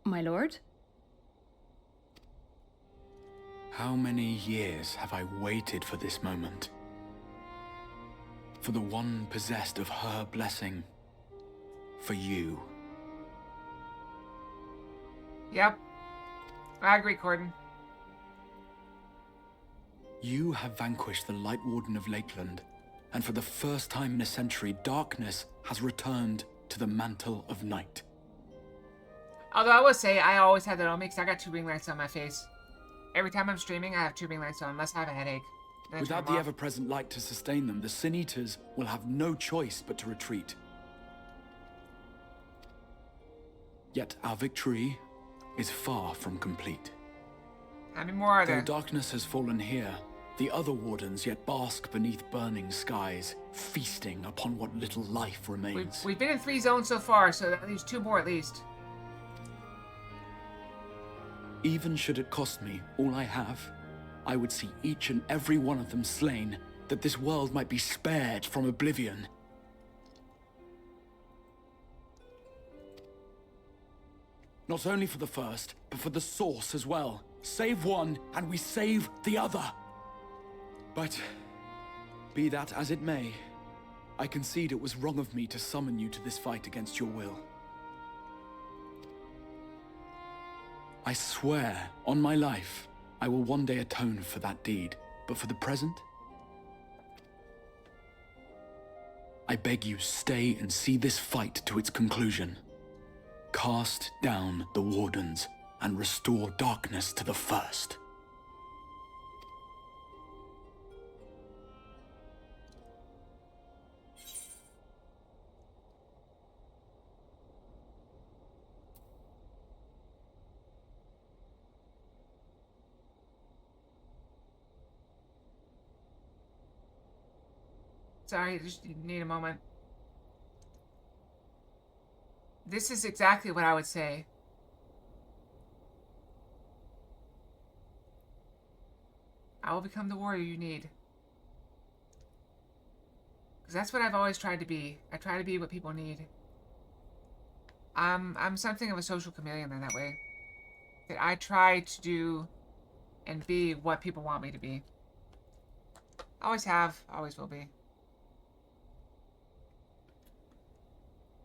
My lord? How many years have I waited for this moment? For the one possessed of her blessing. For you. Yep. I agree, Corden. You have vanquished the Light Warden of Lakeland, and for the first time in a century, darkness has returned to the mantle of night. Although I will say, I always have that on me because I got 2 ring lights on my face. Every time I'm streaming, I have 2 ring lights on, unless I have a headache. Then I turn Without them the off. ever-present light to sustain them, the Sin Eaters will have no choice but to retreat. Yet our victory is far from complete. How many more are Though there? darkness has fallen here, the other wardens yet bask beneath burning skies, feasting upon what little life remains. We've been in 3 zones so far, so that leaves 2 more at least. Even should it cost me all I have, I would see each and every one of them slain, that this world might be spared from oblivion. Not only for the first, but for the source as well. Save one, and we save the other. But, be that as it may, I concede it was wrong of me to summon you to this fight against your will. I swear, on my life, I will one day atone for that deed, but for the present, I beg you stay and see this fight to its conclusion. Cast down the Wardens and restore darkness to the first. Sorry, just need a moment. This is exactly what I would say. I will become the warrior you need. Because that's what I've always tried to be. I try to be what people need. I'm something of a social chameleon in that way. That I try to do and be what people want me to be. Always have, always will be.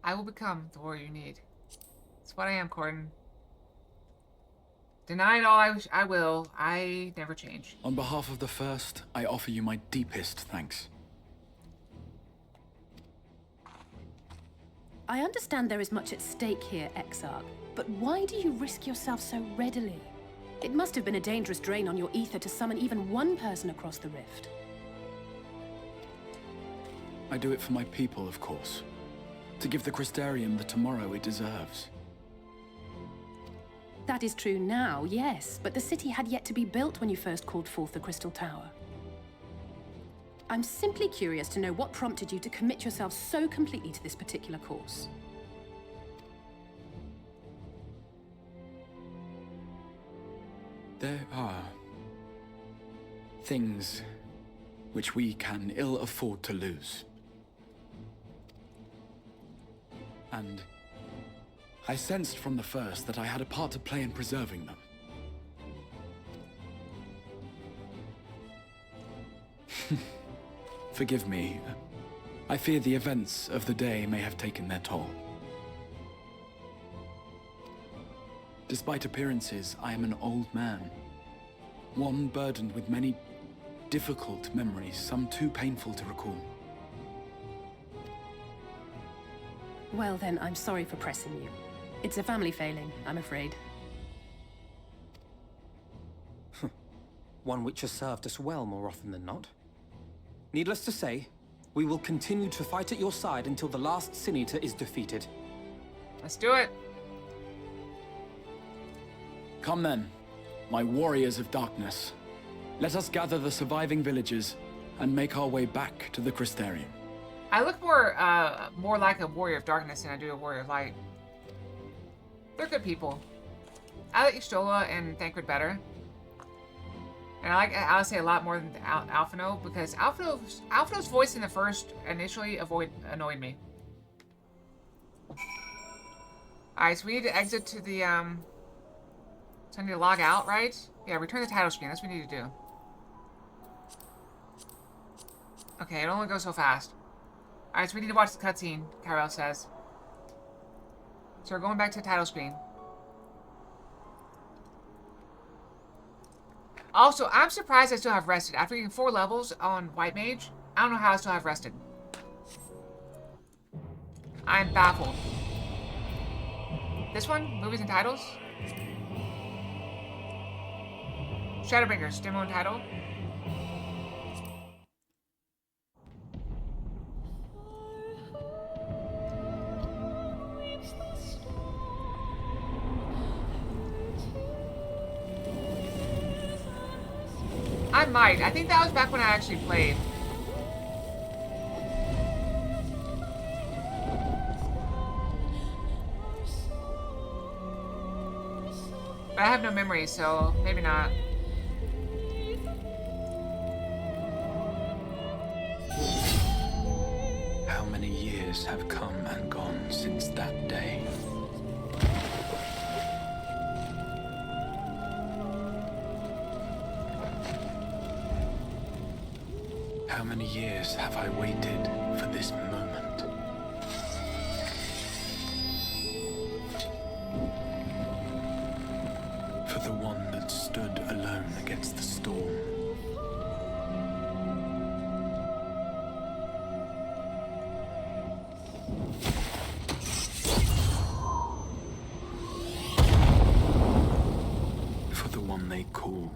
I will become the warrior you need. It's what I am, Corden. Deny it all I will. I never change. On behalf of the first, I offer you my deepest thanks. I understand there is much at stake here, Exarch, but why do you risk yourself so readily? It must have been a dangerous drain on your ether to summon even one person across the rift. I do it for my people, of course. To give the Crystarium the tomorrow it deserves. That is true now, yes, but the city had yet to be built when you first called forth the Crystal Tower. I'm simply curious to know what prompted you to commit yourself so completely to this particular course. There are things which we can ill afford to lose. And I sensed from the first that I had a part to play in preserving them. Forgive me. I fear the events of the day may have taken their toll. Despite appearances, I am an old man. One burdened with many difficult memories, some too painful to recall. Well then, I'm sorry for pressing you. It's a family failing, I'm afraid. One which has served us well more often than not. Needless to say, we will continue to fight at your side until the last Sin Eater is defeated. Let's do it. Come then, my warriors of darkness. Let us gather the surviving villagers and make our way back to the Crystarium. I look more like a warrior of darkness than I do a warrior of light. They're good people. I like Y'shtola and Thancred better. And I like Alice a lot more than Alphino, because Alphino's voice in the first initially annoyed me. Alright, so we need to exit to the, so I need to log out, right? Yeah, return the title screen. That's what we need to do. Okay, it only goes so fast. Alright, so we need to watch the cutscene, Kyrell says. So we're going back to the title screen. Also, I'm surprised I still have rested. After getting 4 levels on White Mage, I don't know how I still have rested. I'm baffled. This one? Movies and titles? Shadowbringers, demo and title. I might. I think that was back when I actually played. But I have no memory, so maybe not. How many years have come and gone since that day? How many years have I waited for this moment? For the one that stood alone against the storm. For the one they called.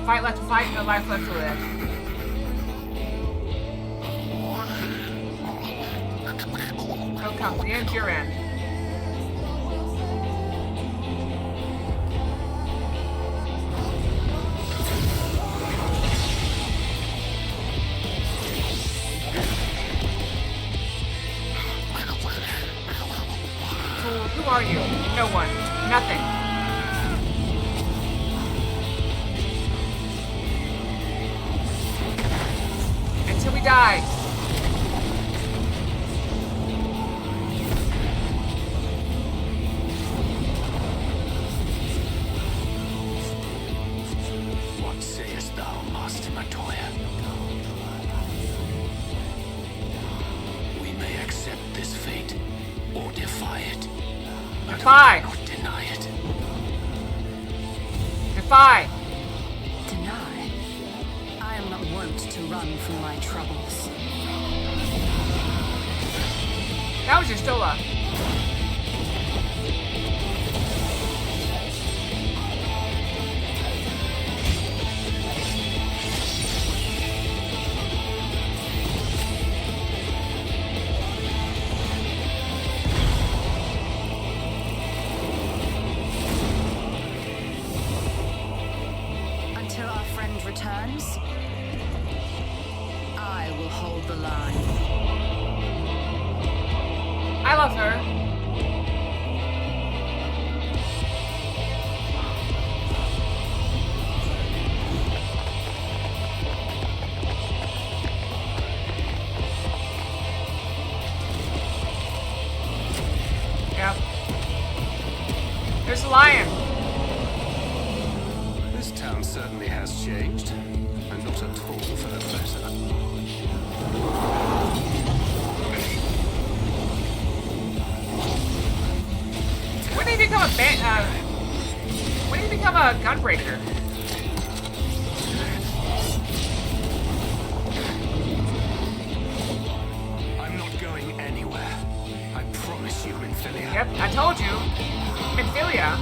Fight left to fight, no life left to live. Oh, come to the end, your end. So, who are you? No one. Nothing. Die. What sayest thou, Master Matoya? We may accept this fate or defy it. But defy. We cannot deny it. Defy. To run from my troubles. That was your Stola. Until our friend returns, I will hold the line. I love her. Yep. There's a lion. This town certainly has changed, and not at all for the better. When did he become a when did he become a gunbreaker? I'm not going anywhere. I promise you, Minfilia. Yep, I told you. Minfilia.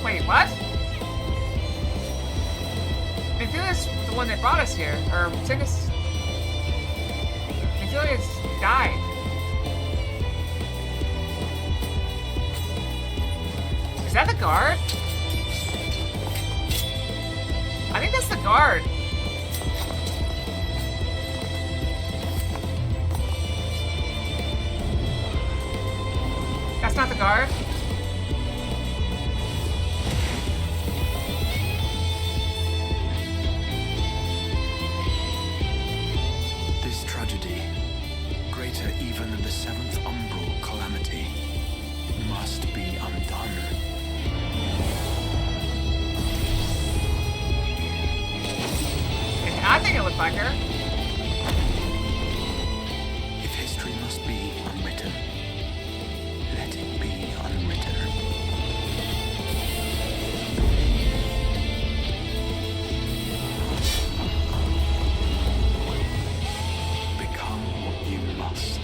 Wait, what? Minfilia's the one that brought us here, or took us. Julius died. Is that the guard? I think that's the guard. That's not the guard? This tragedy, greater even than the seventh umbral calamity, must be undone. I think it looked like her. If history must be unwritten, let it be unwritten. Become what you must.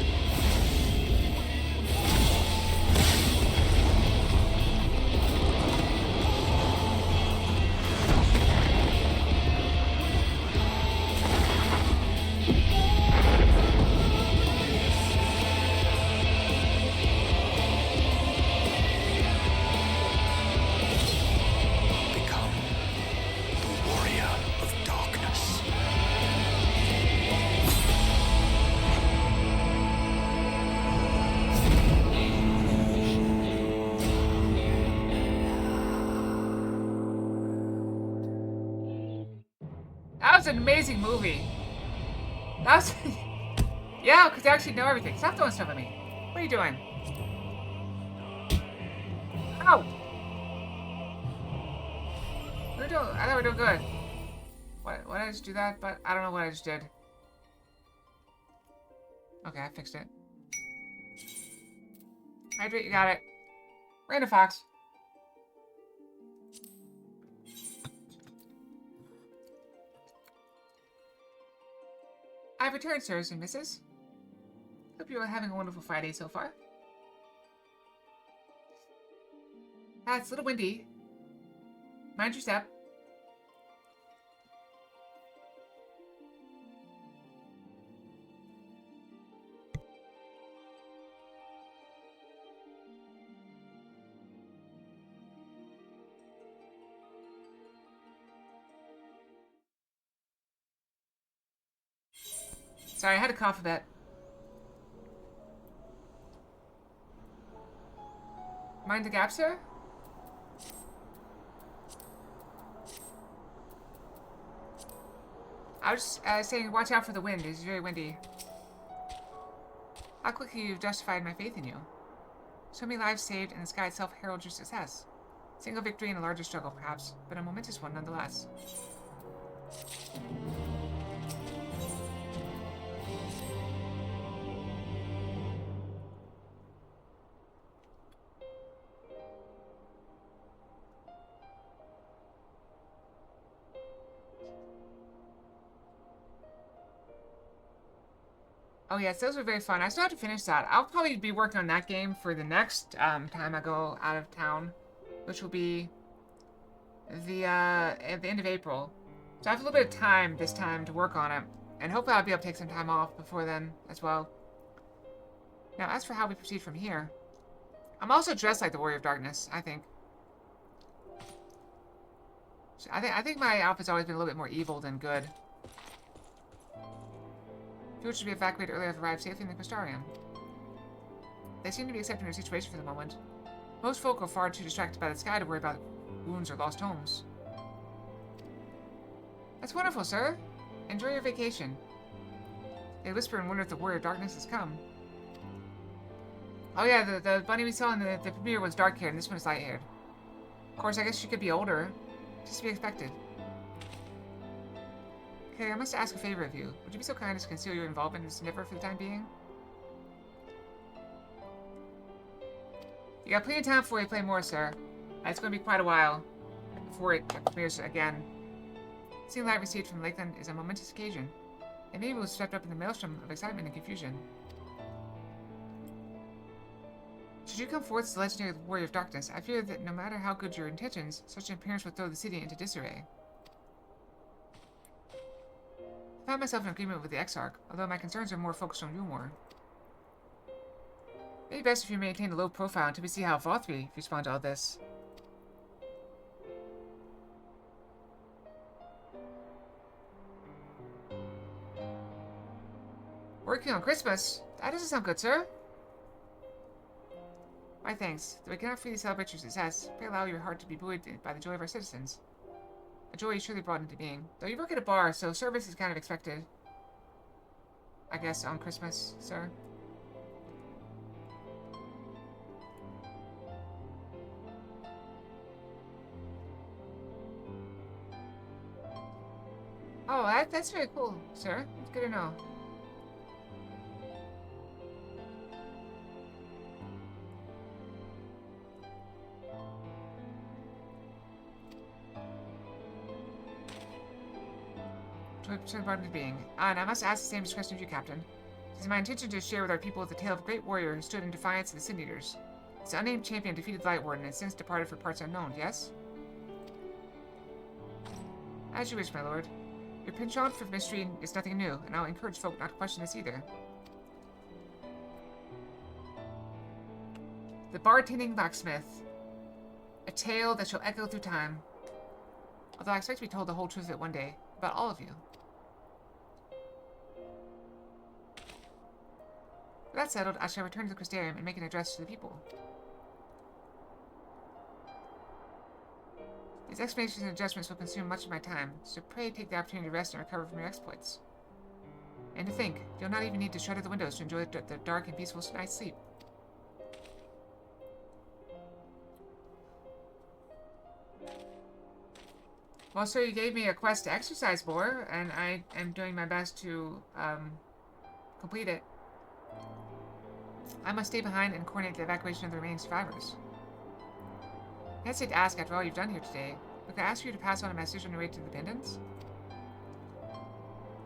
Become the warrior of darkness. That was an amazing movie. That was... yeah, because I actually know everything. Stop throwing stuff at me. What are you doing? Ow! We're doing... I thought we were doing good. What did I just do that? But I don't know what I just did. Okay, I fixed it. Hydrate, you got it. Random Fox. I've returned, sirs and misses. Hope you are having a wonderful Friday so far. It's a little windy. Mind your step. Sorry, I had to cough a bit. Mind the gap, sir? I was just saying, watch out for the wind. It's very windy. How quickly you've justified my faith in you. So many lives saved, and the sky itself heralds your success. Single victory in a larger struggle, perhaps, but a momentous one nonetheless. Oh yes, those were very fun. I still have to finish that. I'll probably be working on that game for the next time I go out of town, which will be at the end of April. So I have a little bit of time this time to work on it, and hopefully I'll be able to take some time off before then as well. Now, as for how we proceed from here, I'm also dressed like the Warrior of Darkness, I think. So I think my outfit's always been a little bit more evil than good. People should be evacuated earlier have arrived safely in the Crystarium. They seem to be accepting their situation for the moment. Most folk are far too distracted by the sky to worry about wounds or lost homes. That's wonderful, sir. Enjoy your vacation. They whisper and wonder if the Warrior of Darkness has come. Oh yeah, the bunny we saw in the premiere was dark-haired, and this one is light-haired. Of course, I guess she could be older. Just to be expected. Okay, I must ask a favor of you. Would you be so kind as to conceal your involvement in this endeavor for the time being? You got plenty of time before you play more, sir. It's going to be quite a while before it premieres again. Seeing light received from Lakeland is a momentous occasion, and maybe we'll swept up in the maelstrom of excitement and confusion. Should you come forth as the legendary Warrior of Darkness, I fear that no matter how good your intentions, such an appearance would throw the city into disarray. I found myself in agreement with the Exarch, although my concerns are more focused on Yulmore. Maybe best if you maintain a low profile until we see how Vothri respond to all this. Working on Christmas? That doesn't sound good, sir. Why, thanks. Though I cannot freely celebrate your success, pray allow your heart to be buoyed by the joy of our citizens. A joy you surely brought into being. Though you work at a bar, so service is kind of expected. I guess on Christmas, sir. Oh, that's very cool, sir. It's good to know. Part of being. And I must ask the same question of you, Captain. It is my intention to share with our people the tale of a great warrior who stood in defiance of the Sin Eaters. This unnamed champion defeated Light Warden and has since departed for parts unknown, yes? As you wish, my lord. Your penchant for mystery is nothing new, and I'll encourage folk not to question this either. The bartending blacksmith. A tale that shall echo through time. Although I expect to be told the whole truth of it one day, about all of you. With that settled, I shall return to the Crystarium and make an address to the people. These explanations and adjustments will consume much of my time, so pray take the opportunity to rest and recover from your exploits. And to think, you'll not even need to shutter the windows to enjoy the dark and peaceful night's sleep. Well, sir, you gave me a quest to exercise more, and I am doing my best to complete it. I must stay behind and coordinate the evacuation of the remaining survivors. I hesitate to ask after all you've done here today, but could I ask you to pass on a message on your way to the Pendants?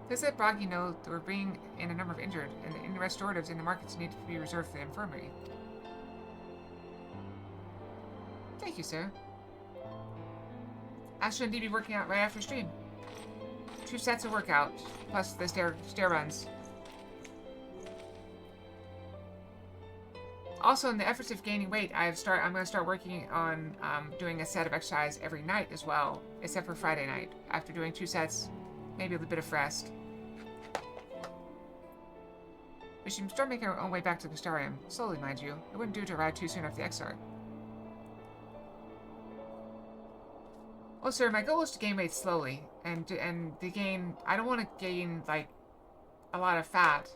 Please let Bragi know that we're bringing in a number of injured, and the restoratives in the markets need to be reserved for the infirmary. Thank you, sir. I should indeed be working out right after stream. 2 sets of workout, plus the stair runs. Also, in the efforts of gaining weight, I'm going to start working on doing a set of exercise every night as well, except for Friday night. After doing 2 sets, maybe a little bit of rest. We should start making our own way back to the Crystarium. Slowly, mind you. It wouldn't do to arrive too soon after the Exarch. Oh, sir, my goal is to gain weight slowly, and to gain. I don't want to gain like a lot of fat.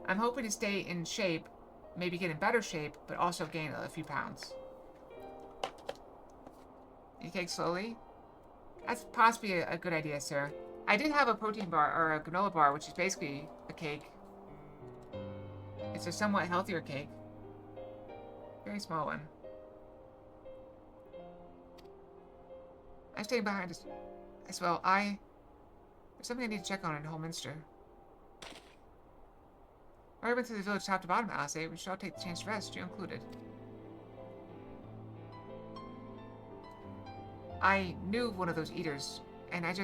I'm hoping to stay in shape, maybe get in better shape, but also gain a few pounds. You take slowly. That's possibly a good idea, sir. I did have a protein bar or a granola bar, which is basically a cake. It's a somewhat healthier cake. Very small one. I'm staying behind as well. There's something I need to check on in Holminster. I went through the village top to bottom, Alice, which I'll take the chance to rest, you included. I knew one of those eaters, and I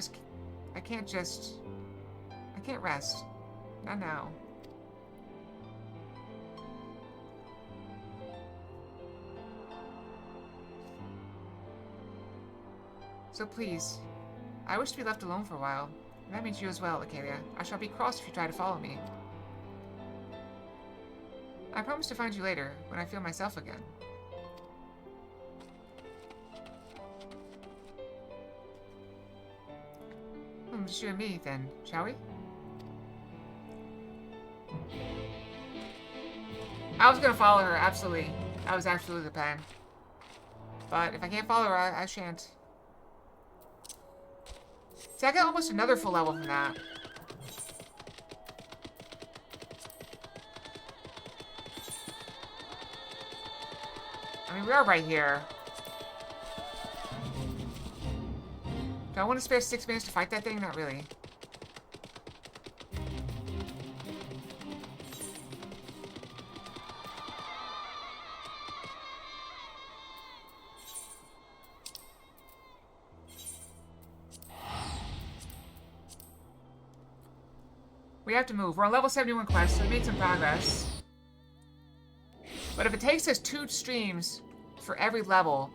can't rest. Not now. So please, I wish to be left alone for a while. And that means you as well, Acalia. I shall be cross if you try to follow me. I promise to find you later, when I feel myself again. Just you and me, then, shall we? I was gonna follow her, absolutely. That was absolutely the plan. But if I can't follow her, I shan't. See, I got almost another full level from that. I mean, we are right here. Do I want to spare 6 minutes to fight that thing? Not really. We have to move. We're on level 71 quest, so we made some progress. But if it takes us 2 streams for every level,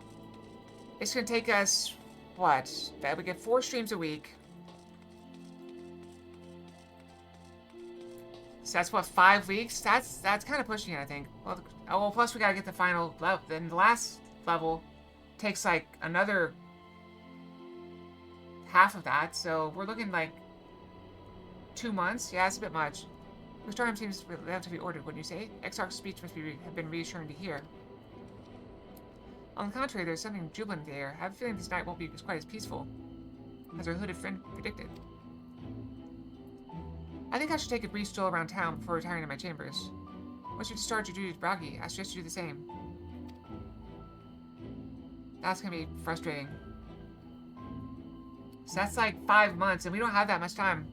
it's going to take us, what? We get 4 streams a week. So that's what, 5 weeks? That's kind of pushing it, I think. Well, plus we got to get the final level. Then the last level takes like another half of that. So we're looking like 2 months. Yeah, that's a bit much. Restore seems relatively ordered, wouldn't you say? Exarch's speech must have been reassuring to hear. On the contrary, there's something jubilant in the air. I have a feeling this night won't be quite as peaceful as our hooded friend predicted. I think I should take a brief stroll around town before retiring to my chambers. Once you discharge your duties, Bragi, I suggest you do the same. That's gonna be frustrating. So that's like 5 months, and we don't have that much time.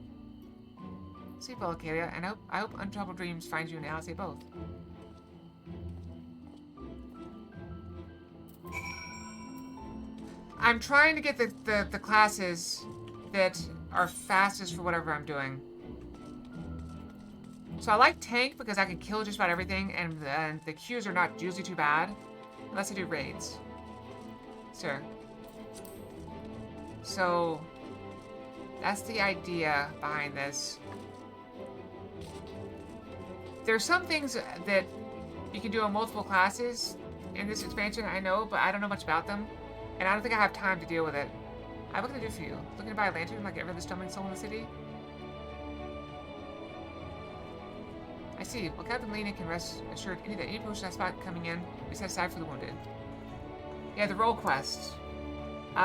Sleep well, Kalia, and I hope untroubled dreams find you in Alice both. I'm trying to get the classes that are fastest for whatever I'm doing. So I like tank because I can kill just about everything, and the queues are not usually too bad, unless I do raids. Sure. So that's the idea behind this. There's some things that you can do on multiple classes in this expansion, I know, but I don't know much about them. And I don't think I have time to deal with it. What can I do for you? Looking to buy a lantern like every other stumbling soul in the city? I see. Well, Captain Lena can rest assured any potion that spot coming in be set aside for the wounded. Yeah, the role quest. We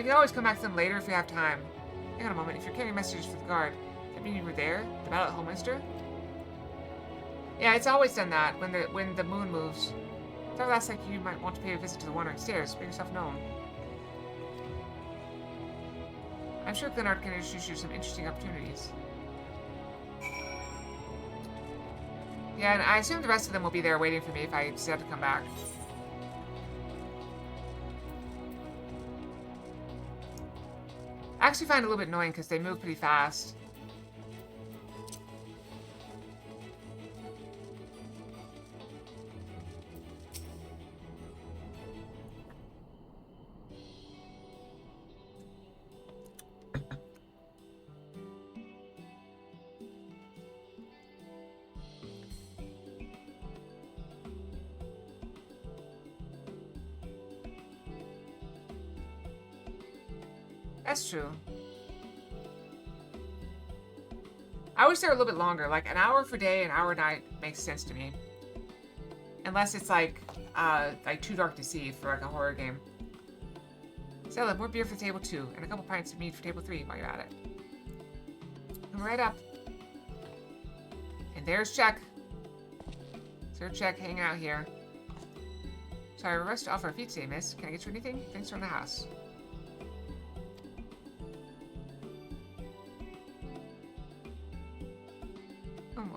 can always come back to them later if we have time. Hang on a moment. If you're carrying messages for the guard, that mean you were there? The battle at Holminster? Yeah, it's always done that when the moon moves. So that's like you might want to pay a visit to the Wandering Stairs. Make yourself known. I'm sure Glenard can introduce you to some interesting opportunities. Yeah, and I assume the rest of them will be there waiting for me if I decide to come back. I actually find it a little bit annoying because they move pretty fast. That's true. I wish they were a little bit longer. Like an hour for day, an hour at night makes sense to me. Unless it's like too dark to see for like a horror game. Stella, more beer for table 2 and a couple pints of mead for table 3 while you're at it. Come right up. And there's Check. Sir Check hanging out here. Sorry, we're rushed off our feet today, miss. Can I get you anything? Thanks from the house.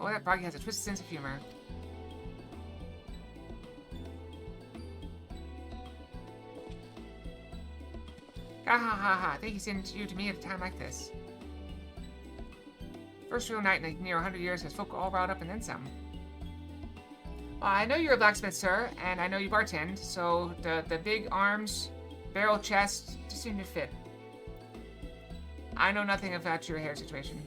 Oh, that Bragi has a twisted sense of humor. Ha ha ha ha. Thank you sent you to me at a time like this. First real night in near 100 years has folk all riled up and then some. Well, I know you're a blacksmith, sir, and I know you bartend, so the big arms, barrel chest just seem to fit. I know nothing about your hair situation.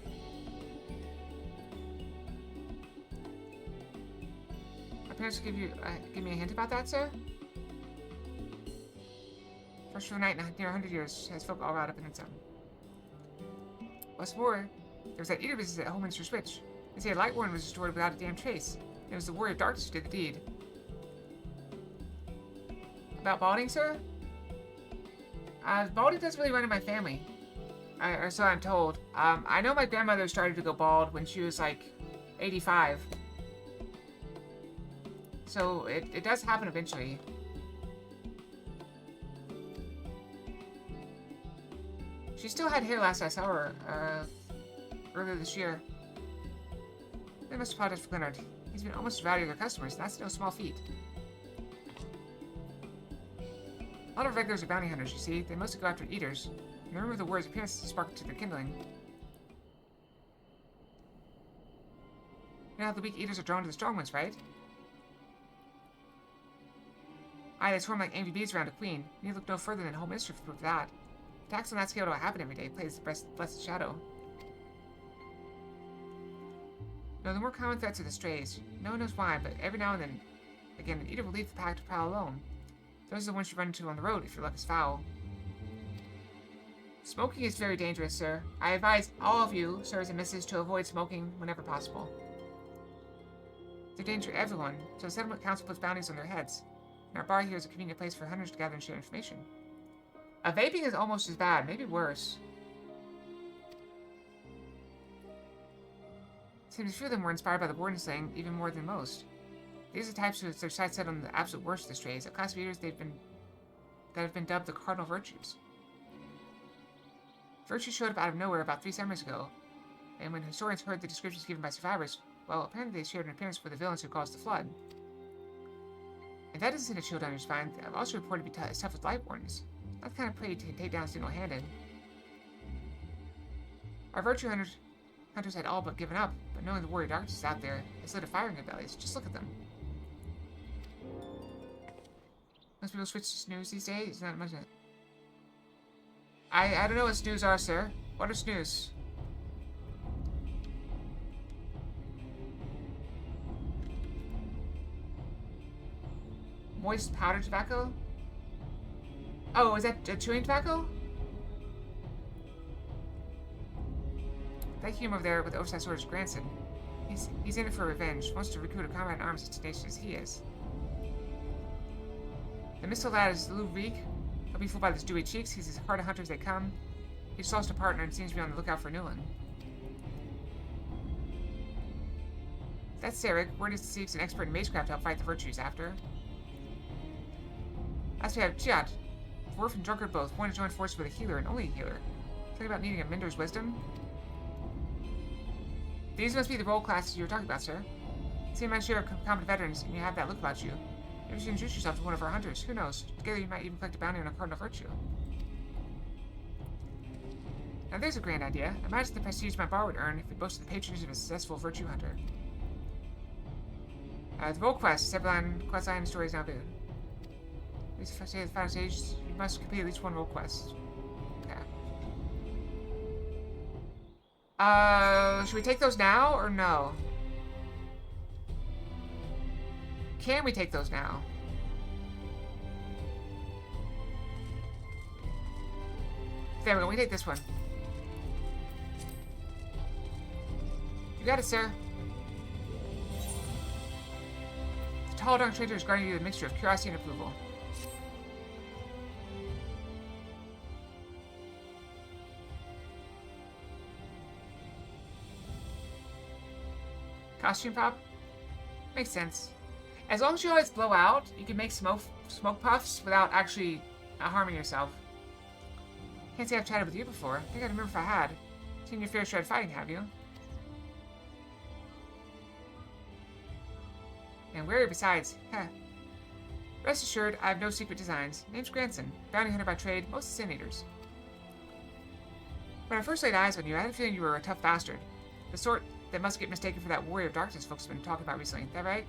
My parents give me a hint about that, sir? First real night in near 100 years has folk all riled up and then some. What's more, there was that eater business at Holminster Switch. They say a light warren was destroyed without a damn trace. It was the warrior of darkness who did the deed. About balding, sir? Balding doesn't really run in my family. Or so I'm told. I know my grandmother started to go bald when she was like 85. So it does happen eventually. She still had hair last I saw her, earlier this year. They must apologize for Leonard. He's been almost as rowdy with their customers. That's no small feat. A lot of regulars are bounty hunters, you see. They mostly go after eaters. And the rumor of the warrior's appearance sparked to their kindling. You know how the weak eaters are drawn to the strong ones, right? Aye, they swarm like angry bees around a queen. You need to look no further than home ministry for proof of that. Attacks on that scale don't happen every day, plays the blessed shadow. No, the more common threats are the strays. No one knows why, but every now and then, again, an eater will leave the pack to prowl alone. Those are the ones you run into on the road if your luck is foul. Smoking is very dangerous, sir. I advise all of you, sirs and misses, to avoid smoking whenever possible. They're danger to everyone, so the settlement council puts bounties on their heads. And our bar here is a convenient place for hunters to gather and share information. Vaping is almost as bad, maybe worse. Seems a few of them were inspired by the warden slang even more than most. These are the types who have their sights set on the absolute worst of the strays, a class of eaters that have been dubbed the cardinal virtues. Virtues showed up out of nowhere about 3 summers ago, and when historians heard the descriptions given by survivors, well, apparently they shared an appearance with the villains who caused the flood. If that isn't a chill down your spine, I've also reported to be as tough as light wardens. Not the kind of prey you can take down single-handed. Our virtue hunters had all but given up, but knowing the warrior darkness is out there, it's lit a fire in their bellies. Just look at them. Most people switch to snooze these days. It's not much. I don't know what snooze are, sir. What are snooze? Moist powder tobacco? Oh, is that chewing tobacco? That human over there with the oversized sword is Grandson. He's in it for revenge. Wants to recruit a combat in arms as tenacious as he is. The missile lad is Lou Reek. He'll be fooled by those dewy cheeks. He's as hard a hunter as they come. He just lost a partner and seems to be on the lookout for a new one. That's Sarek. Word is to seek an expert in magecraft to help fight the virtues after. Last we have Chiat. Dwarf and drunkard both. Want to join forces with a healer and only a healer. Talking about needing a mentor's wisdom. These must be the role classes you were talking about, sir. See my share of competent veterans, and you have that look about you. Maybe you should introduce yourself to one of our hunters. Who knows? Together you might even collect a bounty on a cardinal virtue. Now there's a grand idea. Imagine the prestige my bar would earn if it boasted the patronage of a successful virtue hunter. The role quest. Several quest line stories now big. At least if I say the final stage, you must complete at least one role quest. Should we take those now or no? Can we take those now? There we go, we take this one. You got it, sir. The tall, dark traitor is guarding you with a mixture of curiosity and approval. Costume pop? Makes sense. As long as you always blow out, you can make smoke puffs without actually harming yourself. Can't say I've chatted with you before. I think I remember if I had. Seen your fair share of fighting, have you? And wary besides. Heh. Rest assured, I have no secret designs. Name's Grandson, bounty hunter by trade, most sin eaters. When I first laid eyes on you, I had a feeling you were a tough bastard. The sort that must get mistaken for that warrior of darkness folks have been talking about recently. Is that right?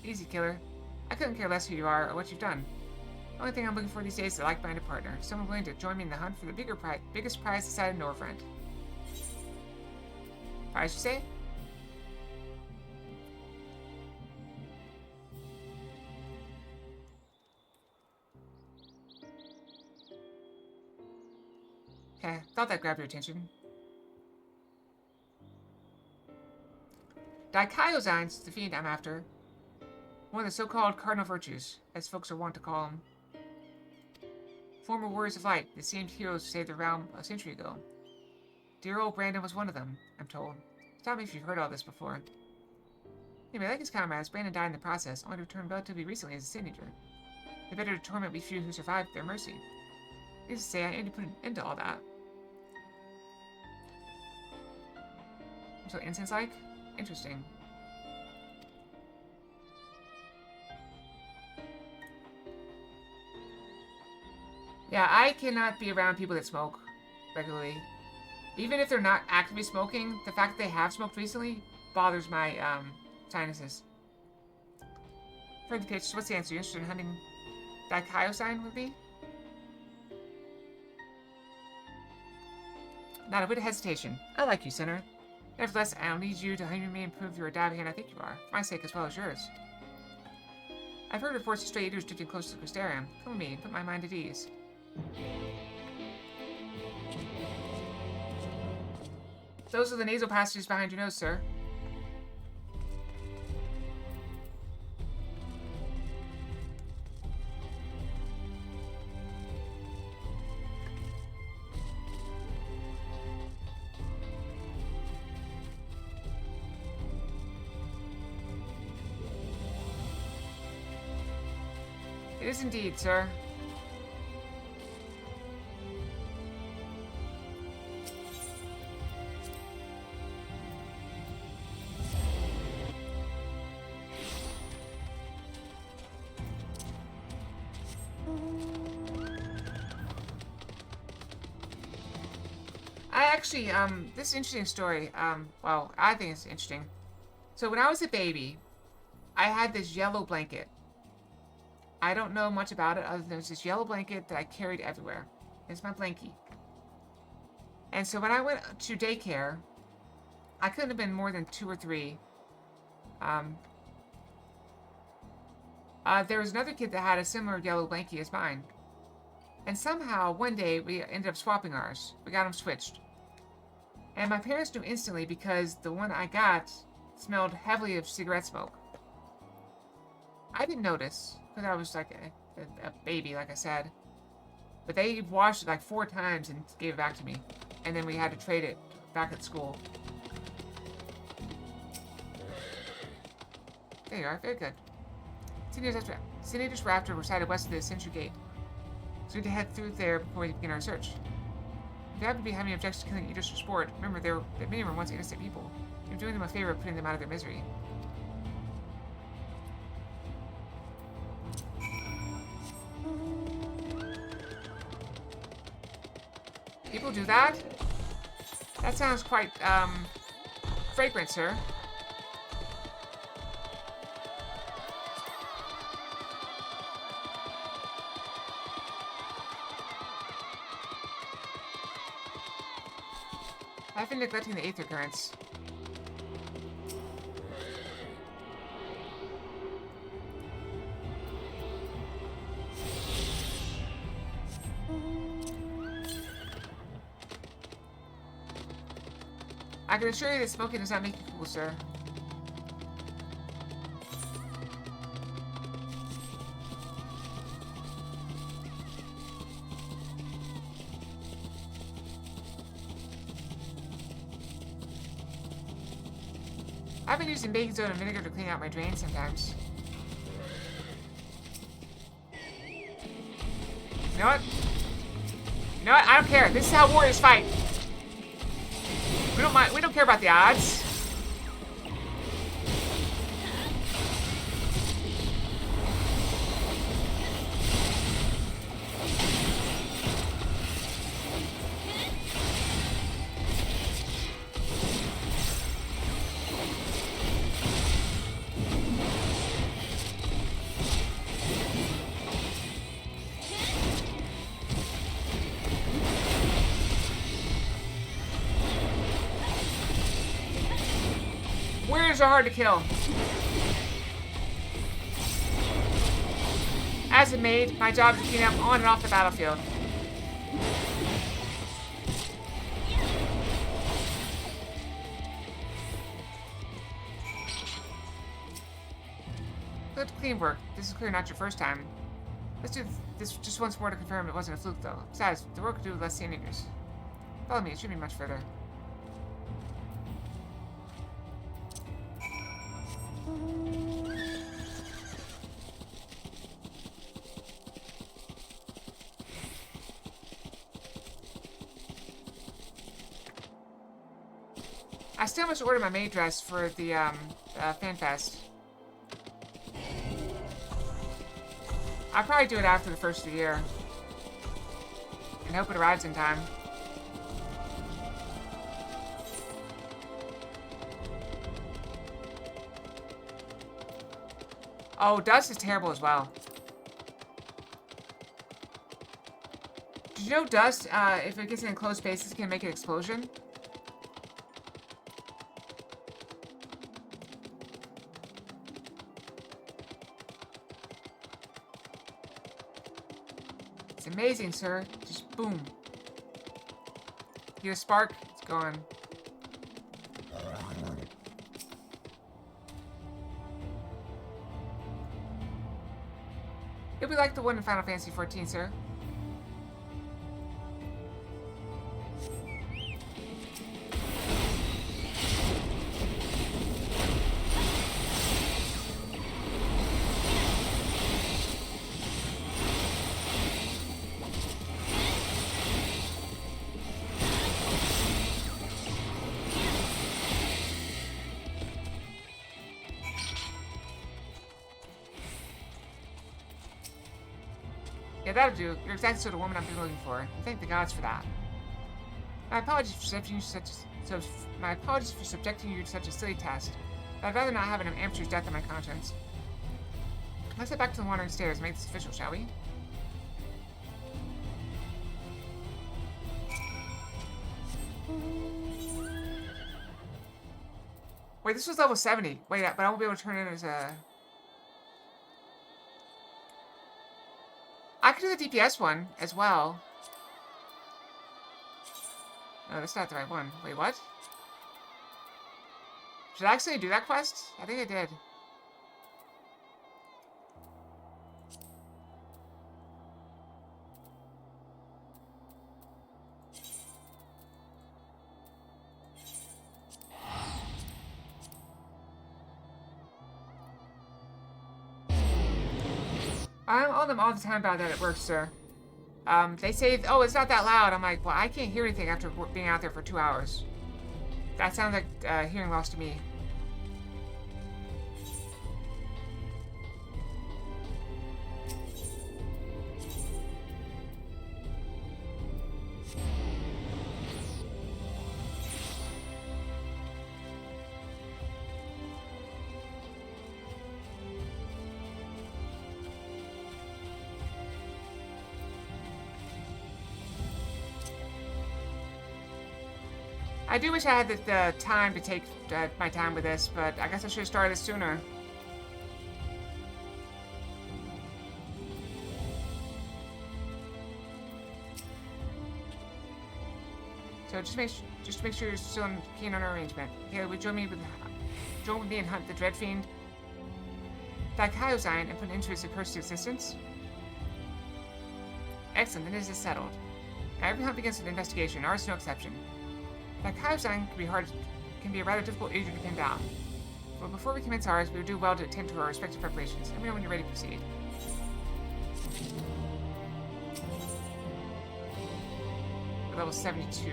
Easy, killer. I couldn't care less who you are or what you've done. The only thing I'm looking for these days is a like-minded partner. Someone willing to join me in the hunt for the biggest prize this side of Northrend. Prize, you say? Okay, thought that grabbed your attention. Daikaiozines is the fiend I'm after. One of the so-called cardinal virtues, as folks are wont to call them. Former warriors of light, the seemed heroes who saved the realm a century ago. Dear old Brandon was one of them, I'm told. Stop me if you've heard all this before. Anyway, like his comrades, Brandon died in the process, only to return relatively recently as a sin eater. They better to torment we few who survived their mercy. Needless to say, I aim to put an end to all that. So incense-like? Interesting. Yeah, I cannot be around people that smoke regularly. Even if they're not actively smoking, the fact that they have smoked recently bothers my sinuses. For the pitch, what's the answer? You're interested in hunting Daikaiosine with me? Not a bit of hesitation. I like you, Sinner. Nevertheless, I don't need you to humor me and prove you're a dab hand I think you are, for my sake as well as yours. I've heard reports of stray eaters drifting close to the Crystarium. Come with me and put my mind at ease. Those are the nasal passages behind your nose, sir. It is indeed, sir. This is an interesting story. Well, I think it's interesting. So when I was a baby, I had this yellow blanket. I don't know much about it other than it's this yellow blanket that I carried everywhere. It's my blankie. And so when I went to daycare, I couldn't have been more than 2 or 3. There was another kid that had a similar yellow blankie as mine. And somehow, one day, we ended up swapping ours. We got them switched. And my parents knew instantly because the one I got smelled heavily of cigarette smoke. I didn't notice, because I was like a baby, like I said. But they washed it like 4 times and gave it back to me. And then we had to trade it back at school. There you are, very good. Senator's Raptor resided west of the Sentry Gate. So we need to head through there before we begin our search. If you happen to be having objections to killing eaters for sport, remember that many were once innocent people. You're doing them a favor of putting them out of their misery. People do that? That sounds quite, fragrant, sir. I've been neglecting the aether currents. I can assure you that smoking does not make you cool, sir. I've been using baking soda and vinegar to clean out my drains sometimes. You know what? You know what? I don't care. This is how warriors fight. We don't mind. We don't care about the odds. Warriors are hard to kill. As a maid, my job is to clean up on and off the battlefield. Good clean work. This is clearly not your first time. Let's do this just once more to confirm it wasn't a fluke, though. Besides, the work could do with less teenagers. Follow me, it shouldn't be much further. I still must order my maid dress for the fan fest. I'll probably do it after the first of the year. And hope it arrives in time. Oh, dust is terrible as well. Did you know dust, if it gets in enclosed spaces, can make an explosion? It's amazing, sir. Just boom. You get a spark, it's gone. It'll be like the one in Final Fantasy XIV, sir. Yeah, that'll do. You're exactly the sort of woman I've been looking for. I thank the gods for that. My apologies for subjecting you to such a silly test. But I'd rather not have an amateur's death on my conscience. Let's head back to the wandering stairs and make this official, shall we? Wait, this was level 70. Wait, but I won't be able to turn it as a... I could do the DPS one as well. No, that's not the right one. Wait, what? Did I actually do that quest? I think I did. I tell them all the time about that at work, sir. They say, oh, it's not that loud. I'm like, well, I can't hear anything after being out there for 2 hours. That sounds like hearing loss to me. I do wish I had the time to take my time with this, but I guess I should have started this sooner. So just to make sure you're still keen on our arrangement. Okay, would join with me and hunt the Dread Fiend, Daikaiozyne, and put an end to his accursed existence? Excellent, then it is settled. Now, every hunt begins with an investigation, ours is no exception. Daikaiozyne can be a rather difficult agent to pin down. But before we commence ours, we would do well to attend to our respective preparations. Let me know when you're ready to proceed. We're level 72.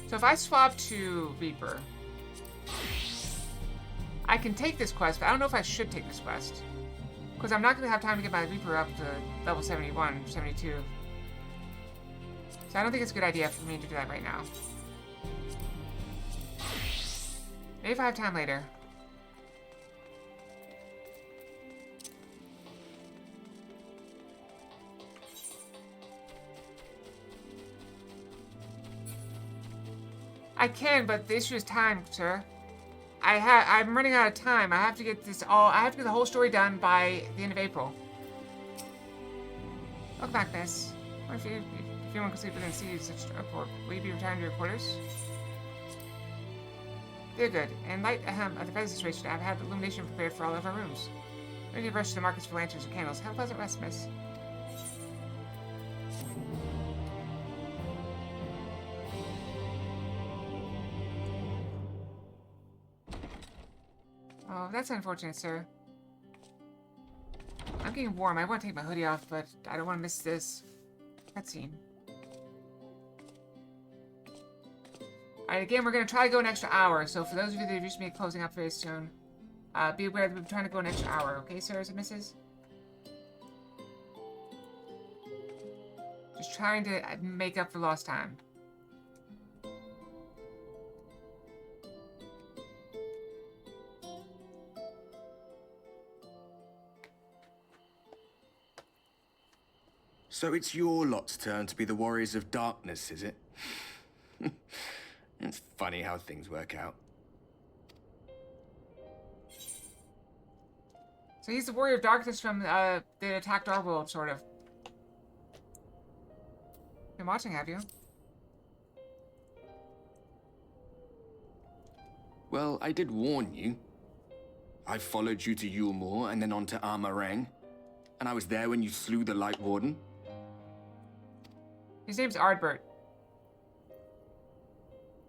So if I swap to Reaper, I can take this quest, but I don't know if I should take this quest. Because I'm not going to have time to get my Reaper up to level 71, 72. So I don't think it's a good idea for me to do that right now. Maybe if I have time later. I can, but the issue is time, sir. I'm running out of time. I have to get the whole story done by the end of April. Welcome back, miss. What if anyone could sleep within seas such a report? Will you be retiring to your quarters? They're good. In light of the present situation, I've had illumination prepared for all of our rooms. We need to rush to the markets for lanterns and candles. Have a pleasant rest, miss. Oh, that's unfortunate, sir. I'm getting warm. I want to take my hoodie off, but I don't want to miss this cutscene. Alright, again, we're going to try to go an extra hour, so for those of you that are used to me closing up very soon, be aware that we're trying to go an extra hour, okay, sirs and misses? Just trying to make up for lost time. So it's your lot's turn to be the warriors of darkness, is it? It's funny how things work out. So he's the warrior of darkness from that attacked our world, sort of. Been watching, have you? Well, I did warn you. I followed you to Yulmore and then on to Armarang. And I was there when you slew the Light Warden. His name's Ardbert.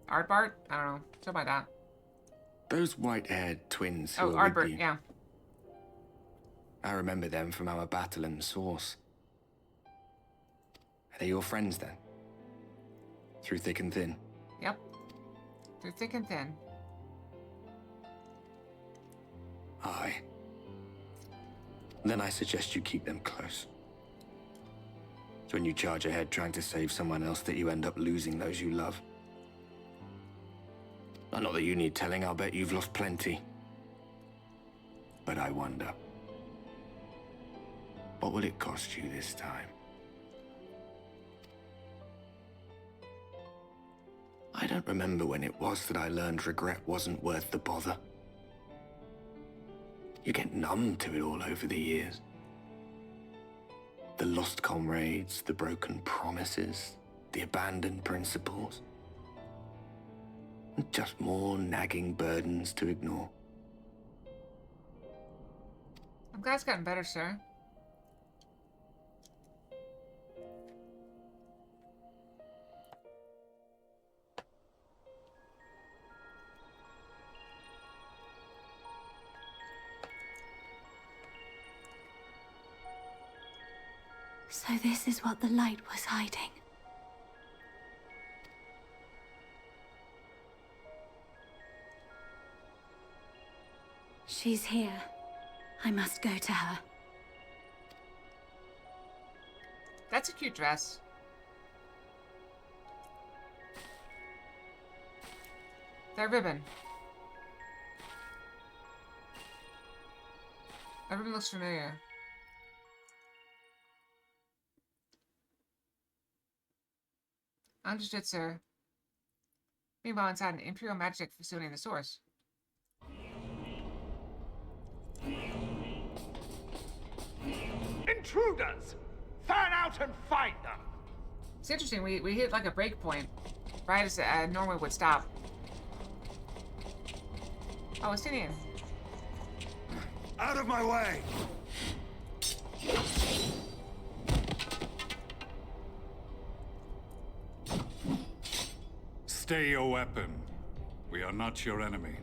Ardbart? I don't know. Something like that. Those white-haired twins who Oh, were with Ardbert, you. yeah. I remember them from our battle in the Source. Are they your friends then? Through thick and thin? Yep. Through thick and thin. Aye. Then I suggest you keep them close. It's when you charge ahead trying to save someone else that you end up losing those you love. Not that you need telling, I'll bet you've lost plenty. But I wonder, what will it cost you this time? I don't remember when it was that I learned regret wasn't worth the bother. You get numb to it all over the years. The lost comrades, the broken promises, the abandoned principles. Just more nagging burdens to ignore. I'm glad it's gotten better, sir. So this is what the light was hiding. She's here. I must go to her. That's a cute dress. That ribbon. That ribbon looks familiar. Understood, sir. Meanwhile, inside an Imperial magic facility in the Source. Intruders! Fan out and find them! It's interesting, we hit like a break point, right as Norway would stop. Oh, it's Tinian. Out of my way! Stay your weapon. We are not your enemy.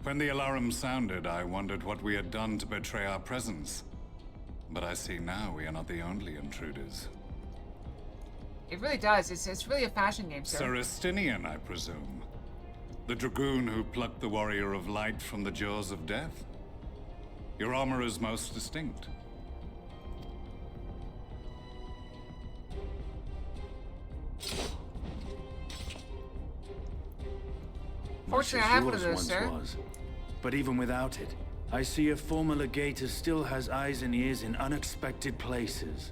When the alarm sounded, I wondered what we had done to betray our presence. But I see now we are not the only intruders. It really does. It's really a fashion game, sir. Sir Estinian, I presume. The dragoon who plucked the warrior of light from the jaws of death? Your armor is most distinct. Fortunately, I have one of those, sir. But even without it, I see a former legator still has eyes and ears in unexpected places.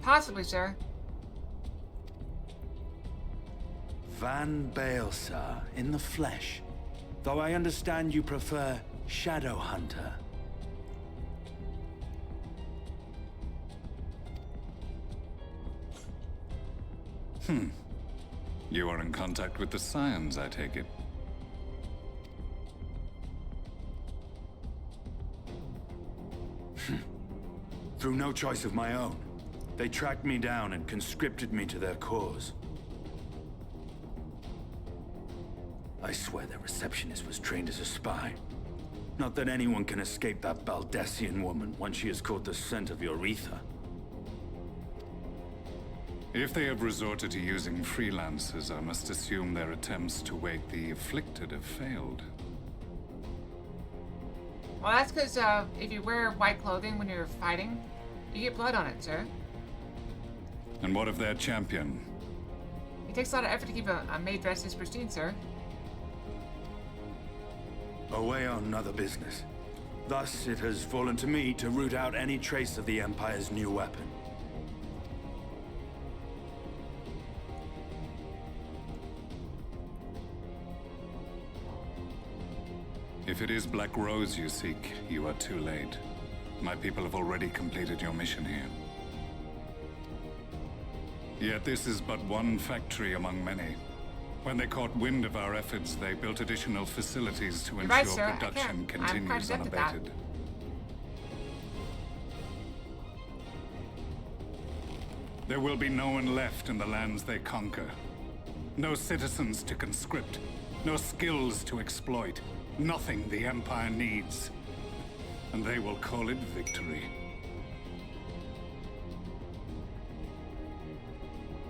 Possibly, sir. Van Baelsar in the flesh. Though I understand you prefer Shadow Hunter. You are in contact with the Scions, I take it. Through no choice of my own, they tracked me down and conscripted me to their cause. I swear their receptionist was trained as a spy. Not that anyone can escape that Baldessian woman once she has caught the scent of your ether. If they have resorted to using freelancers, I must assume their attempts to wake the afflicted have failed. Well, that's because if you wear white clothing when you're fighting, you get blood on it, sir. And what of their champion? It takes a lot of effort to keep a maid dressed as pristine, sir. Away on other business. Thus, it has fallen to me to root out any trace of the Empire's new weapon. If it is Black Rose you seek, you are too late. My people have already completed your mission here. Yet this is but one factory among many. When they caught wind of our efforts, they built additional facilities to ensure right, sir. production I'm quite continues adept at that. unabated. There will be no one left in the lands they conquer. No citizens to conscript. No skills to exploit. Nothing the Empire needs. And they will call it victory.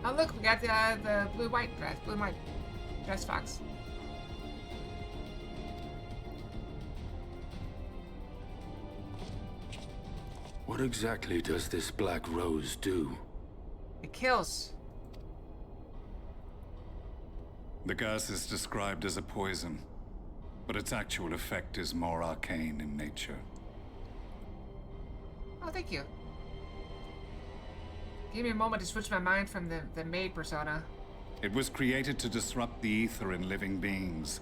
Oh look, we got the blue-white dress, blue-white dress fox. What exactly does this Black Rose do? It kills. The gas is described as a poison, but its actual effect is more arcane in nature. Oh, thank you. Give me a moment to switch my mind from the maid persona. It was created to disrupt the ether in living beings,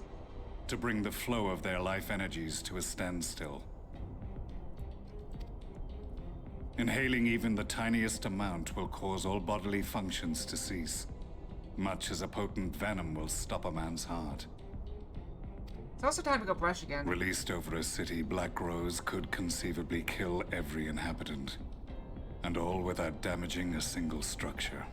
to bring the flow of their life energies to a standstill. Inhaling even the tiniest amount will cause all bodily functions to cease, much as a potent venom will stop a man's heart. It's also time to go brush again. Released over a city, Black Rose could conceivably kill every inhabitant, and all without damaging a single structure.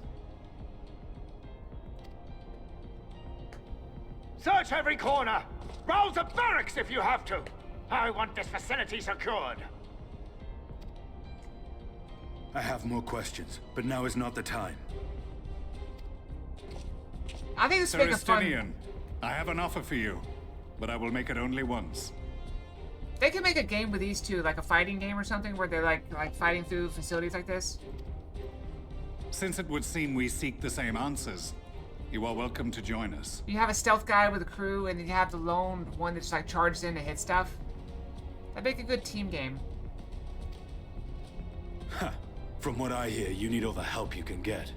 Search every corner! Rouse the barracks if you have to! I want this facility secured! I have more questions, but now is not the time. I think this Sir would make a fun... Estinian, I have an offer for you, but I will make it only once. They could make a game with these two, like a fighting game or something, where they're like fighting through facilities like this. Since it would seem we seek the same answers, you are welcome to join us. You have a stealth guy with a crew, and then you have the lone one that just like charges in to hit stuff. That'd make a good team game. Huh. From what I hear, you need all the help you can get.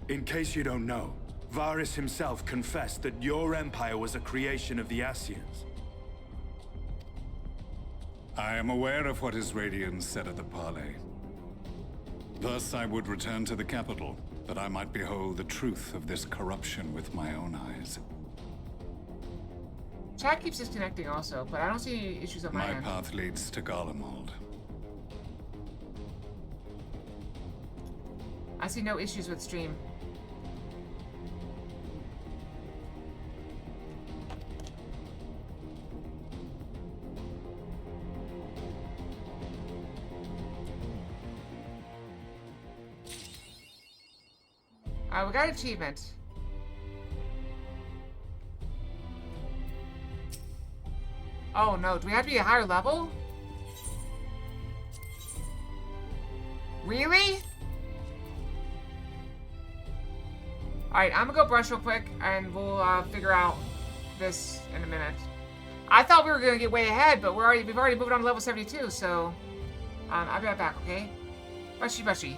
In case you don't know, Varys himself confessed that your empire was a creation of the Ascians. I am aware of what his Radiance said at the parley. Thus, I would return to the capital, that I might behold the truth of this corruption with my own eyes. Chat keeps disconnecting also, but I don't see any issues on my My end. path leads to Garlemald. I see no issues with stream. We got an achievement. Oh no, do we have to be a higher level? Really? Alright, I'm gonna go brush real quick and we'll figure out this in a minute. I thought we were gonna get way ahead, but we've already moved on to level 72, so I'll be right back, okay? Brushy brushy.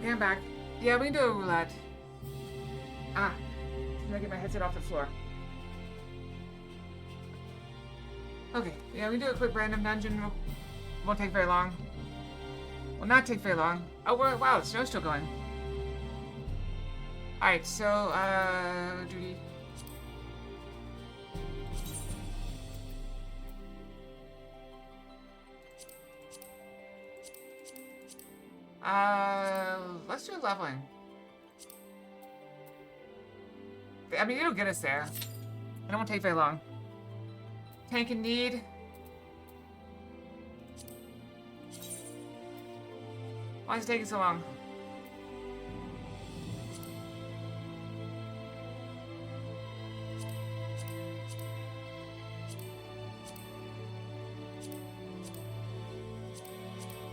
Okay, I'm back. Yeah, we can do a roulette. Ah, I'm gonna get my headset off the floor. Okay, yeah, we can do a quick random dungeon. Won't take very long. Will not take very long. Oh, wow, the snow's still going. Alright, so, duty. Let's do leveling. I mean, it'll get us there. It won't take very long. Tank in need. Why is it taking so long?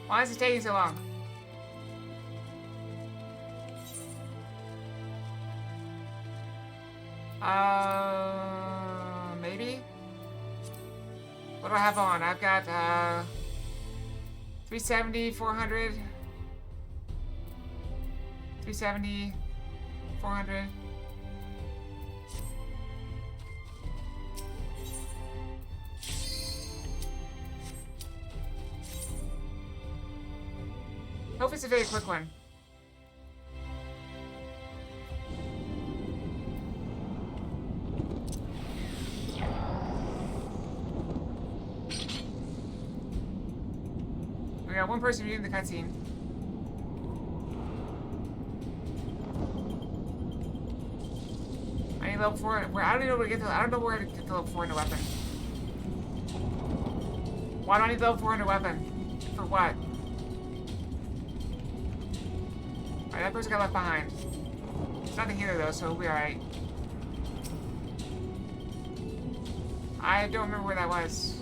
Why is it taking so long? Maybe? What do I have on? I've got, 370, 400. 370, 400. Hope it's a very quick one. We got one person viewing the cutscene. I need level 4. Where I don't even know where to get the. I don't know where to get the level 4 in the weapon. Why do I need level 4 in the weapon? For what? Alright, that person got left behind. It's nothing here though, so we'll be alright. I don't remember where that was.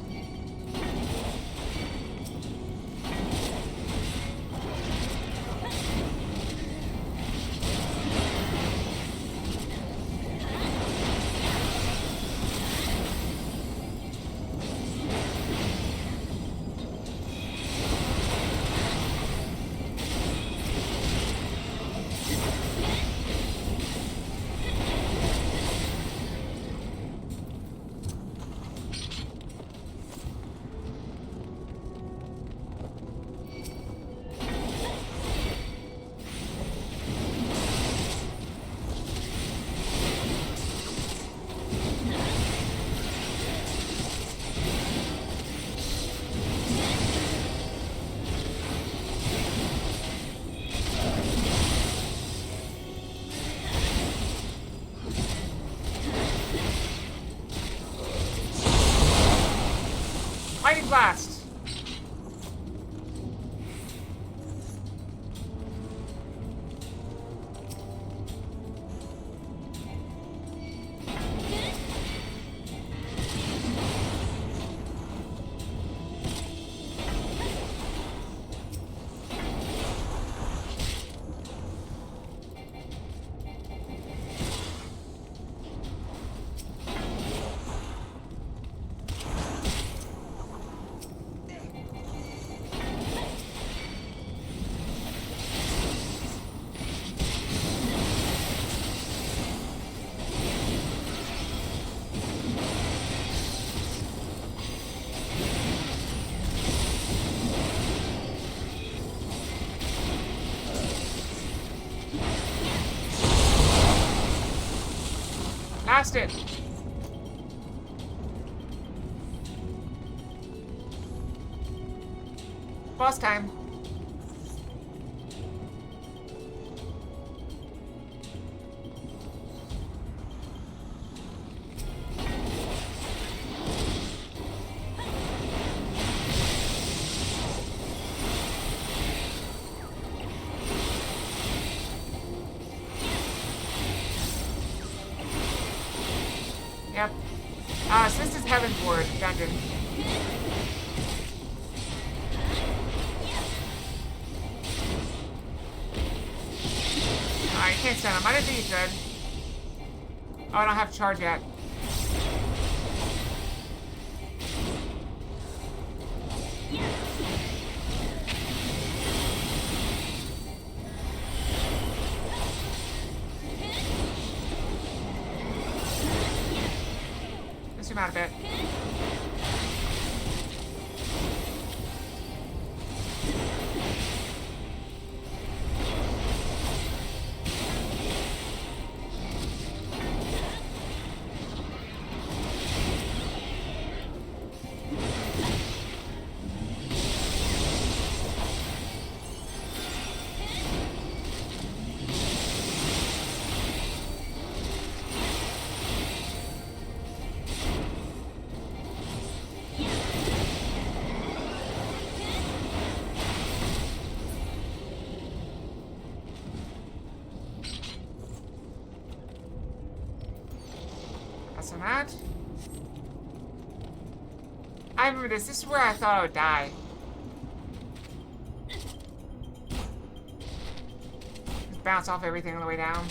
Blast. Blast it. Boss time. Yep. So this is Heaven's Ward dungeon. Alright, you can't stun him. I didn't think you could. Oh, I don't have charge yet. around a bit. On that. I remember this. This is where I thought I would die. Just bounce off everything on the way down.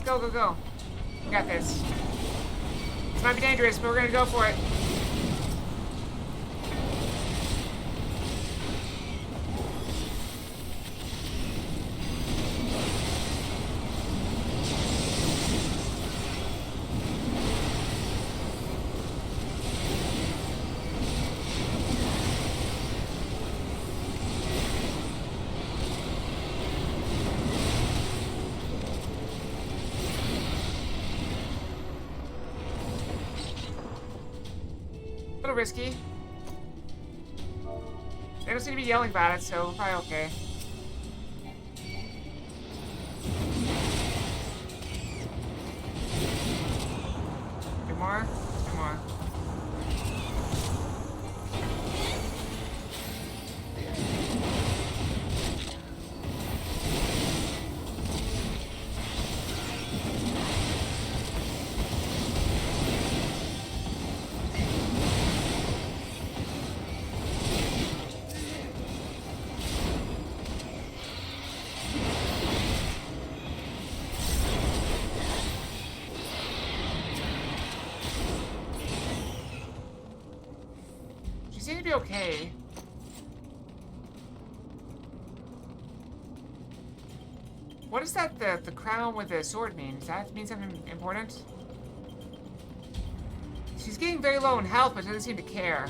Go, go, go. We got this. This might be dangerous, but we're gonna go for it. A little risky. They don't seem to be yelling about it, so we're probably okay. Two more. Two more. Seems to be okay. What is that, the crown with the sword mean? Does that mean something important? She's getting very low in health, but doesn't seem to care.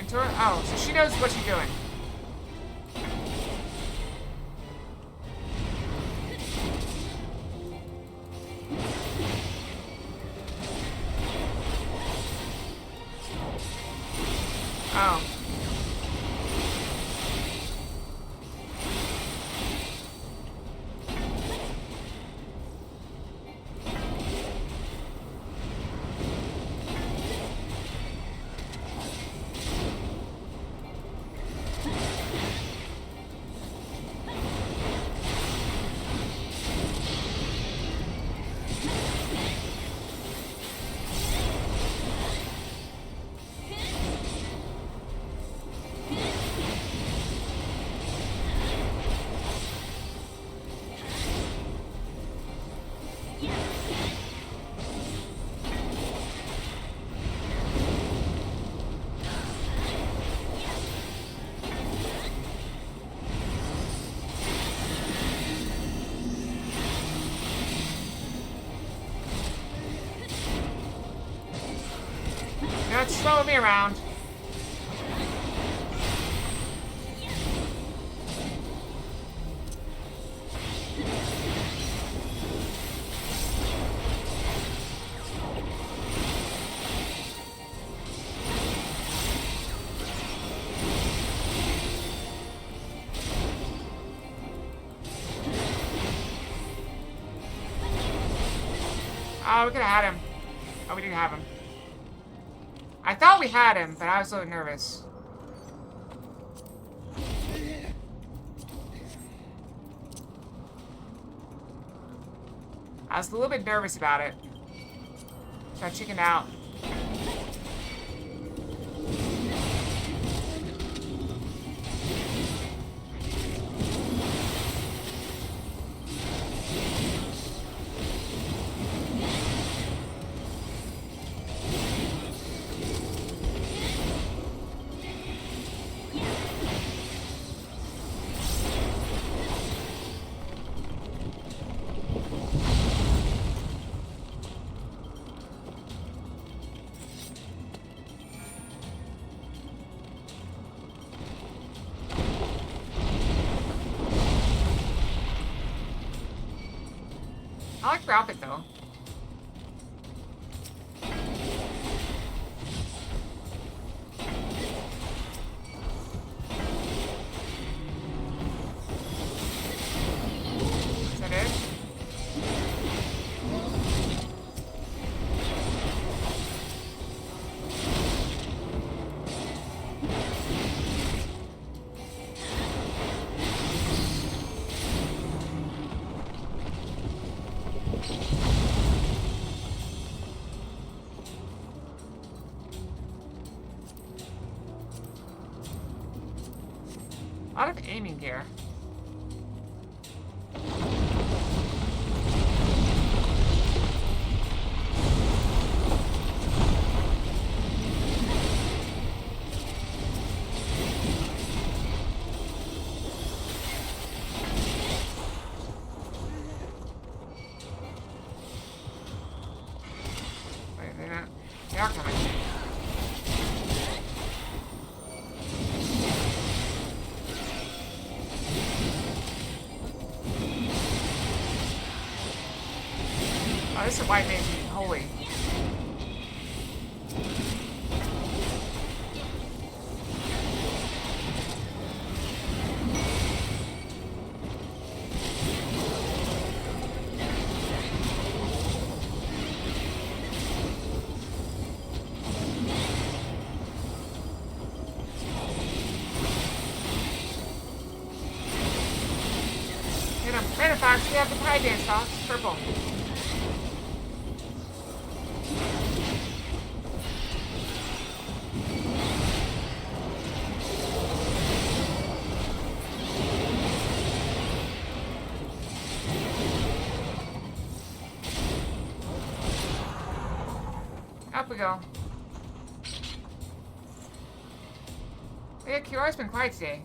Oh, so she knows what she's doing. Oh. You're not slowing me around. Oh, we could have had him. Oh, we didn't have him. I thought we had him, but I was a little nervous. I was a little bit nervous about it. So I chickened out. I like your outfit though. Is that it? A lot of aiming gear. Wait, they're not. They are coming. Oh, this is a white man. Holy. Hit him. Fox, we have the pie dance, Fox. Purple. Up we go. Yeah, Kiara's been quiet today.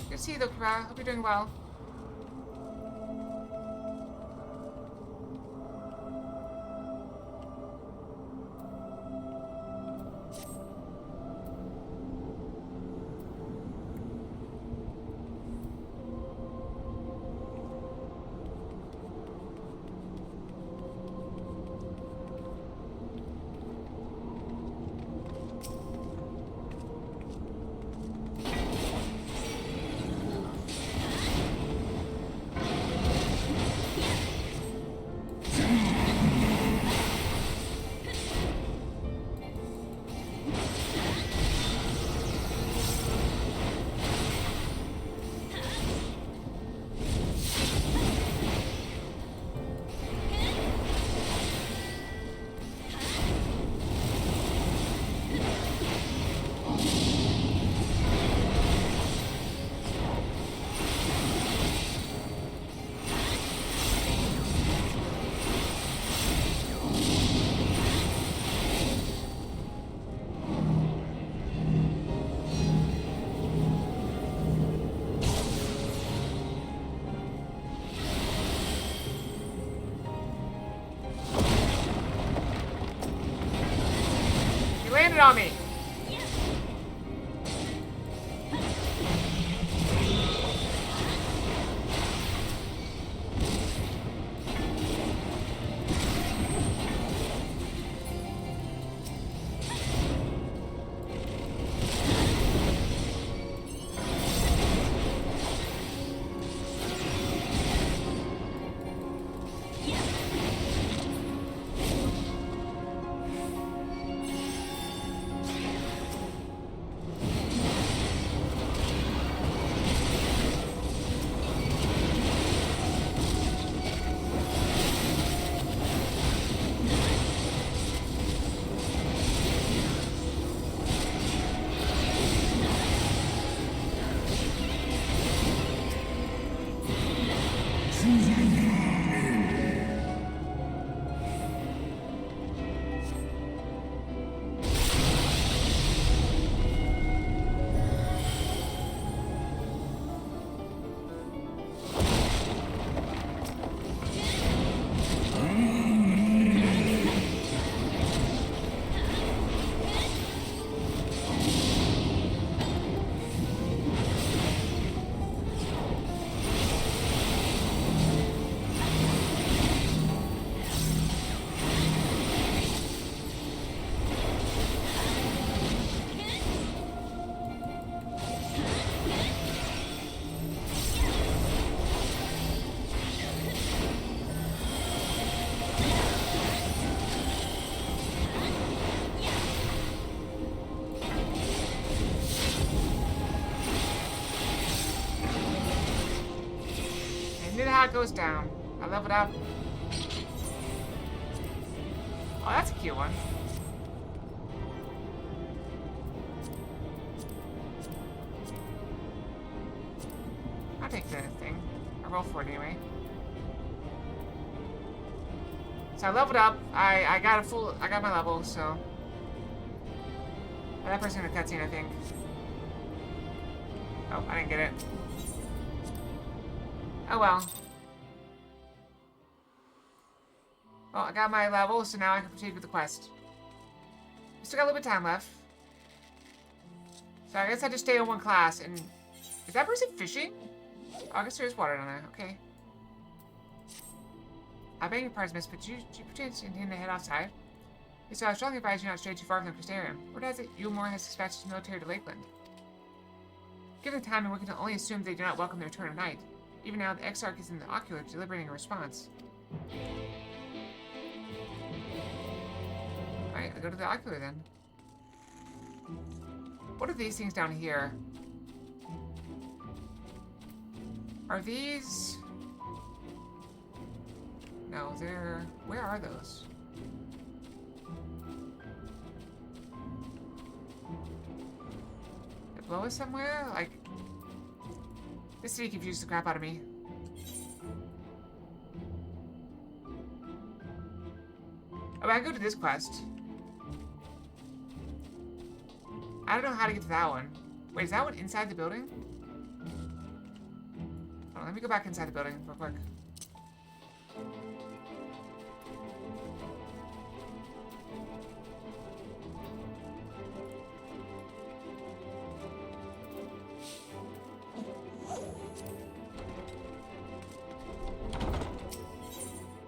Good to see you though, Kiara. Hope you're doing well. Landed on me. Isn't it how it goes down? I leveled up. Oh, that's a cute one. I'll take the thing. I roll for it anyway. So I leveled up. I got my level, so. Oh, that person in the cutscene, I think. Oh, I didn't get it. Oh well. Well, I got my level, so now I can proceed with the quest. We still got a little bit of time left. So I guess I just stay in one class, and... Is that person fishing? Oh, I guess there's water down there, okay. I beg your pardon, miss, but do you potentially intend to head outside? So I strongly advise you not stray too far from the Crystarium. Word has it, Eulmore has dispatched his military to Lakeland. Given the time, we can only assume they do not welcome the return of night. Even now, the Exarch is in the ocular deliberating a response. Alright, I'll go to the ocular then. What are these things down here? Are these... No, they're... Where are those? Below us somewhere? Like... This city confuses the crap out of me. Oh, I go to this quest. I don't know how to get to that one. Wait, is that one inside the building? Hold on, let me go back inside the building real quick.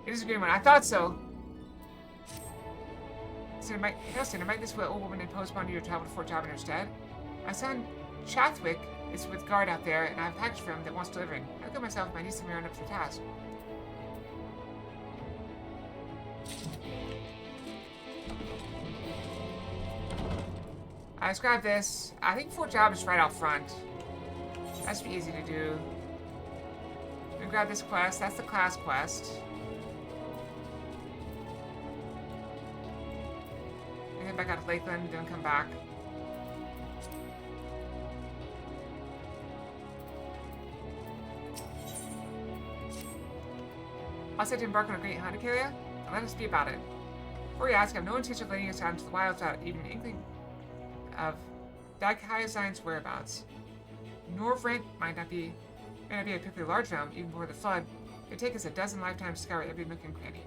It is a green one. I thought so. Helston, invite this old woman and postpone you to travel to Fort Java instead. My son, Chathwick, is with guard out there, and I have a package for him that wants delivering. I'll go myself if my niece and me aren't up to the task. I described this. I think Fort Java is right out front. That should be easy to do. We grab this quest. That's the class quest. Head back out to Lakeland, then come back. I said to embark on a great hunting area, and let us be about it. Before you ask, I have no intention of letting us out into the wilds without even an inkling of Daghaiosine's whereabouts. Norvrent may not be a particularly large realm, even before the flood. It would take us a dozen lifetimes to scour every nook and cranny.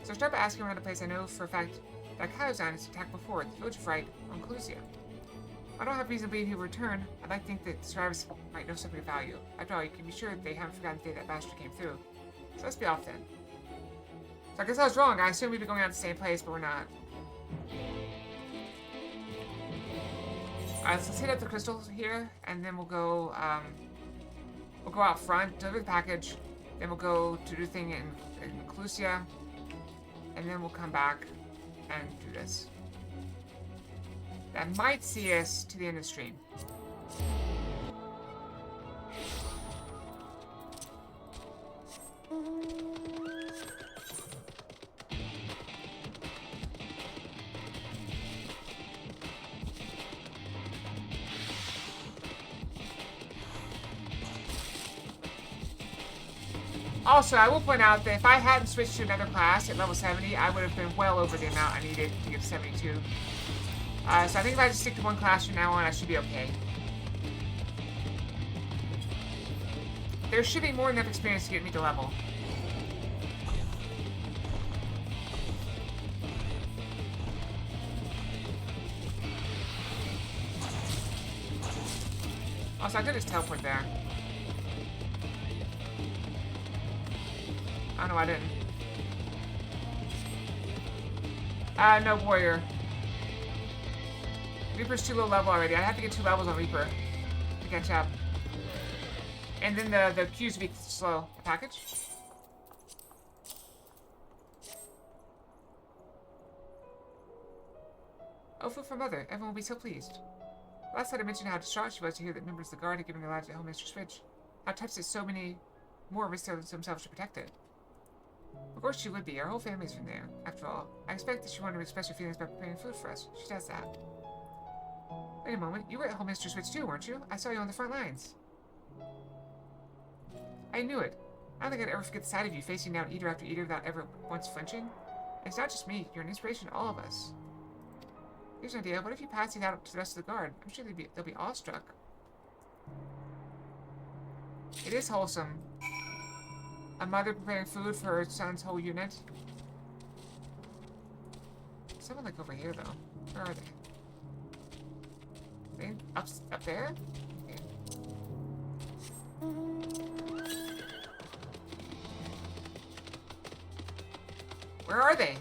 So start by asking around a place I know for a fact Daghaiosine has attacked before, the village of Wright on Clusia. I don't have reason to believe he will return. I'd like to think that the survivors might know something of value. After all, you can be sure that they haven't forgotten the day that bastard came through. So let's be off then. So I guess I was wrong. I assumed we'd be going out to the same place, but we're not. Alright, so let's hit up the crystal here, and then we'll go out front, deliver the package, then we'll go to do the thing in Clusia, and then we'll come back and do this. That might see us to the end of the stream. Also, I will point out that if I hadn't switched to another class at level 70, I would have been well over the amount I needed to get to 72. So I think if I just stick to one class from now on, I should be okay. There should be more than enough experience to get me to level. Also, I could just teleport there. Oh no, I didn't. No warrior. Reaper's too low level already. I have to get 2 levels on Reaper to catch up. And then the queues would be slow. A package? Oh, food for Mother. Everyone will be so pleased. Last night I mentioned how distraught she was to hear that members of the guard had given their lives at home Mr. Switch. How touched that so many more risk to themselves to protect it. Of course she would be. Our whole family's from there, after all. I expect that she wanted to express her feelings by preparing food for us. She does that. Wait a moment. You were at Home Minister Switch too, weren't you? I saw you on the front lines. I knew it. I don't think I'd ever forget the sight of you facing down eater after eater without ever once flinching. It's not just me. You're an inspiration to all of us. Here's an idea. What if you pass these out to the rest of the guard? I'm sure they'll be awestruck. It is wholesome. A mother preparing food for her son's whole unit. Someone like over here, though. Where are they? Up there? Okay. Where are they?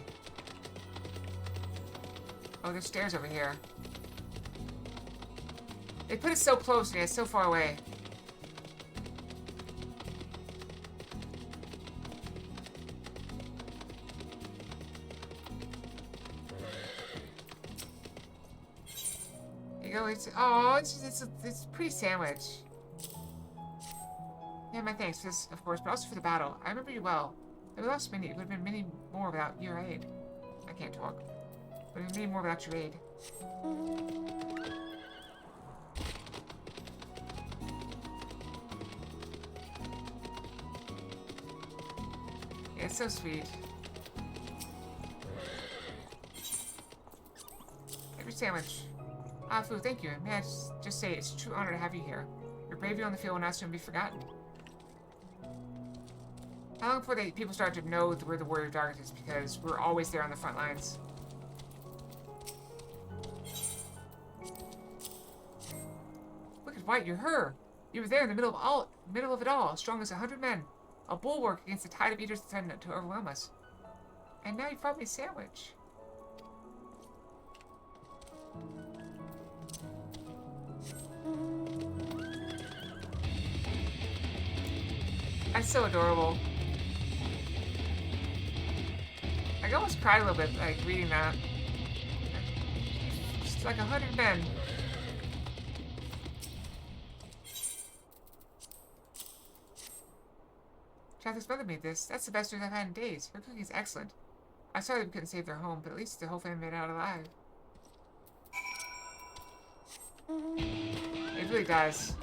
Oh, there's stairs over here. They put it so close and it's so far away. There you go. It's a pretty sandwich. Yeah, my thanks for this, of course, but also for the battle. I remember you well. We lost many. It would have been many more without your aid. I can't talk. It would have been many more without your aid. Yeah, it's so sweet. Every sandwich. Ah, Fu, thank you. May I just say it's a true honor to have you here. Your bravery on the field will not soon be forgotten. How long before people start to know we're the Warrior of Darkness? Because we're always there on the front lines. Look at White, you're her. You were there in the middle of it all, strong as 100 men. A bulwark against the tide of eaters threatening to overwhelm us. And now you brought me a sandwich. That's so adorable. I almost cried a little bit, like, reading that. Just like 100 men. Chath's mother made this. That's the best news I've had in days. Her cooking is excellent. I'm sorry we couldn't save their home, but at least the whole family made it out alive. It really does.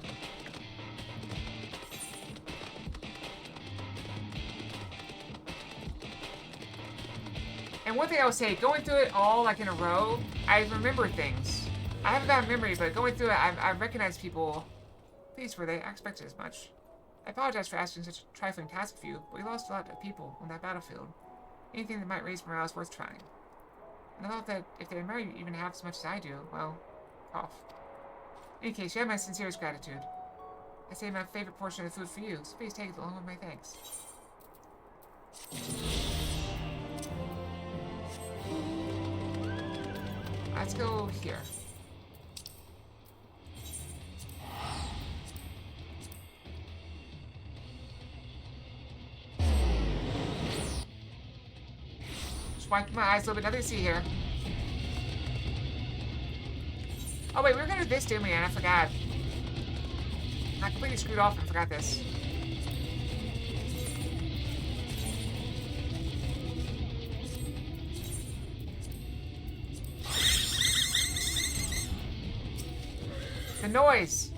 And one thing I would say, going through it all like in a row, I remember things. I have a bad memory, but going through it, I recognize people. Please, were they? I expected as much. I apologize for asking such a trifling task of you, but we lost a lot of people on that battlefield. Anything that might raise morale is worth trying. And I thought that if they admire you even half as much as I do, well, cough. In any case, you have my sincerest gratitude. I saved my favorite portion of the food for you, so please take it along with my thanks. Let's go here. Just wiping my eyes a little bit. Nothing to see here. Oh wait, we were gonna do this, didn't we? And I forgot. I completely screwed off and forgot this. The Noise!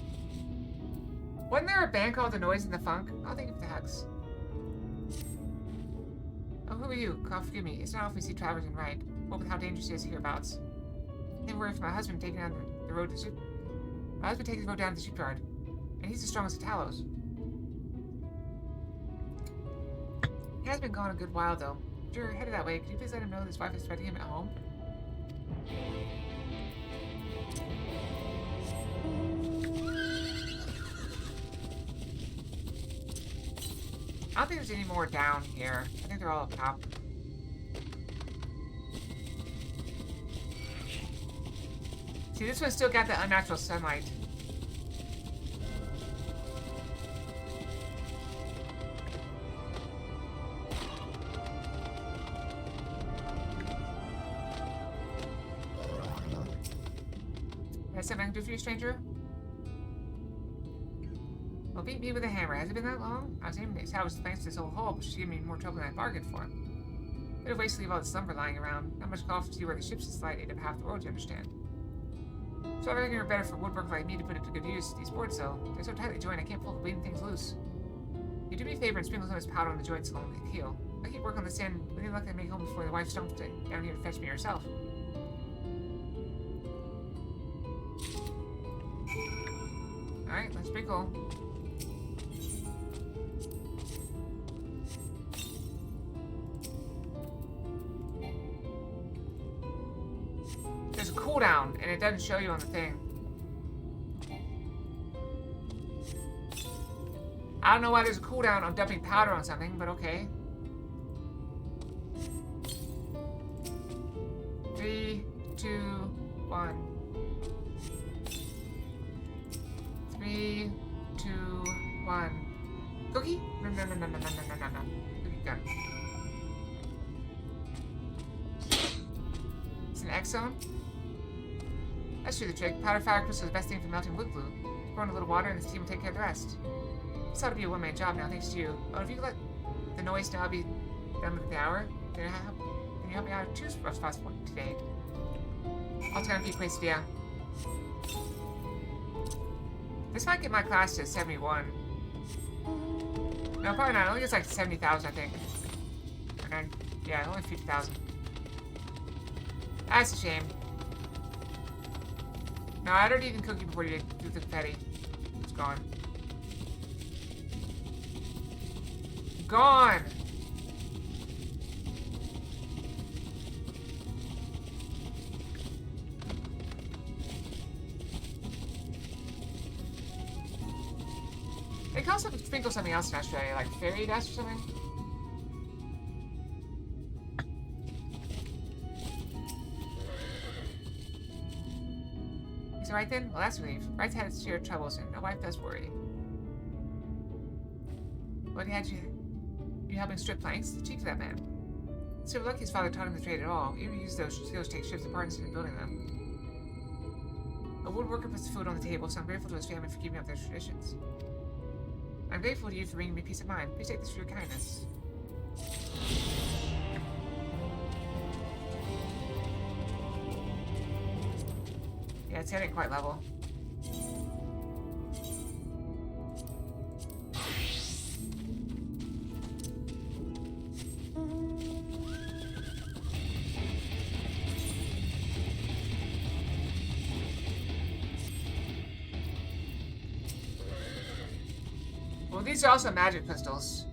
Wasn't there a band called The Noise and the Funk? I'll think of the hex. Oh, who are you? God, forgive me. It's not often we see travelers in right. What with how dangerous it is hereabouts. They were for my husband taking down the road to the My husband takes the road down to the shipyard. And he's as strong as the Talos. He has been gone a good while, though. If you're headed that way, could you please let him know that his wife is expecting him at home? I don't think there's any more down here. I think they're all up top. See, this one's still got the unnatural sunlight. Is that something I can do for you, stranger? Well, be me with a hammer. Has it been that long? I was aiming to establish the planks to this whole hole, but she's giving me more trouble than I bargained for. Bit of waste to leave all this lumber lying around. Not much call to see where the ships is lighted up half the world, you understand. So I reckon you're better for woodwork like me to put it to good use. These boards, though, they're so tightly joined I can't pull the bleeding things loose. You do me a favor and sprinkle some of this powder on the joints along the keel. I keep working on this end. With any luck, I make home before the wife stumps down here to fetch me herself. Alright, let's sprinkle. There's a cooldown, and it doesn't show you on the thing. I don't know why there's a cooldown on dumping powder on something, but okay. 3, 2, 1. 3, 2, 1. Cookie? No. Cookie gun. It's an X zone? That's true, the trick. Powder fire crystal is the best thing for melting wood glue. Pour in a little water and the steam will take care of the rest. This ought to be a one-man job now, thanks to you. Oh, if you could let the noise now be done within the hour, can you help me out too if possible today? I'll turn keep wasted, yeah. This might get my class to 71. No, probably not. I think it's like 70,000, I think. And yeah, only 50,000. That's a shame. No, I don't even cook you before you do the confetti. It's gone. Gone! They can also sprinkle something else in Australia, like fairy dust or something. He's alright then? Well, that's a relief. Wright's had its share of troubles, and my wife does worry. What had you helping strip planks? The cheek of that man. So lucky his father taught him the trade at all. He even used those skills to take ships apart instead of building them. A woodworker puts food on the table, so I'm grateful to his family for keeping up their traditions. I'm grateful to you for bringing me peace of mind. Please take this for your kindness. Yeah, it's heading quite level. Well, these are also magic crystals.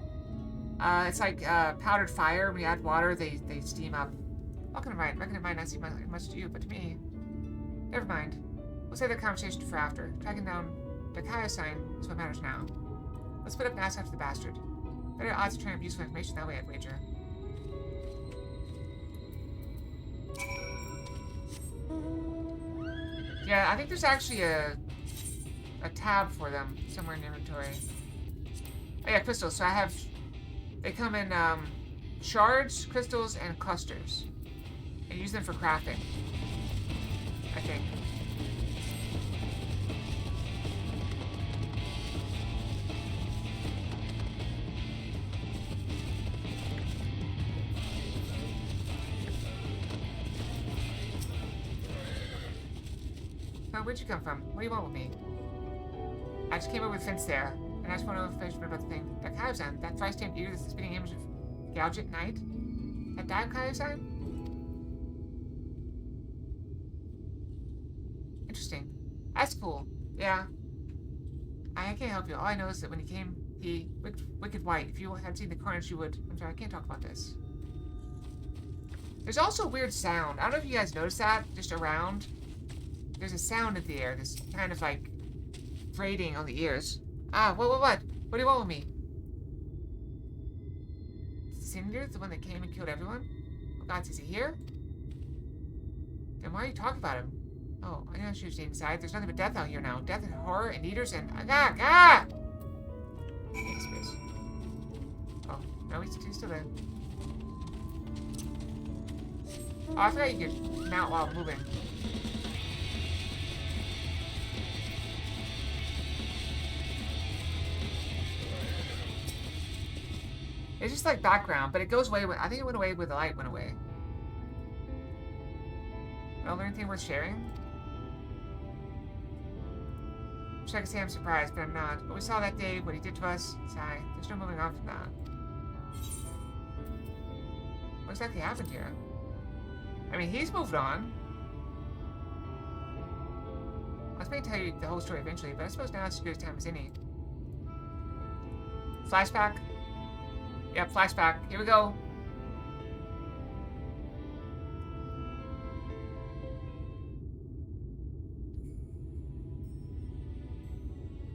It's like powdered fire. When you add water, they steam up. How can I reckon it might not seem much to you, but to me... Never mind. We'll save that conversation for after. Tracking down the Kaya sign is what matters now. Let's split up and ask after the bastard. Better odds of turning up useful information that way, I'd wager. Yeah, I think there's actually a tab for them somewhere in the inventory. Oh yeah, crystals. So I have... They come in shards, crystals, and clusters. I use them for crafting. I think. Oh, where'd you come from? What do you want with me? I just came over with Fence there, and I just want to know information about the thing. That Kaiozan, that thrice-stamped eater that's the spinning image of Galget Knight? That dive Kaiozan? Interesting. That's cool. Yeah. I can't help you. All I know is that when he came, he... Wicked White. If you had seen the carnage, you would... I'm sorry, I can't talk about this. There's also a weird sound. I don't know if you guys noticed that, just around. There's a sound in the air. This kind of, like, grating on the ears. Ah, what? What do you want with me? Cinder, the one that came and killed everyone? Oh, God, is he here? Then why are you talking about him? Oh, I know she was inside. There's nothing but death out here now. Death and horror and eaters and... Space. Oh, no, he's still there. Oh, I forgot you could mount while moving. It's just like background, but it goes away. I think it went away when the light went away. Well, anything worth sharing? Wish I could say I'm surprised, but I'm not. What we saw that day, what he did to us, sigh. There's no moving on from that. What exactly happened here? I mean, he's moved on. I was going to tell you the whole story eventually, but I suppose now it's as good a time as any. Flashback? Yep, flashback. Here we go.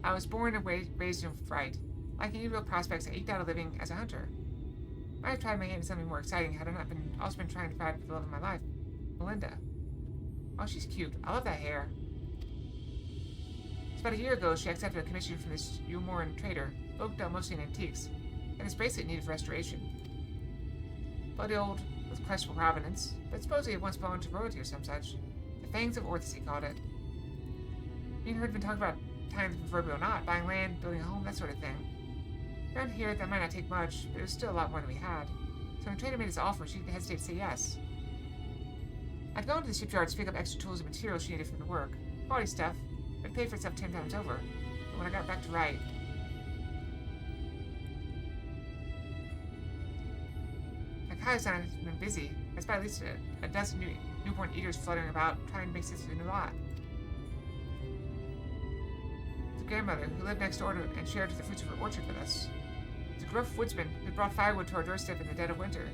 I was born and raised in fright. Like any real prospects, I eked out a living as a hunter. I might have tried my hand at something more exciting had I not also been trying to fight for the love of my life. Melinda. Oh, she's cute. I love that hair. It's about a year ago she accepted a commission from this Umoran trader, folk dealt mostly in antiques, and this bracelet needed restoration. Bloody old, with questionable provenance, but supposedly it once belonged to royalty or some such. The Fangs of Orthus, he called it. Me and her had been talking about tying the proverbial knot, buying land, building a home, that sort of thing. Around here, that might not take much, but it was still a lot more than we had. So when the trader made his offer, she didn't hesitate to say yes. I'd gone to the shipyard to pick up extra tools and materials she needed for the work. Quality stuff, but it paid for itself 10 times over. But when I got back to write, Kaizen has been busy. There's by at least a dozen newborn eaters fluttering about, trying to make sense of the new lot. The grandmother, who lived next door to and shared the fruits of her orchard with us. The gruff woodsman who brought firewood to our doorstep in the dead of winter.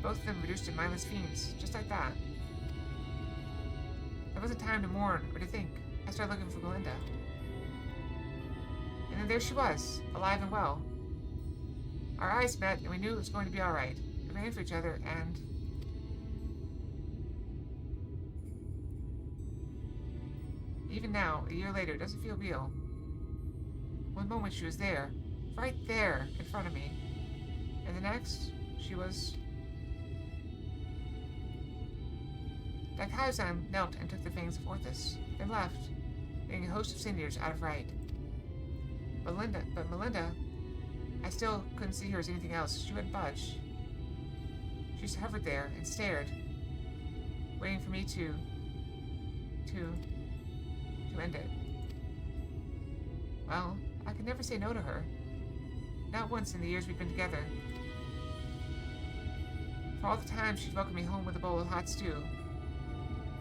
Both of them reduced to mindless fiends, just like that. There wasn't time to mourn or to think. I started looking for Melinda. And then there she was, alive and well. Our eyes met, and we knew it was going to be all right. We ran for each other, and even now, a year later, it doesn't feel real. One moment she was there, right there, in front of me, and the next, she was... Daikaizan knelt and took the fangs of Orthus, then left, leaving a host of seniors out of right. But Melinda, I still couldn't see her as anything else. She wouldn't budge. She just hovered there and stared, waiting for me to end it. Well, I could never say no to her. Not once in the years we've been together. For all the time she'd welcome me home with a bowl of hot stew.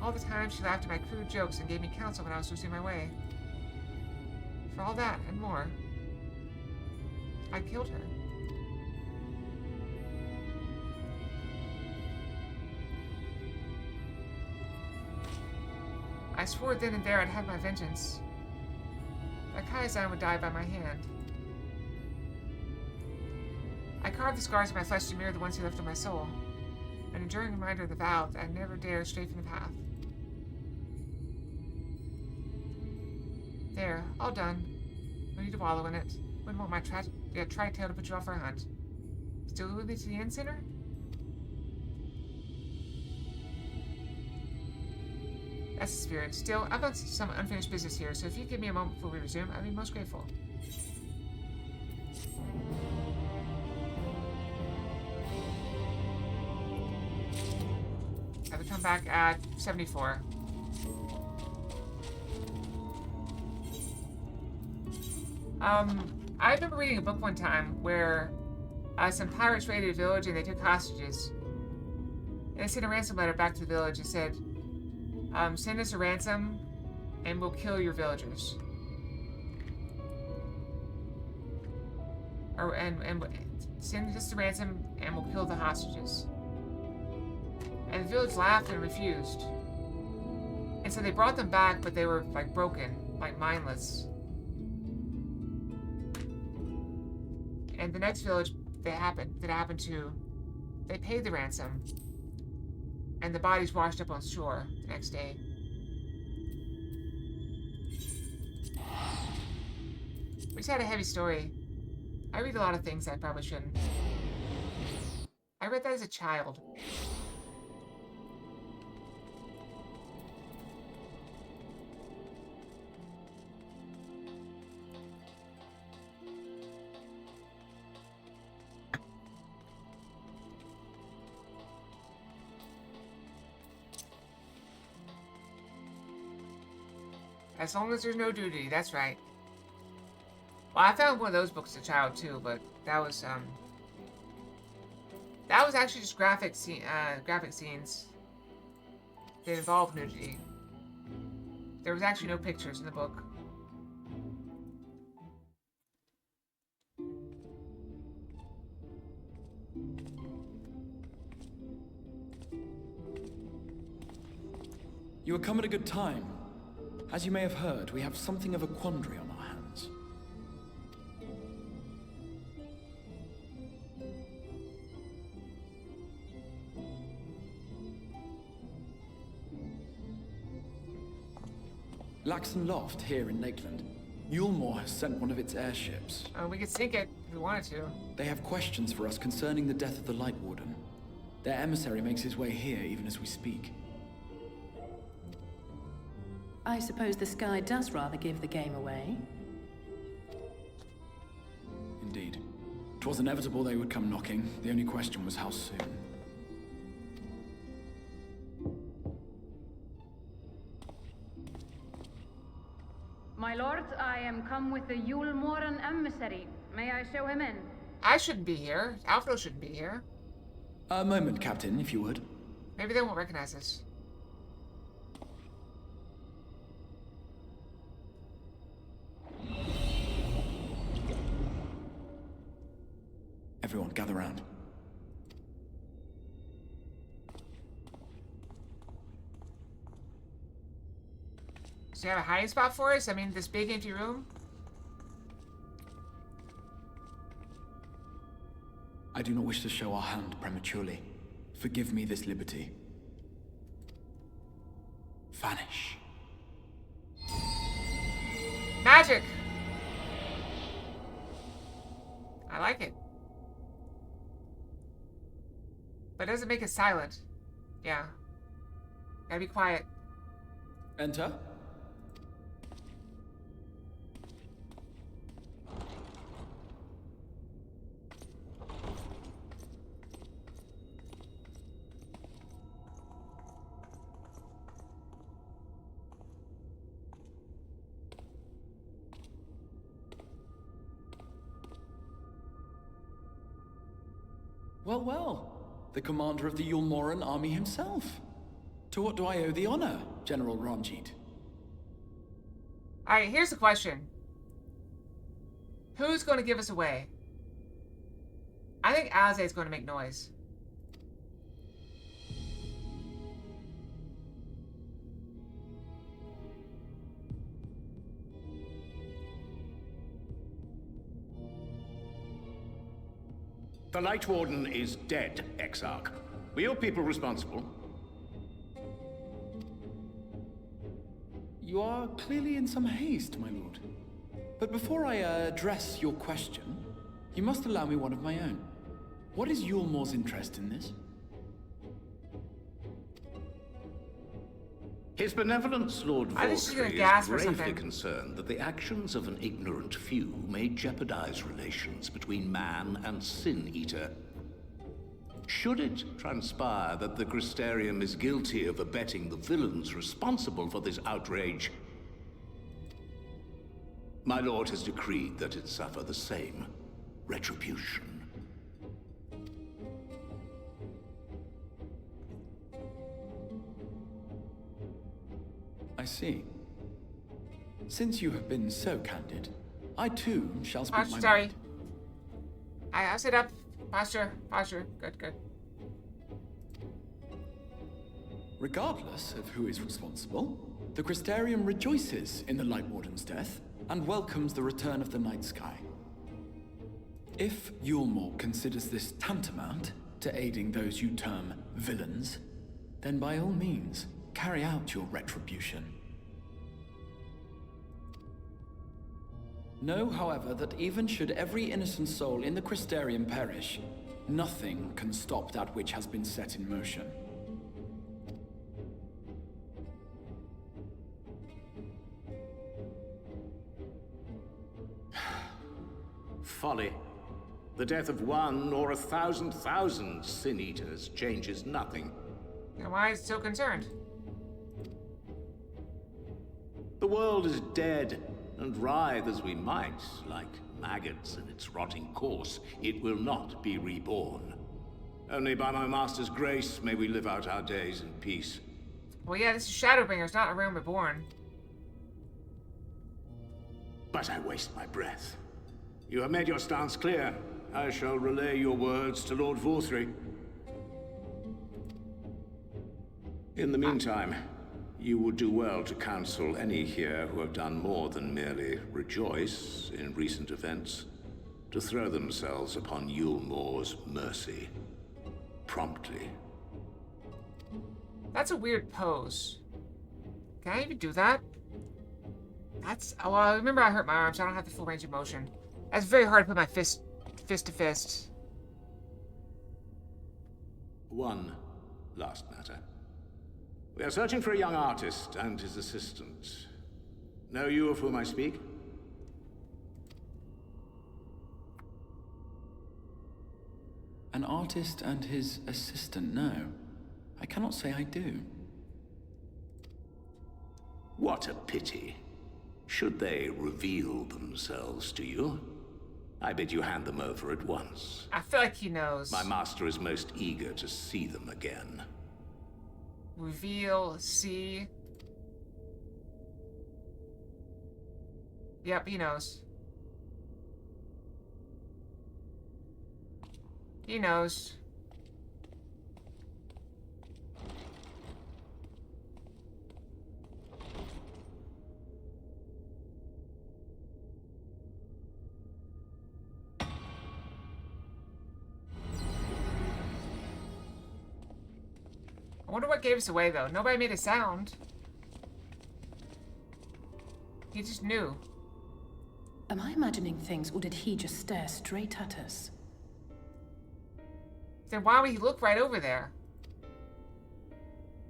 All the time she laughed at my crude jokes and gave me counsel when I was losing my way. For all that and more, I killed her. I swore then and there I'd have my vengeance. That Kaizen would die by my hand. I carved the scars of my flesh to mirror the ones he left on my soul, an enduring reminder of the vow that I'd never dare stray from the path. There, all done. No need to wallow in it. Wouldn't want my tri-tail to put you off our hunt. Still with me to the end, sinner? That's the spirit. Still, I've got some unfinished business here, so if you give me a moment before we resume, I'd be most grateful. I would come back at 74. I remember reading a book one time where some pirates raided a village and they took hostages. And they sent a ransom letter back to the village and said, send us a ransom and we'll kill your villagers. And send us a ransom and we'll kill the hostages. And the village laughed and refused. And so they brought them back, but they were like broken, like mindless. And the next village that happened to, they paid the ransom. And the bodies washed up on shore the next day. We just had a heavy story. I read a lot of things I probably shouldn't. I read that as a child. As long as there's no nudity, that's right. Well, I found one of those books as a child too, but that was actually just graphic scenes that involved nudity. There was actually no pictures in the book. You have come at a good time. As you may have heard, we have something of a quandary on our hands. Laxon Loft here in Lakeland. Yulmore has sent one of its airships. We could sink it if we wanted to. They have questions for us concerning the death of the Light Warden. Their emissary makes his way here even as we speak. I suppose the sky does rather give the game away. Indeed. 'Twas inevitable they would come knocking. The only question was how soon. My lord, I am come with the Yulmoran emissary. May I show him in? I shouldn't be here. Alfred shouldn't be here. A moment, Captain, if you would. Maybe they won't recognize us. Everyone, gather round. So you have a hiding spot for us? I mean, this big empty room? I do not wish to show our hand prematurely. Forgive me this liberty. Vanish. Magic! I like it. But it doesn't make it silent. Yeah. Gotta be quiet. Enter. Well, well. The commander of the Yulmoran army himself. To what do I owe the honor, General Ranjit? Alright, here's the question. Who's going to give us away? I think Alize's going to make noise. The Light Warden is dead, Exarch. Were your people responsible? You are clearly in some haste, my lord. But before I address your question, you must allow me one of my own. What is Yulmore's interest in this? His benevolence, Lord I think she's gonna Voltry, gasp is or gravely something. concerned that the actions of an ignorant few may jeopardize relations between man and Sin-Eater. Should it transpire that the Crystarium is guilty of abetting the villains responsible for this outrage, my lord has decreed that it suffer the same retribution. I see. Since you have been so candid, I too shall speak my Sorry. mind. I'll sit up. Posture. Good. Regardless of who is responsible, the Crystarium rejoices in the Light Warden's death and welcomes the return of the night sky. If Yulmore considers this tantamount to aiding those you term villains, then by all means, carry out your retribution. Know, however, that even should every innocent soul in the Crystarium perish, nothing can stop that which has been set in motion. Folly. The death of one or 1,000,000 Sin-Eaters changes nothing. Then why is he so concerned? The world is dead, and writhe as we might, like maggots in its rotting course, it will not be reborn. Only by my master's grace may we live out our days in peace. Well, yeah, this is Shadowbringers, not a realm reborn. But I waste my breath. You have made your stance clear. I shall relay your words to Lord Vorthry. In the meantime, you would do well to counsel any here who have done more than merely rejoice in recent events, to throw themselves upon Yulmore's mercy. Promptly. That's a weird pose. Can I even do that? That's... Oh, well, remember I hurt my arm, so I don't have the full range of motion. That's very hard to put my fist to fist. One last matter. We are searching for a young artist and his assistant. Know you of whom I speak? An artist and his assistant, no. I cannot say I do. What a pity. Should they reveal themselves to you, I bid you hand them over at once. I feel like he knows. My master is most eager to see them again. Reveal, see. Yep, he knows. He knows. I wonder what gave us away, though. Nobody made a sound. He just knew. Am I imagining things, or did he just stare straight at us? Then why would he look right over there?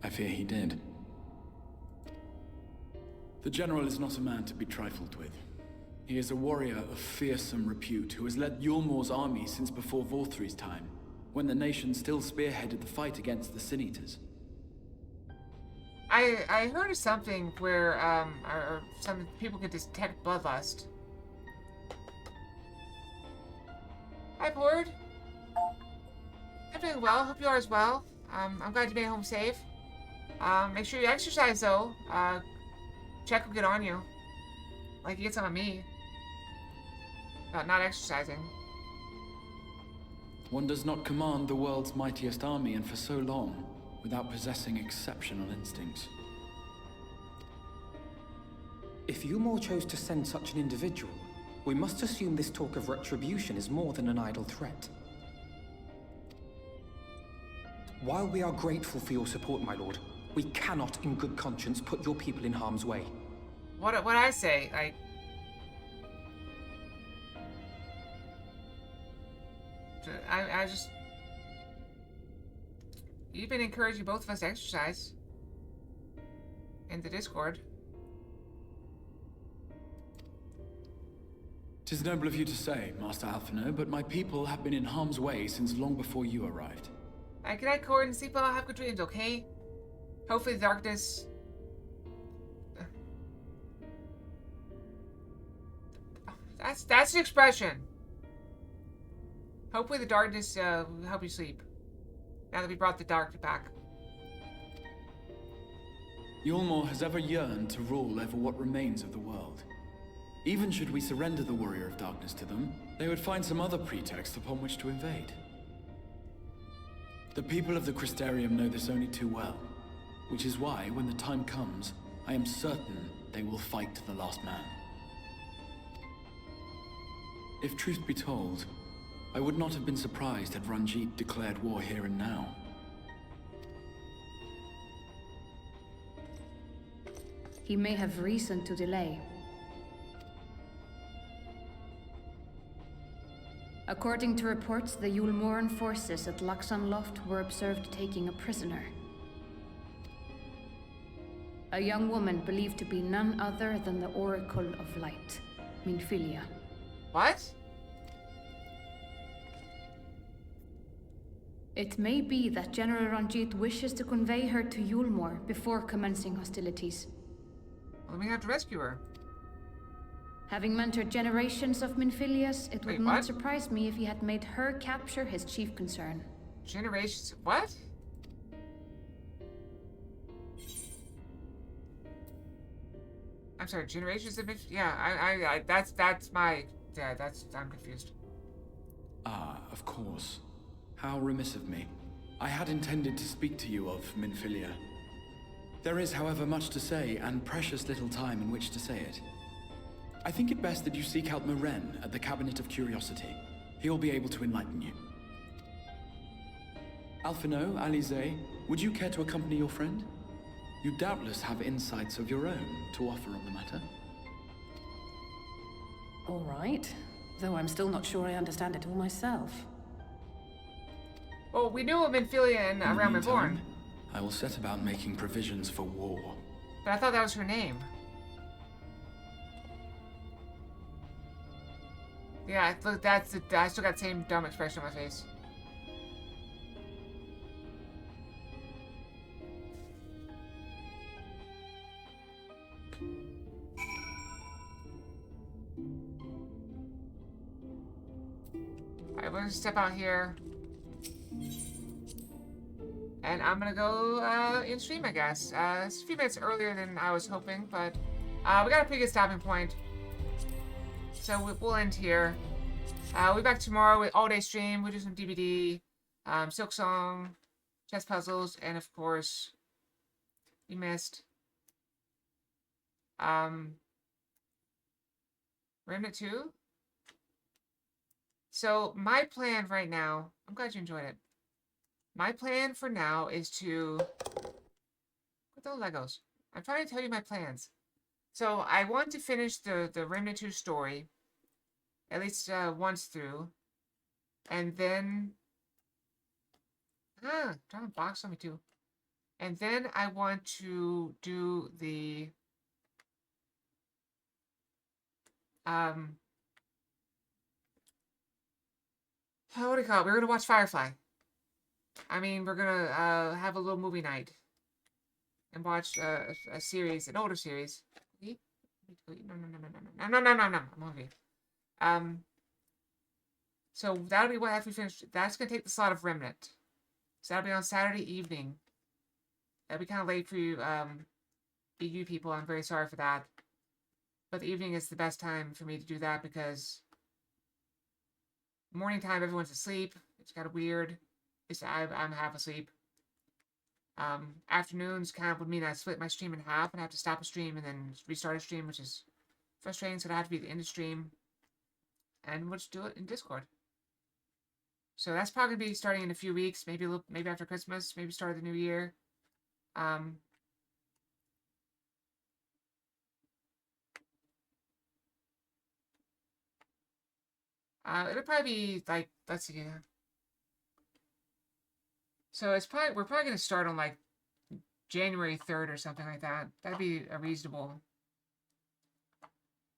I fear he did. The General is not a man to be trifled with. He is a warrior of fearsome repute who has led Yulmore's army since before Vorthry's time, when the nation still spearheaded the fight against the Sin Eaters. I heard of something where, or some people could detect bloodlust. Hi, Pord. I'm doing well. Hope you are as well. I'm glad you made it home safe. Make sure you exercise, though. Check will get on you. Like he gets on me. About not exercising. One does not command the world's mightiest army, and for so long, without possessing exceptional instincts. If Yulmore chose to send such an individual, we must assume this talk of retribution is more than an idle threat. While we are grateful for your support, my lord, we cannot in good conscience put your people in harm's way. What I say? I just... You've been encouraging both of us to exercise. In the Discord. 'Tis noble of you to say, Master Alphino, but my people have been in harm's way since long before you arrived. Good night, Cord, and sleep well. Have good dreams, okay? Hopefully the darkness... That's an expression. Hopefully the darkness will help you sleep. Now that we brought the dark back. Yulmore has ever yearned to rule over what remains of the world. Even should we surrender the Warrior of Darkness to them, they would find some other pretext upon which to invade. The people of the Crystarium know this only too well, which is why, when the time comes, I am certain they will fight to the last man. If truth be told, I would not have been surprised had Ranjit declared war here and now. He may have reason to delay. According to reports, the Yulmoran forces at Laxan Loft were observed taking a prisoner. A young woman believed to be none other than the Oracle of Light, Minfilia. What? It may be that General Ranjit wishes to convey her to Yulmore before commencing hostilities. Well, we have to rescue her. Having mentored generations of Minfilius, it would Wait, not what? surprise me if he had made her capture his chief concern. Generations? What? I'm sorry, generations of yeah, that's my yeah, I'm confused. Ah, of course. How remiss of me. I had intended to speak to you of Minfilia. There is, however, much to say, and precious little time in which to say it. I think it best that you seek out Maren at the Cabinet of Curiosity. He'll be able to enlighten you. Alphino, Alize, would you care to accompany your friend? You doubtless have insights of your own to offer on the matter. All right. Though I'm still not sure I understand it all myself. Well, we knew of Minfilia and around Reborn. I will set about making provisions for war. But I thought that was her name. Yeah, look, I still got the same dumb expression on my face. Alright, we're gonna step out here. And I'm gonna go in stream, I guess. It's a few minutes earlier than I was hoping, but we got a pretty good stopping point. So we'll end here. We'll be back tomorrow with all-day stream. We'll do some DBD, Silk Song, chess puzzles, and of course, you missed Remnant 2. So my plan right now, I'm glad you enjoyed it. My plan for now is to... What the Legos? I'm trying to tell you my plans. So I want to finish the Remnant 2 story, at least once through, and then... trying to box on me too. And then I want to do the... what do you call it? We're gonna watch Firefly. I mean, we're gonna have a little movie night and watch a series, an older series. No. I'm hungry. So that'll be what after we finish. That's gonna take the slot of Remnant. So that'll be on Saturday evening. That'll be kind of late for you, EU people. I'm very sorry for that. But the evening is the best time for me to do that because morning time everyone's asleep. It's kind of weird. I'm half asleep. Afternoons kind of would mean I split my stream in half and have to stop a stream and then restart a stream, which is frustrating. So it have to be the end of stream, and we'll just do it in Discord. So that's probably gonna be starting in a few weeks, maybe maybe after Christmas, maybe start of the new year. It'll probably be like, let's see. So we're probably gonna start on like January 3rd or something like that. That'd be a reasonable.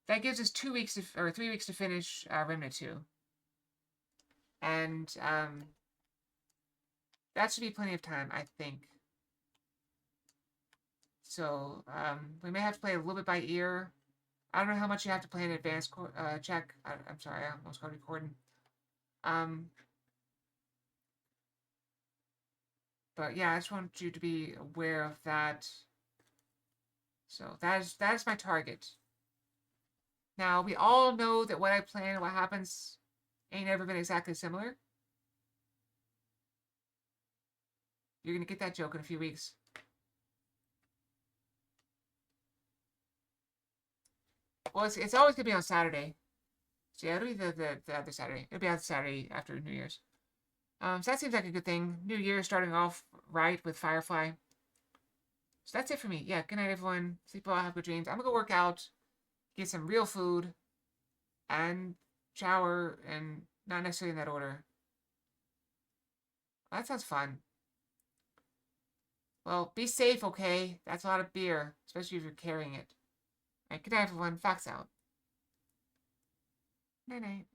That gives us 2 weeks or 3 weeks to finish Remnant 2. And that should be plenty of time, I think. So we may have to play a little bit by ear. I don't know how much you have to play in advance check. I'm sorry, I almost got recording. But yeah, I just want you to be aware of that. So that is my target. Now, we all know that what I plan and what happens ain't ever been exactly similar. You're gonna get that joke in a few weeks. Well, it's always gonna be on Saturday. So yeah, it'll be the other Saturday. It'll be on Saturday after New Year's. So that seems like a good thing. New Year starting off right with Firefly. So that's it for me. Yeah, good night, everyone. Sleep well, have good dreams. I'm gonna go work out, get some real food, and shower, and not necessarily in that order. Well, that sounds fun. Well, be safe, okay? That's a lot of beer, especially if you're carrying it. Alright, good night, everyone. Fox out. Night-night.